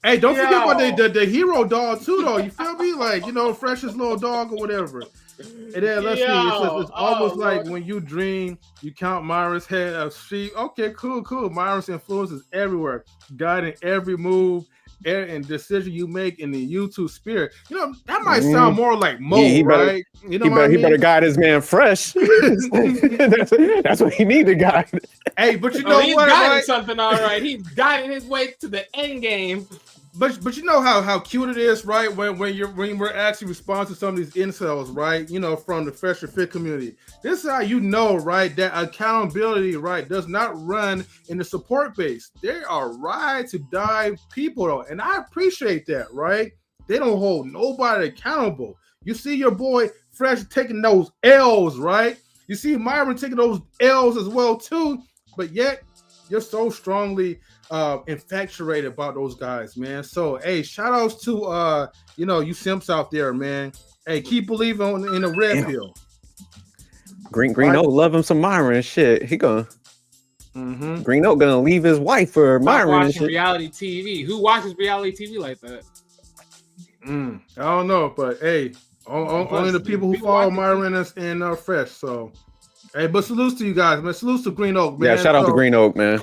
Hey, don't forget about the hero dog too, though. You feel me? Like, Fresh's little dog or whatever. And then let's see. It's almost like when you dream, you count Myra's head of sheep. Okay, cool. Myra's influence is everywhere, guiding every move and decision you make in the YouTube spirit. You know, that might sound more like Mo, right? You know what I mean? He better guide his man fresh. that's what he need to guide. Hey, but you know he's what? guiding Right? something all right. He's guiding his way to the end game. But you know how cute it is, right? When we're actually responding to some of these incels, right? You know, from the Fresh and Fit community. This is how you know, right, that accountability, right, does not run in the support base. They are ride to die people, though, and I appreciate that, right? They don't hold nobody accountable. You see your boy Fresh taking those L's, right? You see Myron taking those L's as well too, but yet you're so strongly infatuated about those guys, man. So hey, shout outs to you simps out there, man. Hey, keep believing in the red pill. Green Oak love him some Myron and shit. He gonna Green Oak gonna leave his wife for Myron and Watching shit. reality TV. Who watches reality TV like that? I don't know, but hey, only the people who follow Myron and Fresh. So hey, but salutes to you guys, man. Salutes to Green Oak, man. Yeah, shout out to Green Oak, man.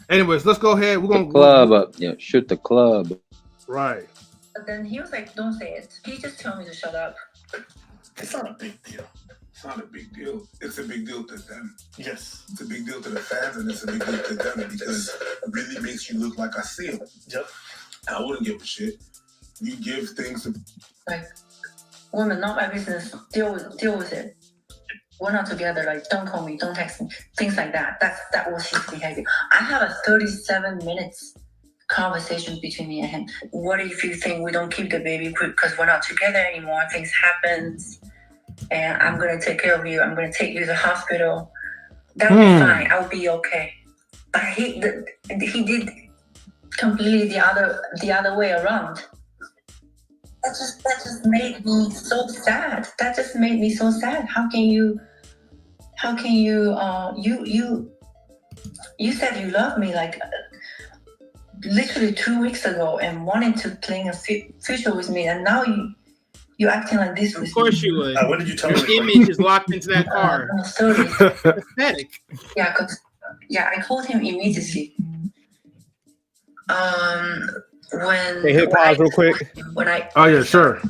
Anyways, let's go ahead. We're gonna club up. Yeah, shoot the club. Right. But then he was like, "Don't say it." He just told me to shut up. It's not a big deal. It's not a big deal. It's a big deal to them. Yes. It's a big deal to the fans, and it's a big deal to them because it really makes you look like I see them. Yep. I wouldn't give a shit. You give things Like, women, not my business. Deal with it. We're not together. Like, don't call me, don't text me, things like that. That was his behavior. I have a 37 minutes conversation between me and him. What if you think we don't keep the baby because we're not together anymore? Things happen, and I'm gonna take care of you. I'm gonna take you to the hospital. That'll be fine. I'll be okay. But he did completely the other way around. That just made me so sad. That just made me so sad. How can you you said you love me like literally 2 weeks ago and wanting to plan a future with me, and now you acting like this with me. Of course you would. What did you tell me? Your image is locked into that car. Pathetic. Yeah, I called him immediately. When Hey, hit pause real quick. Oh yeah, sure.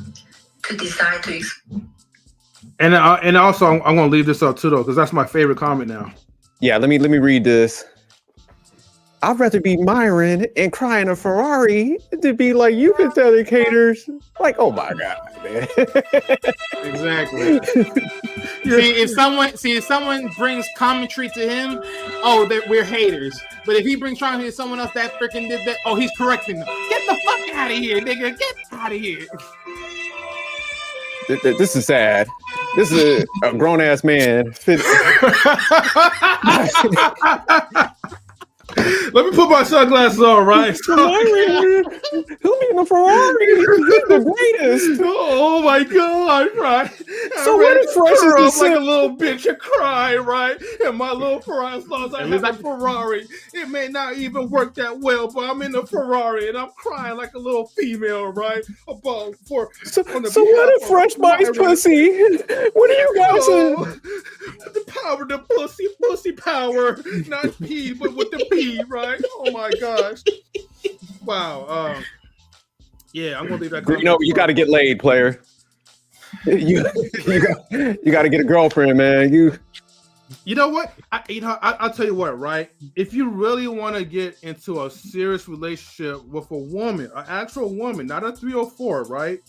To decide to and also I'm gonna leave this up too though, because that's my favorite comment now. Yeah, let me read this. I'd rather be Myron and cry in a Ferrari to be like you pathetic haters. Like, oh my god, man. Exactly. if someone brings commentary to him, we're haters. But if he brings commentary to someone else that freaking did that, he's correcting them. Get the fuck out of here, nigga. Get out of here. This is sad. This is a grown ass man. Let me put my sunglasses on, right? He'll be in a Ferrari. He's the greatest. Oh my god, right? So what if Fresh is like a little bitch and cry, right? And my little Ferrari, as long as I have a Ferrari, it may not even work that well, but I'm in a Ferrari and I'm crying like a little female, right? So what if Fresh buys pussy? What do you guys say? The power, the pussy power, not P, but with the P. Right? Oh my gosh! Wow. Yeah, I'm gonna leave that. You got to get laid, player. You got to get a girlfriend, man. You know what? I'll tell you what. Right? If you really want to get into a serious relationship with a woman, an actual woman, not a 304, right?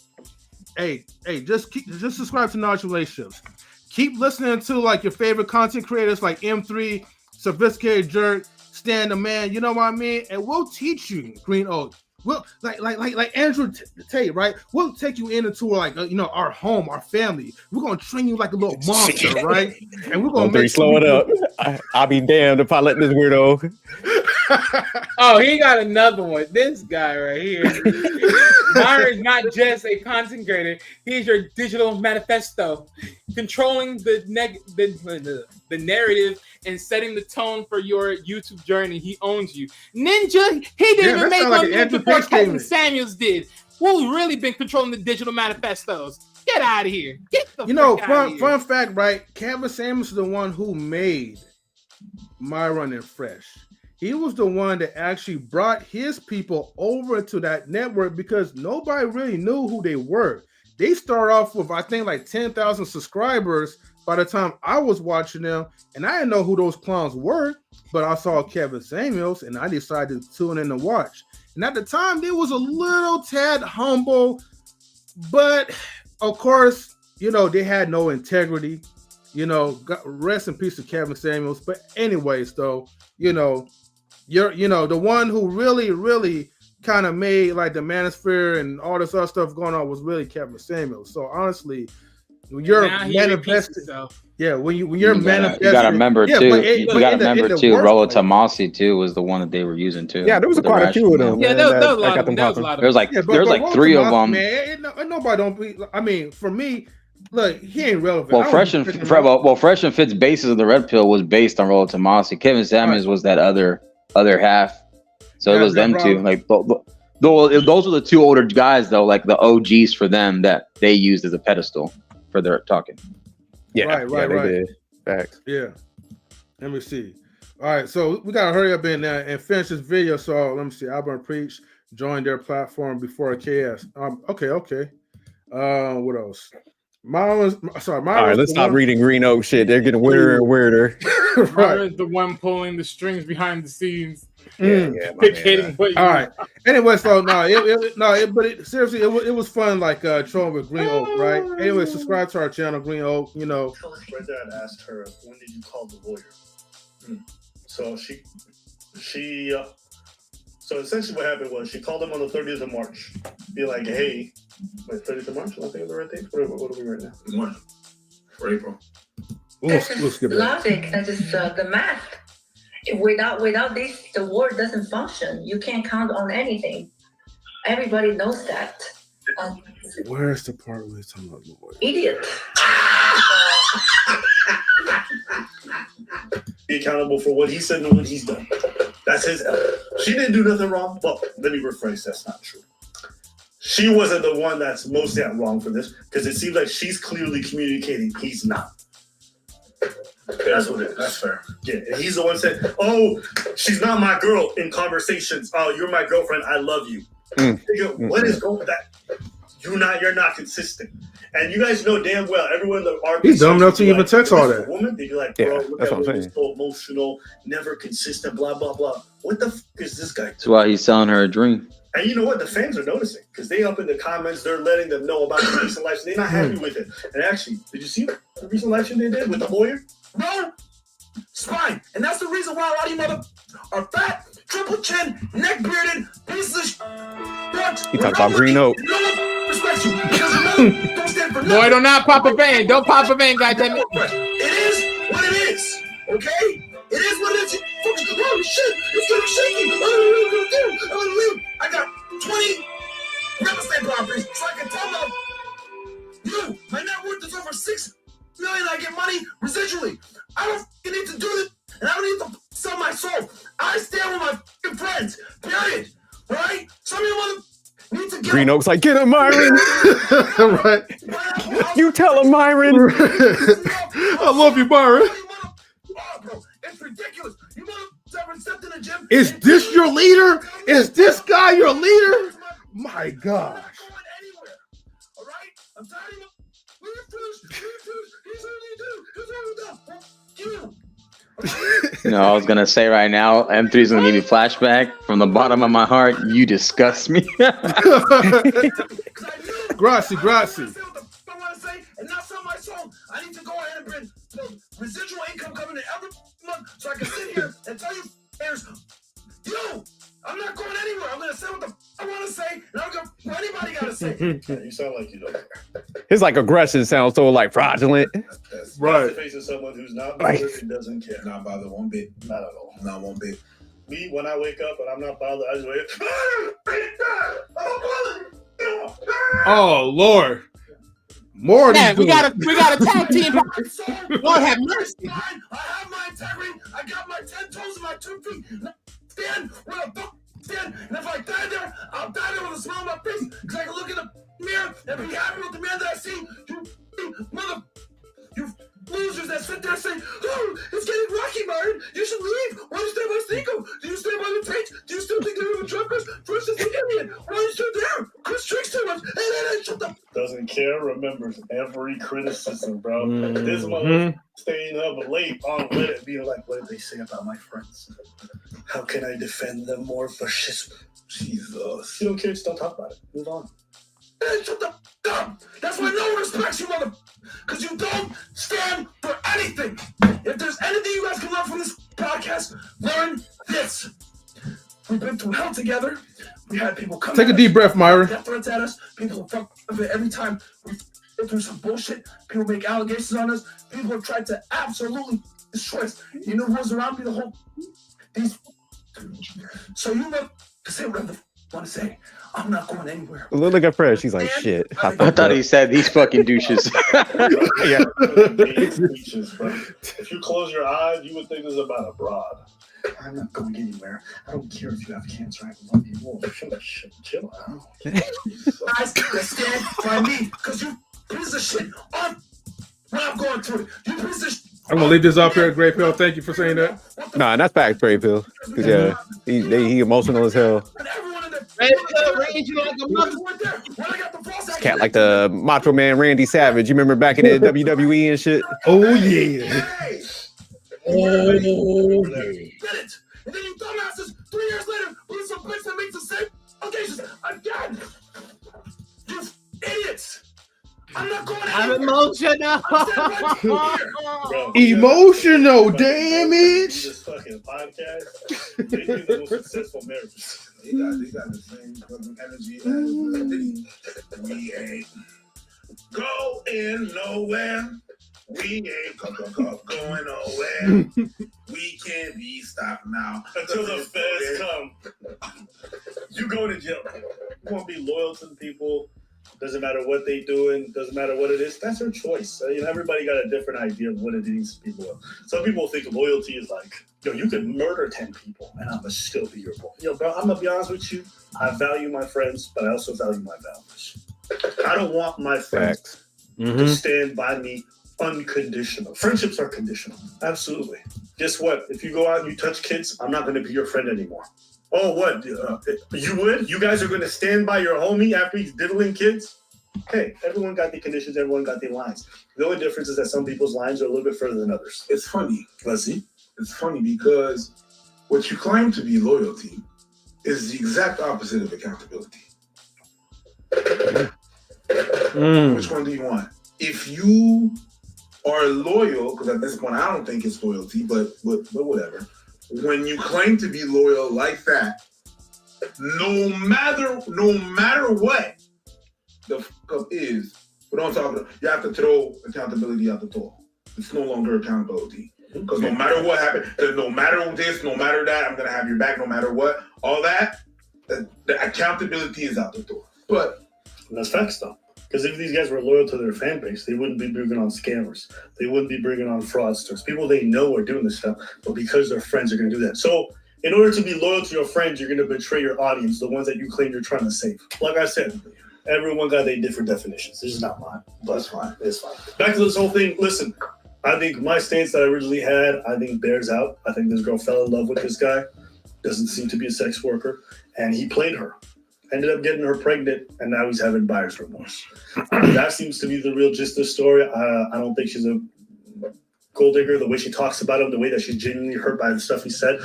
Hey, just subscribe to Knowledge Relationships. Keep listening to like your favorite content creators like M3, Sophisticated Jerk, Stan the Man, you know what I mean? And we'll teach you, Green Oak. We'll like Andrew Tate, right? We'll take you into like our home, our family. We're gonna train you like a little monster, right? And we're gonna make slow it up. I'll be damned if I let this weirdo. He got another one. This guy right here. Myron's not just a content creator. He's your digital manifesto, controlling the narrative and setting the tone for your YouTube journey. He owns you. Ninja, he didn't even make one before Kevin Samuels did. Who's really been controlling the digital manifestos? Get out of here. Get the You know, fuck out of here. fun fact, right? Kevin Samuels is the one who made Myron and Fresh. He was the one that actually brought his people over to that network because nobody really knew who they were. They started off with, I think, like 10,000 subscribers by the time I was watching them, and I didn't know who those clowns were, but I saw Kevin Samuels, and I decided to tune in and watch. And at the time, they was a little tad humble, but of course, you know, they had no integrity. You know, rest in peace to Kevin Samuels. But anyways, though, you know, the one who really kind of made like the manosphere and all this other stuff going on was really Kevin Samuels. So honestly, when you're manifesting, when you're manifesting, you gotta remember too. You gotta remember too. Rolla place. Tomasi too was the one that they were using too. Yeah, there was quite a few of them. Yeah, there was a lot of them. There was like three of them. Man, nobody don't be. I mean, for me, look, he ain't relevant. Well, Fresh and Fit's basis of the Red Pill was based on Rolla Tomasi. Kevin Samuels was that other half. So it was them two. Like, those were the two older guys though, like the OGs for them that they used as a pedestal for their talking. Yeah, right. They did. Facts. Yeah. Let me see. All right, so we gotta hurry up and finish this video. So let me see. Albert Preach joined their platform before KS. Okay. What else? Myron's all right, let's stop reading Green Oak shit. They're getting weirder and weirder. Myron's the one pulling the strings behind the scenes. Dictating what you all right. Anyway, so seriously, it was fun, like trolling with Green Oak, right? Anyway, subscribe to our channel, Green Oak. You know, right there, I asked her, when did you call the lawyer? So so essentially what happened was she called him on the 30th of March, be like, hey, wait, 30th of March? I think of the right date. What are we right now? March or April? We'll skip that. Logic, that is the math. Without this, the world doesn't function. You can't count on anything. Everybody knows that. Where's the part where he's talking about the lawyer? Idiot. Be accountable for what he said and what he's done. That's his error. She didn't do nothing wrong. Well, let me rephrase. That's not true. She wasn't the one that's mostly at wrong for this because it seems like she's clearly communicating he's not. That's what it is. That's fair. Yeah, and he's the one that said, "Oh, she's not my girl." In conversations, "Oh, you're my girlfriend. I love you." What is going with that? You're not consistent. And you guys know damn well, everyone in the RP he's dumb enough to even text all that. Woman, they'd be like, bro, look at him, he's so emotional, never consistent, blah, blah, blah. What the f is this guy? That's why he's selling her a dream. And you know what? The fans are noticing because they up in the comments, they're letting them know about the recent election. They're not happy with it. And actually, did you see the recent election they did with the lawyer? No, it's fine. And that's the reason why a lot of you mother are fat, triple chin, neck bearded, pieces of He talked about Green Oak. No one respects you because don't stand for nothing. Boy, do not pop a vein. Don't pop a vein, goddammit. It is what it is. Okay? It is what it is. Oh shit! It's gonna be shaky. I got 20 real estate properties, so I can tell them you. My net worth is over $6 million. I get money residually. I don't need to do this, and I don't need to sell my soul. I stand with my friends. Period. All right? Some of you need to get Green Oak's like, get him, Myron. Right? You tell him, Myron. I love you, Myron. Bro, it's ridiculous. You ever stepped in the gym? Is this your leader? Is this guy your leader? My gosh. All right? I'm tired of You know, I was gonna say right now, M3's gonna give me flashback from the bottom of my heart. You disgust me. Grazie. I want to say and not sell my soul. I need to go ahead and bring residual income coming in every month so I can sit here and tell you, I'm not going anywhere. I'm gonna say what the I want to say, and I don't care what anybody gotta say. You sound like you don't care. His like aggression sounds so like fraudulent. Right. Facing someone who's not bothered and doesn't care. Not bothered one bit. Not at all. Not one bit. Me, when I wake up and I'm not bothered, I just wake up. Oh Lord. More man, we got a tag team. Lord have mercy. I have my integrity. I got my 10 toes and my 2 feet. Stand where the fuck stand. And if I die there, I'll die there with a smile on my face. Because I can look at the mirror and be happy with the man that I see. You losers that sit there and say, oh, it's getting rocky, Martin. You should leave. Why do you stay by Stinko? Do you stay by the Tate? Do you still think they're going to drug us? Chris is an idiot. Why are you still there? Chris drinks too much. Hey, shut the... Doesn't care, remembers every criticism, bro. This mother staying up late on Reddit being like, what did they say about my friends? How can I defend them more for shit? Jesus. You don't care, just don't talk about it. Move on. Hey, shut the up. That's why no one respects you, mother. Because you don't stand for anything. If there's anything you guys can learn from this podcast, learn this. We've been through hell together. We had people come. Take a deep breath, Myra. Death threats at us. People fuck of it every time we've been through some bullshit. People make allegations on us. People have tried to absolutely destroy us. You know who's around me the whole these. So you want to say whatever the want to say. I'm not going anywhere. Look at Fred. She's like, shit. I thought he said these fucking douches. Yeah. If you close your eyes, you would think this is about a broad. I'm not going anywhere. I don't care if you have cancer. I love you more. Chill out. Guys, stand by me because you piece of shit on when I'm going through it. You piece of shit. I'm gonna leave this up here, Great Pill. Thank you for saying that. Nah, that's facts, Great Pill. Cause yeah, he emotional as hell. This cat like the Macho Man Randy Savage. You remember back in the WWE and shit? Oh yeah. Oh yeah. And then you dumbasses 3 years later with some bitch that makes the same allegations again. You idiots. I'm not going I'm emotional. Emotional damage. This fucking podcast. They do the most successful marriages. They got the same fucking energy as we ain't going nowhere. We ain't going nowhere. We can't be stopped now Until the feds come. You go to jail. You want to be loyal to the people. Doesn't matter what they doing. Doesn't matter what it is. That's their choice. You know, everybody got a different idea of what it needs to be loyal. Some people think loyalty is like, yo, you could murder 10 people and I'm gonna still be your boy. Yo, bro, I'm gonna be honest with you. I value my friends, but I also value my values. I don't want my friends to stand by me unconditional. Friendships are conditional. Absolutely. Guess what? If you go out and you touch kids, I'm not gonna be your friend anymore. Oh, what? You would? You guys are going to stand by your homie after he's diddling kids? Hey, everyone got their conditions. Everyone got their lines. The only difference is that some people's lines are a little bit further than others. It's funny. Let's see. It's funny because what you claim to be loyalty is the exact opposite of accountability. Which one do you want? If you are loyal, because at this point I don't think it's loyalty, but whatever. When you claim to be loyal like that, no matter what the fuck up is, but on top of it, you have to throw accountability out the door. It's no longer accountability. Because no matter what happened, no matter this, no matter that, I'm gonna have your back no matter what. All that, the accountability is out the door. But that's facts though. Because if these guys were loyal to their fan base, they wouldn't be bringing on scammers. They wouldn't be bringing on fraudsters. People they know are doing this stuff, but because their friends are going to do that. So in order to be loyal to your friends, you're going to betray your audience, the ones that you claim you're trying to save. Like I said, everyone got their different definitions. This is not mine, but that's fine. It's fine. Back to this whole thing. Listen, I think my stance that I originally had, I think bears out. I think this girl fell in love with this guy. Doesn't seem to be a sex worker. And he played her. Ended up getting her pregnant, and now he's having buyer's remorse. That seems to be the real gist of the story. I don't think she's a gold digger. The way she talks about him, the way that she's genuinely hurt by the stuff he said,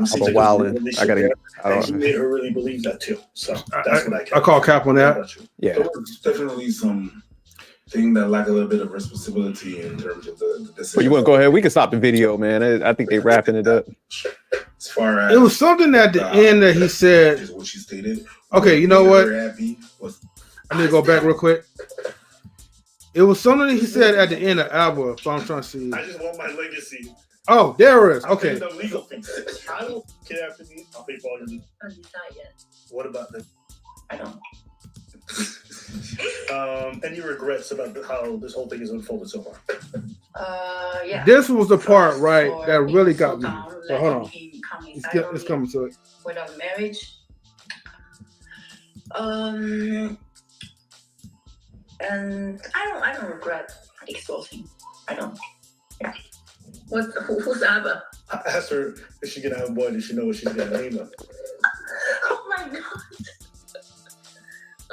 seems like he made her really believe that too. So that's what I call cap on that. Yeah, there was definitely some thing that lack a little bit of responsibility in terms of the decision. Well, you want to go ahead? We can stop the video, man. I think they wrapping it up. As far as it was something at the end that he said. Is what she stated. Okay, you know what? I need to go back real quick. It was something that he said at the end of Alba. So I'm trying to see. I just want my legacy. Oh, there it is. Okay. The legal things. I don't care after me. I'll pay for all your legal. What about the? I don't. Any regrets about how this whole thing has unfolded so far? Yeah. This was the part, right, that really got me. So hold on. It's coming to it. Without marriage. And I don't regret exposing. I don't. Yeah. Who's Abba? I asked her if she's gonna have a boy. Did she know what she's gonna name him? Oh my god.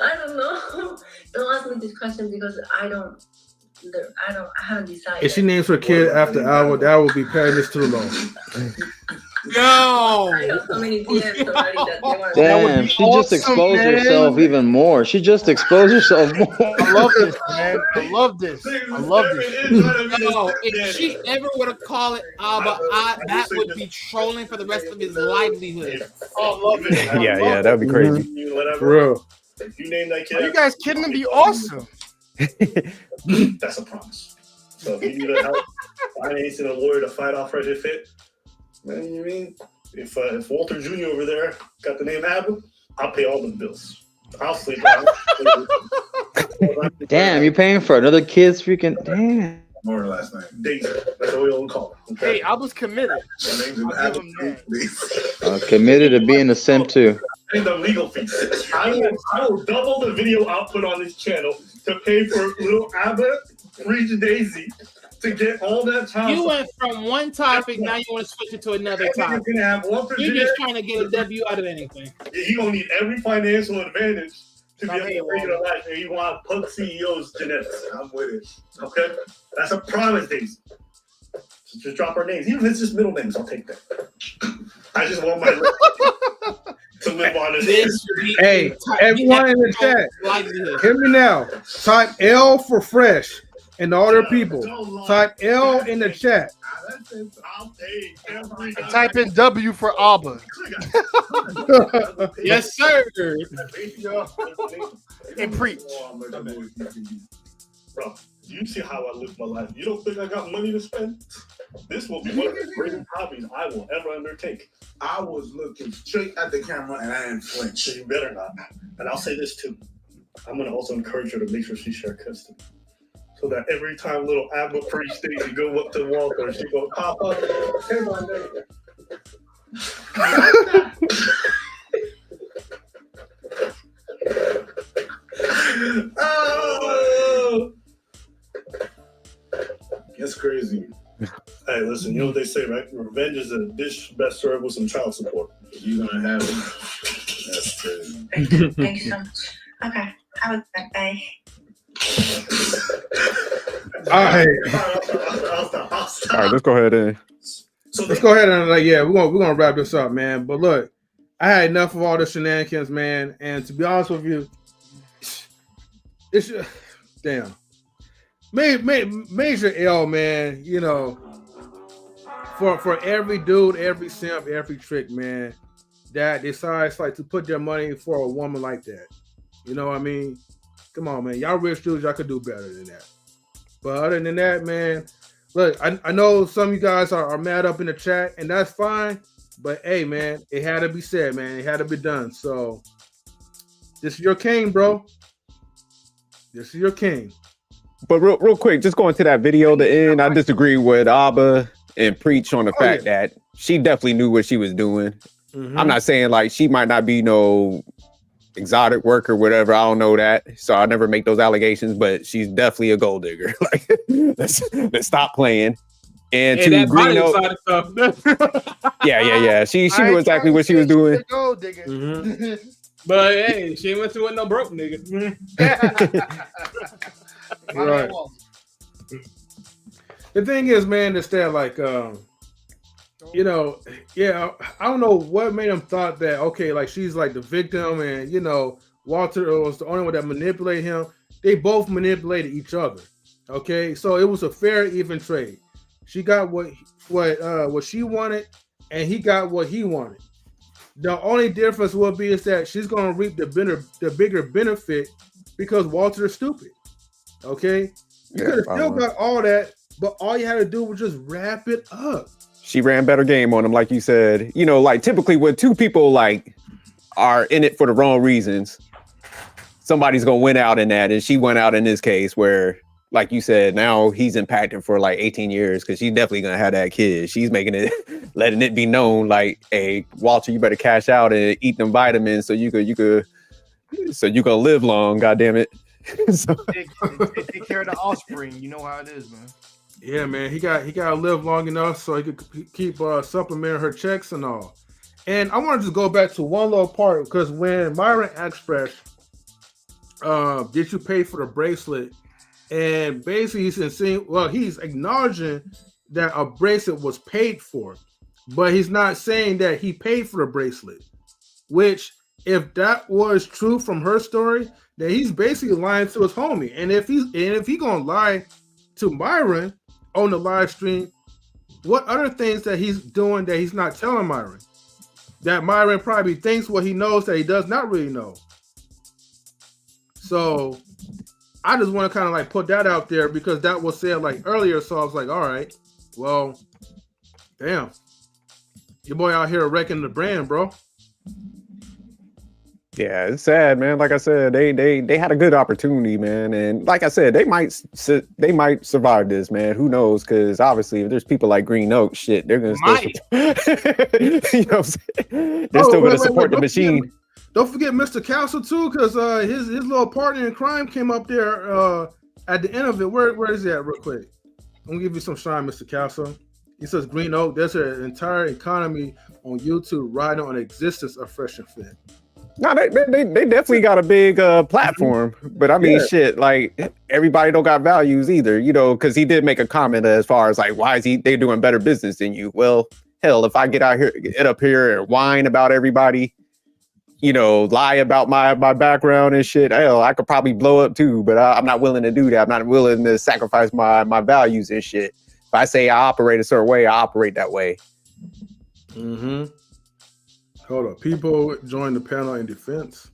I don't know. Don't ask me this question because I haven't decided. If she names her kid after Alba, that will be paradise to the law. I got so many DMs already that they want to. Damn, she just exposed herself even more. She just exposed herself more. I love this, man. I love this. I love this. No, if she ever would have called it Abba, that would be trolling for the rest of his livelihood. Oh, I love it. Yeah, that would be crazy. Whatever. Real. If you name that kid, Are you guys kidding? It'd be awesome. that's a promise. So if you need to help financing a lawyer to fight off Fresh and Fit, man, you mean if Walter Jr. over there got the name Abba, I'll pay all the bills. I'll sleep. Damn, you're paying for another kid's freaking. Damn. More last night. Daisy. That's what we all call her. Okay? Hey, I was committed. Committed to being a simp too. And the legal fees. I will double the video output on this channel to pay for little Abba, Regis Daisy, to get all that time. You went from one topic, now you want to switch it to another topic. You're just trying to get a W out of anything. He gonna need every financial advantage to be able to regular life, and you want punk CEOs genetics. I'm with it. Okay, that's a promise, Daisy. So just drop our names, even if it's just middle names. I'll take that. I just want my to live on this. Hey, everyone in the chat, hear me now. Type L for fresh and all their people. Type L in the chat. And type in W for Abba. Yes, sir. And preach. Bro, you see how I live my life. You don't think I got money to spend? This will be one of the greatest hobbies I will ever undertake. I was looking straight at the camera and I didn't flinch. So you better not. And I'll say this too. I'm gonna also encourage her to make sure she share custody. So that every time little Abba Free Stacy go up to Walter, she go pop up. Hey, my nigga. Oh, it's crazy. Hey, listen, you know what they say, right? Revenge is a dish best served with some child support. You're gonna have it. That's crazy. Thank you so much. Okay, have a good day. All right. All right, let's go ahead and Let's go ahead and we're gonna wrap this up, man. But look, I had enough of all the shenanigans, man. And to be honest with you, it's damn. Major L, man. You know, for every dude, every simp, every trick, man, that decides to put their money for a woman like that. You know what I mean? Come on, man. Y'all rich dudes, y'all could do better than that. But other than that, man, look, I know some of you guys are mad up in the chat, and that's fine. But hey, man, it had to be said, man. It had to be done. So this is your king, bro. This is your king. But real quick, just going to that video, the end, I disagree with Abba and Preach on the fact that she definitely knew what she was doing. Mm-hmm. I'm not saying she might not be no exotic work or whatever. I don't know that. So I'll never make those allegations, but she's definitely a gold digger. Let's stop playing. And hey, to that Greeno, stuff. yeah. She knew exactly what she was doing. Gold digger. Mm-hmm. But hey, she went through with no broke nigga. Right. The thing is, man, is that you know, I don't know what made them thought that she's like the victim, and you know, Walter was the only one that manipulated him. They both manipulated each other. Okay, so it was a fair, even trade. She got what she wanted, and he got what he wanted. The only difference will be is that she's gonna reap the bigger benefit because Walter is stupid. Okay, you could have still got all that, but all you had to do was just wrap it up. She ran better game on him, like you said. You know, typically when two people are in it for the wrong reasons, somebody's gonna win out in that, and she went out in this case where, like you said, now he's impacted for 18 years because she's definitely gonna have that kid. She's making it, letting it be known, hey, Walter, you better cash out and eat them vitamins so you could live long. God damn it. So, take care of the offspring. You know how it is, man. Yeah, man, he got to live long enough so he could keep supplementing her checks and all. And I want to just go back to one little part because when Myron asked Fresh, did you pay for the bracelet? And basically he's acknowledging that a bracelet was paid for, but he's not saying that he paid for the bracelet. Which, if that was true from her story, then he's basically lying to his homie. And if he's gonna lie to Myron on the live stream, what other things that he's doing that he's not telling Myron? That Myron probably thinks what he knows that he does not really know. So I just want to kind of like put that out there because that was said like earlier. So I was like, all right, well, damn, your boy out here wrecking the brand, bro. yeah, it's sad, man. Like I said, they had a good opportunity, man, and like I said, they might survive this, man. Who knows? Because obviously, if there's people like Green Oak, shit, they're gonna still, you know, what I'm saying? They're still gonna support the machine. Don't forget Mr. Castle too, because his little partner in crime came up there at the end of it. Where is that, real quick? I'm gonna give you some shine, Mr. Castle. He says Green Oak. There's an entire economy on YouTube riding on the existence of Fresh and Fit. No, they definitely got a big platform, but I mean, shit, like everybody don't got values either, you know, because he did make a comment as far as like, why is they doing better business than you? Well, hell, if I get up here and whine about everybody, you know, lie about my background and shit, hell, I could probably blow up too, but I'm not willing to do that. I'm not willing to sacrifice my values and shit. If I say I operate a certain way, I operate that way. Mm-hmm. Hold up. People join the panel in defense.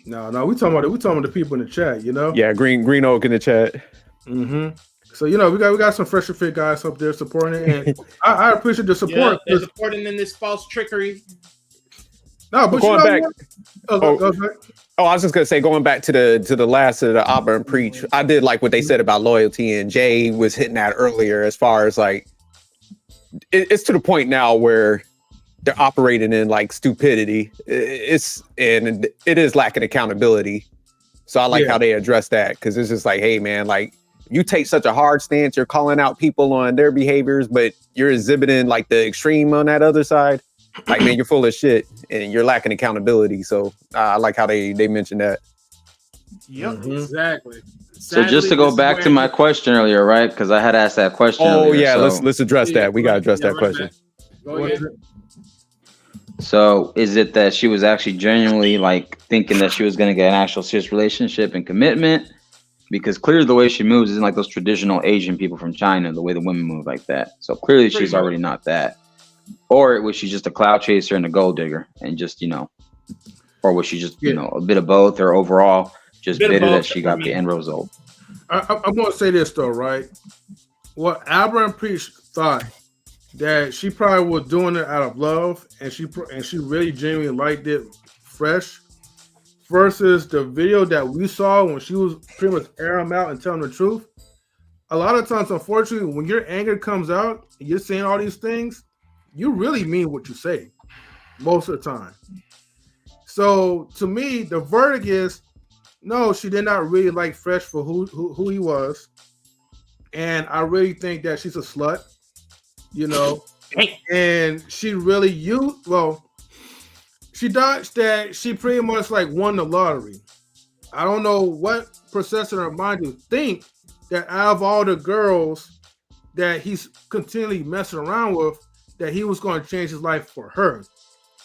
No, we talking about the people in the chat, you know? Yeah, Green Oak in the chat. Mm-hmm. So, you know, we got some Fresh and Fit guys up there supporting it. And I appreciate the support. Yeah, they're supporting in this false trickery. No, but going back. I was just gonna say, going back to the last of the Auburn preach, I did like what they said about loyalty, and Jay was hitting that earlier as far as like it's to the point now where they're operating in like stupidity. It is lacking accountability. So I like how they address that, because it's just like, hey man, like you take such a hard stance, you're calling out people on their behaviors, but you're exhibiting like the extreme on that other side. Like, man, you're full of shit and you're lacking accountability. So I like how they mentioned that. Yep, exactly. So just to go back to my question earlier, right? Because I had asked that question. Oh earlier, yeah, so. let's address that. We gotta address that question. Go ahead. So is it that she was actually genuinely like thinking that she was going to get an actual serious relationship and commitment? Because clearly the way she moves isn't like those traditional Asian people from China, the way the women move like that. So clearly she's already not that. Or was she just a cloud chaser and a gold digger and just, you know, or was she just, you know, a bit of both, or overall just bitter that she got the end result? I'm going to say this though, right? What Abraham Preach thought that she probably was doing it out of love, and she really genuinely liked it fresh, versus the video that we saw when she was pretty much airing them out and telling the truth. A lot of times, unfortunately, when your anger comes out and you're saying all these things, you really mean what you say most of the time. So to me, the verdict is no, she did not really like Fresh for who he was. And I really think that she's a slut, you know, and she really she dodged that she pretty much like won the lottery. I don't know what percentage of her mind you think that out of all the girls that he's continually messing around with, that he was going to change his life for her.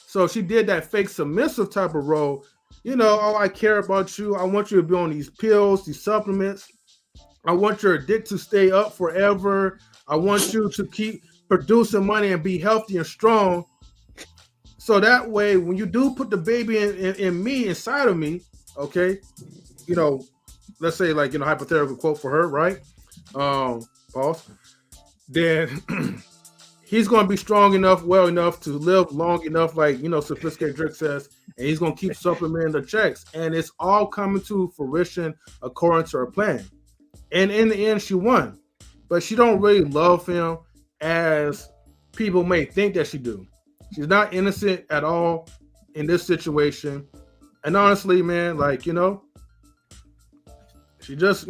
So she did that fake submissive type of role. You know, oh, I care about you. I want you to be on these pills, these supplements. I want your dick to stay up forever. I want you to keep producing money and be healthy and strong. So that way, when you do put the baby in me, inside of me, okay, you know, let's say like, you know, hypothetical quote for her, right? Pause. Then he's going to be strong enough, well enough to live long enough, like, you know, Sophisticated Drake says, and he's going to keep supplementing the checks. And it's all coming to fruition according to her plan. And in the end, she won. But she don't really love him as people may think that she do. She's not innocent at all in this situation. And honestly, man, like, you know, She just,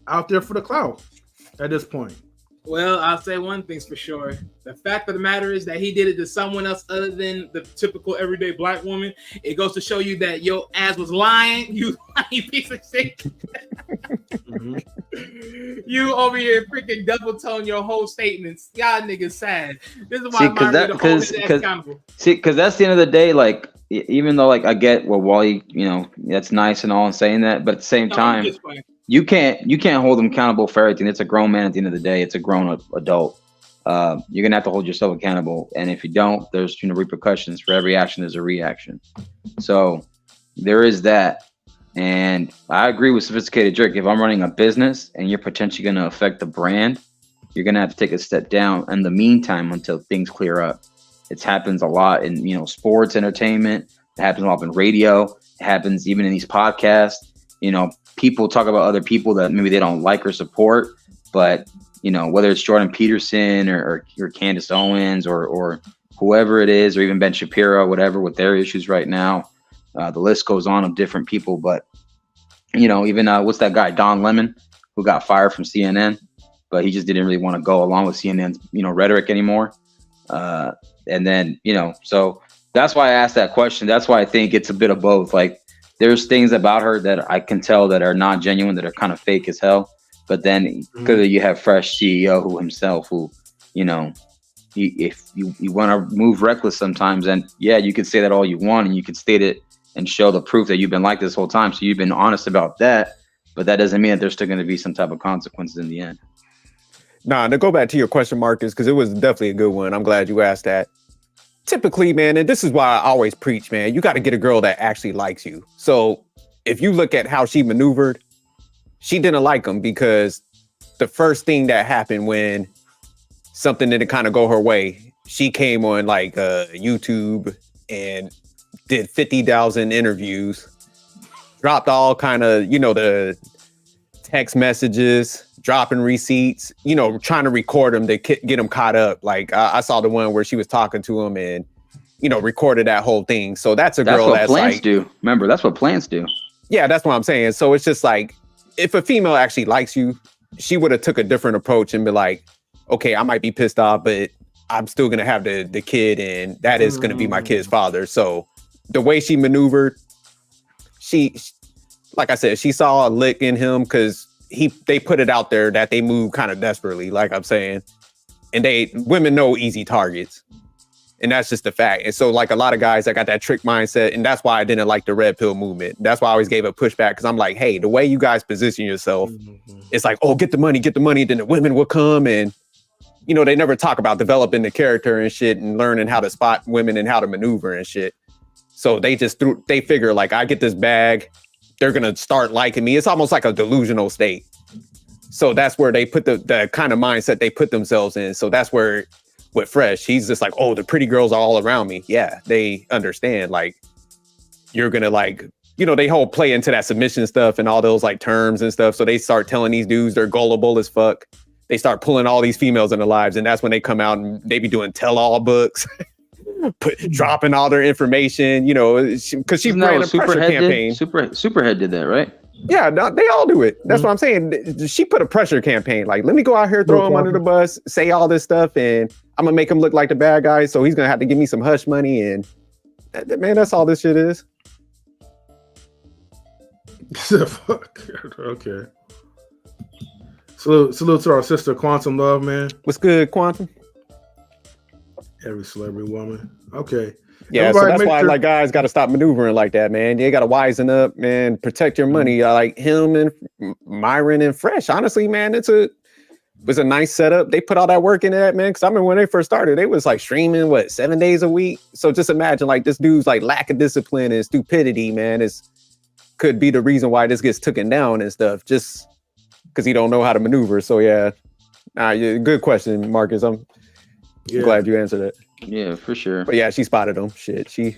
out there for the clout at this point. Well, I'll say one thing's for sure. The fact of the matter is that he did it to someone else other than the typical everyday black woman. It goes to show you that your ass was lying. You lying piece of shit. You over here freaking double tone your whole statements. Y'all niggas sad. This is why Myra to hold his ass accountable. See, because that's the end of the day. Like, even though like I get what Wally, that's nice and all and saying that, but at the same time, you can't hold him accountable for everything. It's a grown man at the end of the day. It's a grown adult. You're gonna have to hold yourself accountable, and if you don't, there's repercussions. For every action, there's a reaction. So there is that. And I agree with Sophisticated Drake. If I'm running a business and you're potentially going to affect the brand, you're going to have to take a step down in the meantime until things clear up. It happens a lot in, sports, entertainment. It happens a lot in radio. It happens even in these podcasts. People talk about other people that maybe they don't like or support, but, whether it's Jordan Peterson or Candace Owens or whoever it is, or even Ben Shapiro, whatever, with their issues right now. The list goes on of different people, but even what's that guy, Don Lemon, who got fired from CNN, but he just didn't really want to go along with CNN's rhetoric anymore. And then so that's why I asked that question. That's why I think it's a bit of both. Like, there's things about her that I can tell that are not genuine, that are kind of fake as hell. But then clearly you have Fresh CEO who if you want to move reckless sometimes, and you can say that all you want, and you can state it and show the proof that you've been like this whole time. So you've been honest about that, but that doesn't mean that there's still going to be some type of consequences in the end. Nah, to go back to your question, Marcus, because it was definitely a good one. I'm glad you asked that. Typically, man, and this is why I always preach, man, you got to get a girl that actually likes you. So if you look at how she maneuvered, she didn't like him because the first thing that happened when something didn't kind of go her way, she came on like YouTube and did 50,000 interviews, dropped all kind of, the text messages, dropping receipts, trying to record them to get them caught up. Like I saw the one where she was talking to him and, recorded that whole thing. So that's girl that's what plants do. Remember, that's what plants do. Yeah, that's what I'm saying. So it's just like, if a female actually likes you, she would have took a different approach and be like, okay, I might be pissed off, but I'm still going to have the kid, and that is going to be my kid's father. So the way she maneuvered, she, like I said, she saw a lick in him because they put it out there that they move kind of desperately, like I'm saying. And women know easy targets. And that's just the fact. And so like a lot of guys that got that trick mindset, and that's why I didn't like the red pill movement. That's why I always gave a pushback, because I'm like, hey, the way you guys position yourself, it's like, oh, get the money, then the women will come. And they never talk about developing the character and shit and learning how to spot women and how to maneuver and shit. So they figure like, I get this bag, they're going to start liking me. It's almost like a delusional state. So that's where they put the kind of mindset they put themselves in. So that's where with Fresh, he's just like, oh, the pretty girls are all around me. Yeah, they understand. Like, you're going to like, they whole play into that submission stuff and all those like terms and stuff. So they start telling these dudes they're gullible as fuck. They start pulling all these females in their lives. And that's when they come out and they be doing tell-all books. Dropping all their information, because she ran a pressure campaign. Superhead did that, right? Yeah, they all do it. That's what I'm saying. She put a pressure campaign. Like, let me go out here, throw him under the bus, say all this stuff, and I'm gonna make him look like the bad guy. So he's gonna have to give me some hush money, and man, that's all this shit is. Fuck. Okay. Salute to our sister Quantum Love, man. What's good, Quantum? Every celebrity woman. Okay. Yeah, Everybody, so that's why like guys got to stop maneuvering like that, man. They got to wisen up, man. Protect your money. Like him and Myron and Fresh. Honestly, man, it was a nice setup. They put all that work into that, man. Because I remember when they first started, they was like streaming 7 days a week. So just imagine like this dude's like lack of discipline and stupidity, man. Could be the reason why this gets taken down and stuff. Just because he don't know how to maneuver. So yeah, good question, Marcus. I'm glad you answered it. Yeah, for sure. But yeah, she spotted him. Shit, she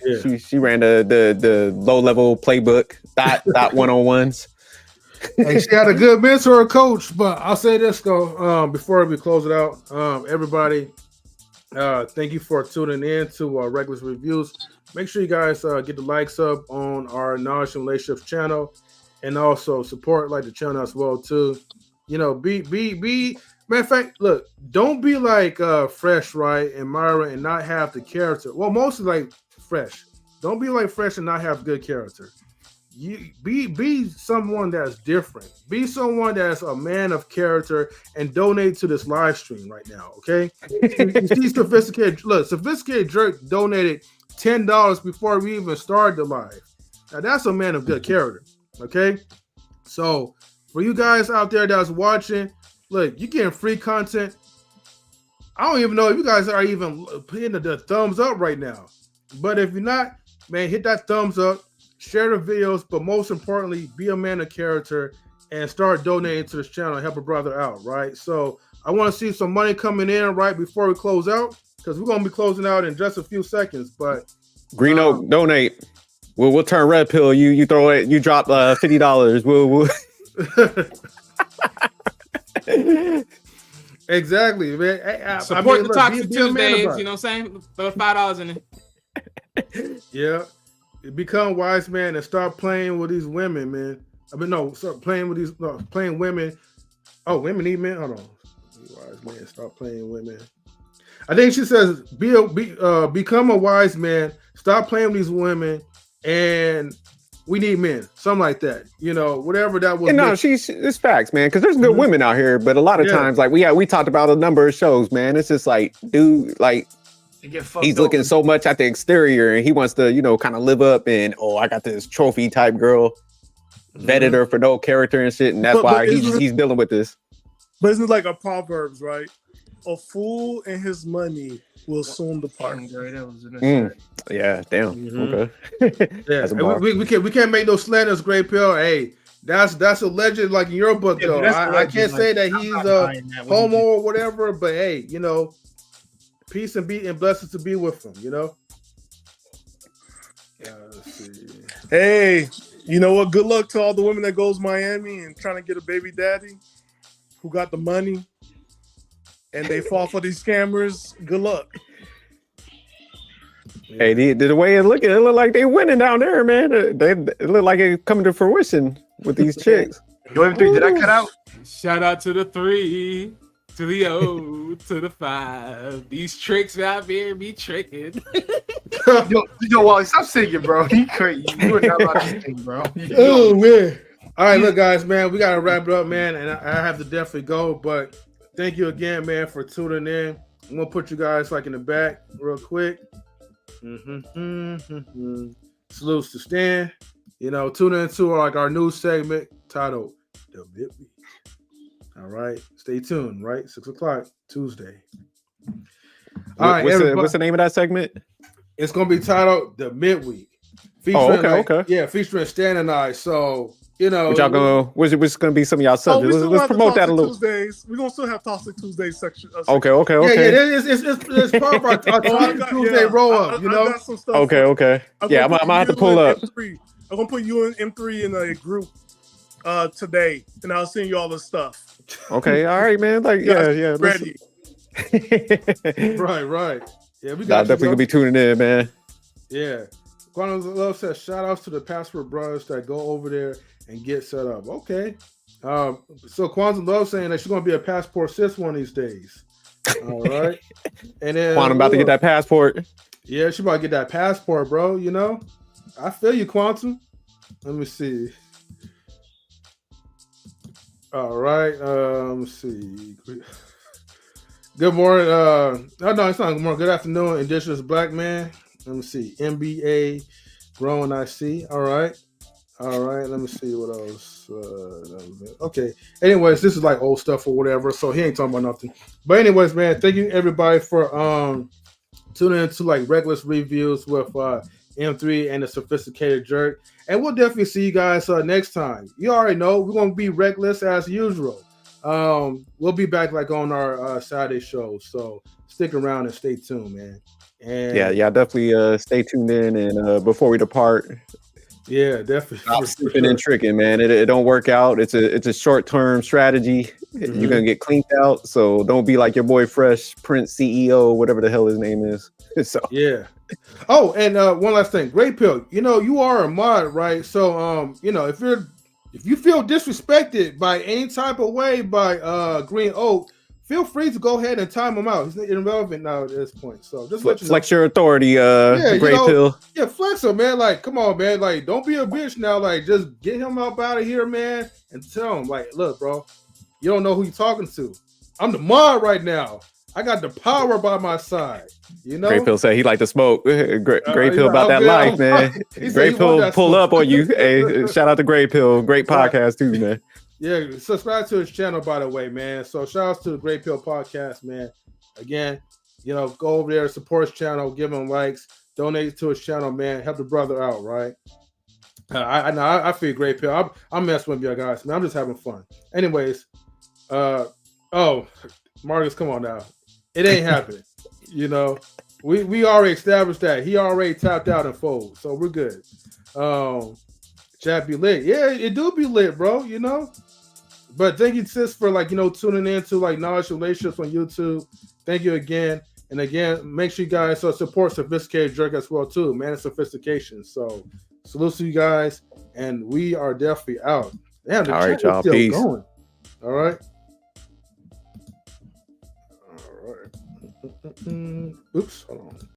ran the low level playbook dot 101s. Hey, she had a good mentor or coach. But I'll say this though, before we close it out, everybody, thank you for tuning in to our Reckless Reviews. Make sure you guys get the likes up on our Knowledge and Relationships channel. and also support like the channel as well too. You know, be matter of fact, look, don't be like Fresh, right, and Myra and not have the character. Well, mostly like Fresh. Don't be like Fresh and not have good character. You be someone that's different. Be someone that's a man of character and donate to this live stream right now. Okay. You see sophisticated jerk donated $10 before we even started the live. Now that's a man of good character. Okay. So for you guys out there that's watching, look, you're getting free content. I don't even know if you guys are even hitting the thumbs up right now. But if you're not, man, hit that thumbs up, share the videos, but most importantly, be a man of character and start donating to this channel and help a brother out, right? So I want to see some money coming in right before we close out, because we're going to be closing out in just a few seconds. But Green Oak, donate. We'll turn red pill. You throw it. You drop $50. We'll. Exactly, man. Support the Toxic Tuesdays. You know what I'm saying? Throw $5 in it. Yeah. Become wise man and start playing with these women, man. Start playing with these playing women. Oh, women need men. Hold on. Wise man, start playing women. I think she says become a wise man, stop playing with these women, and we need men. Something like that. You know, whatever that was. No, it's facts, man. Because there's good women out here, but a lot of times, like we talked about a number of shows, man. It's just like, dude, like he's looking so much at the exterior, and he wants to, you know, kind of live up. And I got this trophy type girl, vetted her for no character and shit, and that's why he's dealing with this. But isn't it like a Proverbs, right? A fool and his money will soon depart. Yeah, damn. Okay. Yeah, we can't make no slanders, Great Pill. Hey, that's alleged, like in your book, though. I can't say that he's a homo or whatever, but hey, you know, peace and blessings to be with him. You know. Yeah. Let's see. Hey, you know what? Good luck to all the women that goes Miami and trying to get a baby daddy who got the money, and they fall for these scammers. Good luck. Hey, the way it look like they winning down there, man. It look like it's coming to fruition with these chicks. Yo, M3, did I cut out? Shout out to the 3, to the O, to the 5. These tricks out here be tricking. yo, Wally, stop singing, bro. You crazy. You are not allowed to sing, bro. Oh man. All right, look, guys, man, we gotta wrap it up, man, and I have to definitely go. But thank you again, man, for tuning in. I'm gonna put you guys like in the back real quick. Salutes to Stan. You know, tune into our new segment titled The Midweek. All right, stay tuned. Right, 6 o'clock Tuesday. All right, what's the name of that segment? It's gonna be titled The Midweek. Featuring, okay. Yeah, featuring Stan and I. So, you know, what's gonna be some of y'all subjects? Let's promote that a little. Tuesdays. We're gonna still have Toxic Tuesdays section. Okay. Yeah, it's part of our Toxic Tuesday roll up. You know. I got some stuff okay. Yeah, I'm gonna have to pull up. M3. I'm gonna put you and M3 in a group today, and I'll send you all the stuff. Okay, all right, man. Like, yeah. Ready. Right. Yeah, we got. Definitely gonna be tuning in, man. Yeah. Quantum Love says, shout outs to the Passport brothers that go over there and get set up. Okay. So Quantum Love saying that she's going to be a passport sis one of these days. All right. And then Quantum about to get that passport. Yeah, she about to get that passport, bro. You know, I feel you, Quantum. Let me see. All right. Let's see. Good morning. No, it's not good morning. Good afternoon, Indigenous Black Man. Let me see. NBA growing, I see. All right. Let me see what else. Okay. Anyways, this is like old stuff or whatever, so he ain't talking about nothing. But anyways, man, thank you everybody for tuning into like Reckless Reviews with M3 and the Sophisticated Jerk. And we'll definitely see you guys next time. You already know we're gonna be reckless as usual. We'll be back like on our Saturday shows. So stick around and stay tuned, man. And yeah, definitely stay tuned in. And before we depart, yeah, definitely stop slipping and tricking, man. It don't work out. It's a short-term strategy. Mm-hmm. You're gonna get cleaned out. So don't be like your boy Fresh Prince CEO, whatever the hell his name is. So yeah. Oh, and one last thing, Great Pill. You know, you are a mod, right? So you know, if you're if you feel disrespected by any type of way by Green Oak, feel free to go ahead and time him out. He's irrelevant now at this point. So just let you know. Flex your authority, Gray Pill. Yeah, flex him, man. Like, come on, man. Like, don't be a bitch now. Like, just get him up out of here, man, and tell him, like, look, bro, you don't know who you're talking to. I'm the mod right now. I got the power by my side. You know, Gray Pill said he like to smoke. Gray Pill about that life, man. Gray Pill pull up on you. Hey, shout out to Gray Pill. Great podcast too, man. Yeah, subscribe to his channel, by the way, man. So shout out to the Great Pill Podcast, man. Again, you know, go over there, support his channel, give him likes, donate to his channel, man. Help the brother out, right? I feel Great Pill. I'm messing with you guys, man. I'm just having fun. Anyways, Marcus, come on now. It ain't happening. You know, we already established that. He already tapped out and fold, so we're good. Chat be lit. Yeah, it do be lit, bro, you know? But thank you, sis, for like, you know, tuning in to like Knowledge Relationships on YouTube. Thank you again. And again, make sure you guys support Sophisticated Jerk as well, too. Man, it's sophistication. So salute to you guys. And we are definitely out. Damn, the chat is still going. All right. All right. Oops, hold on.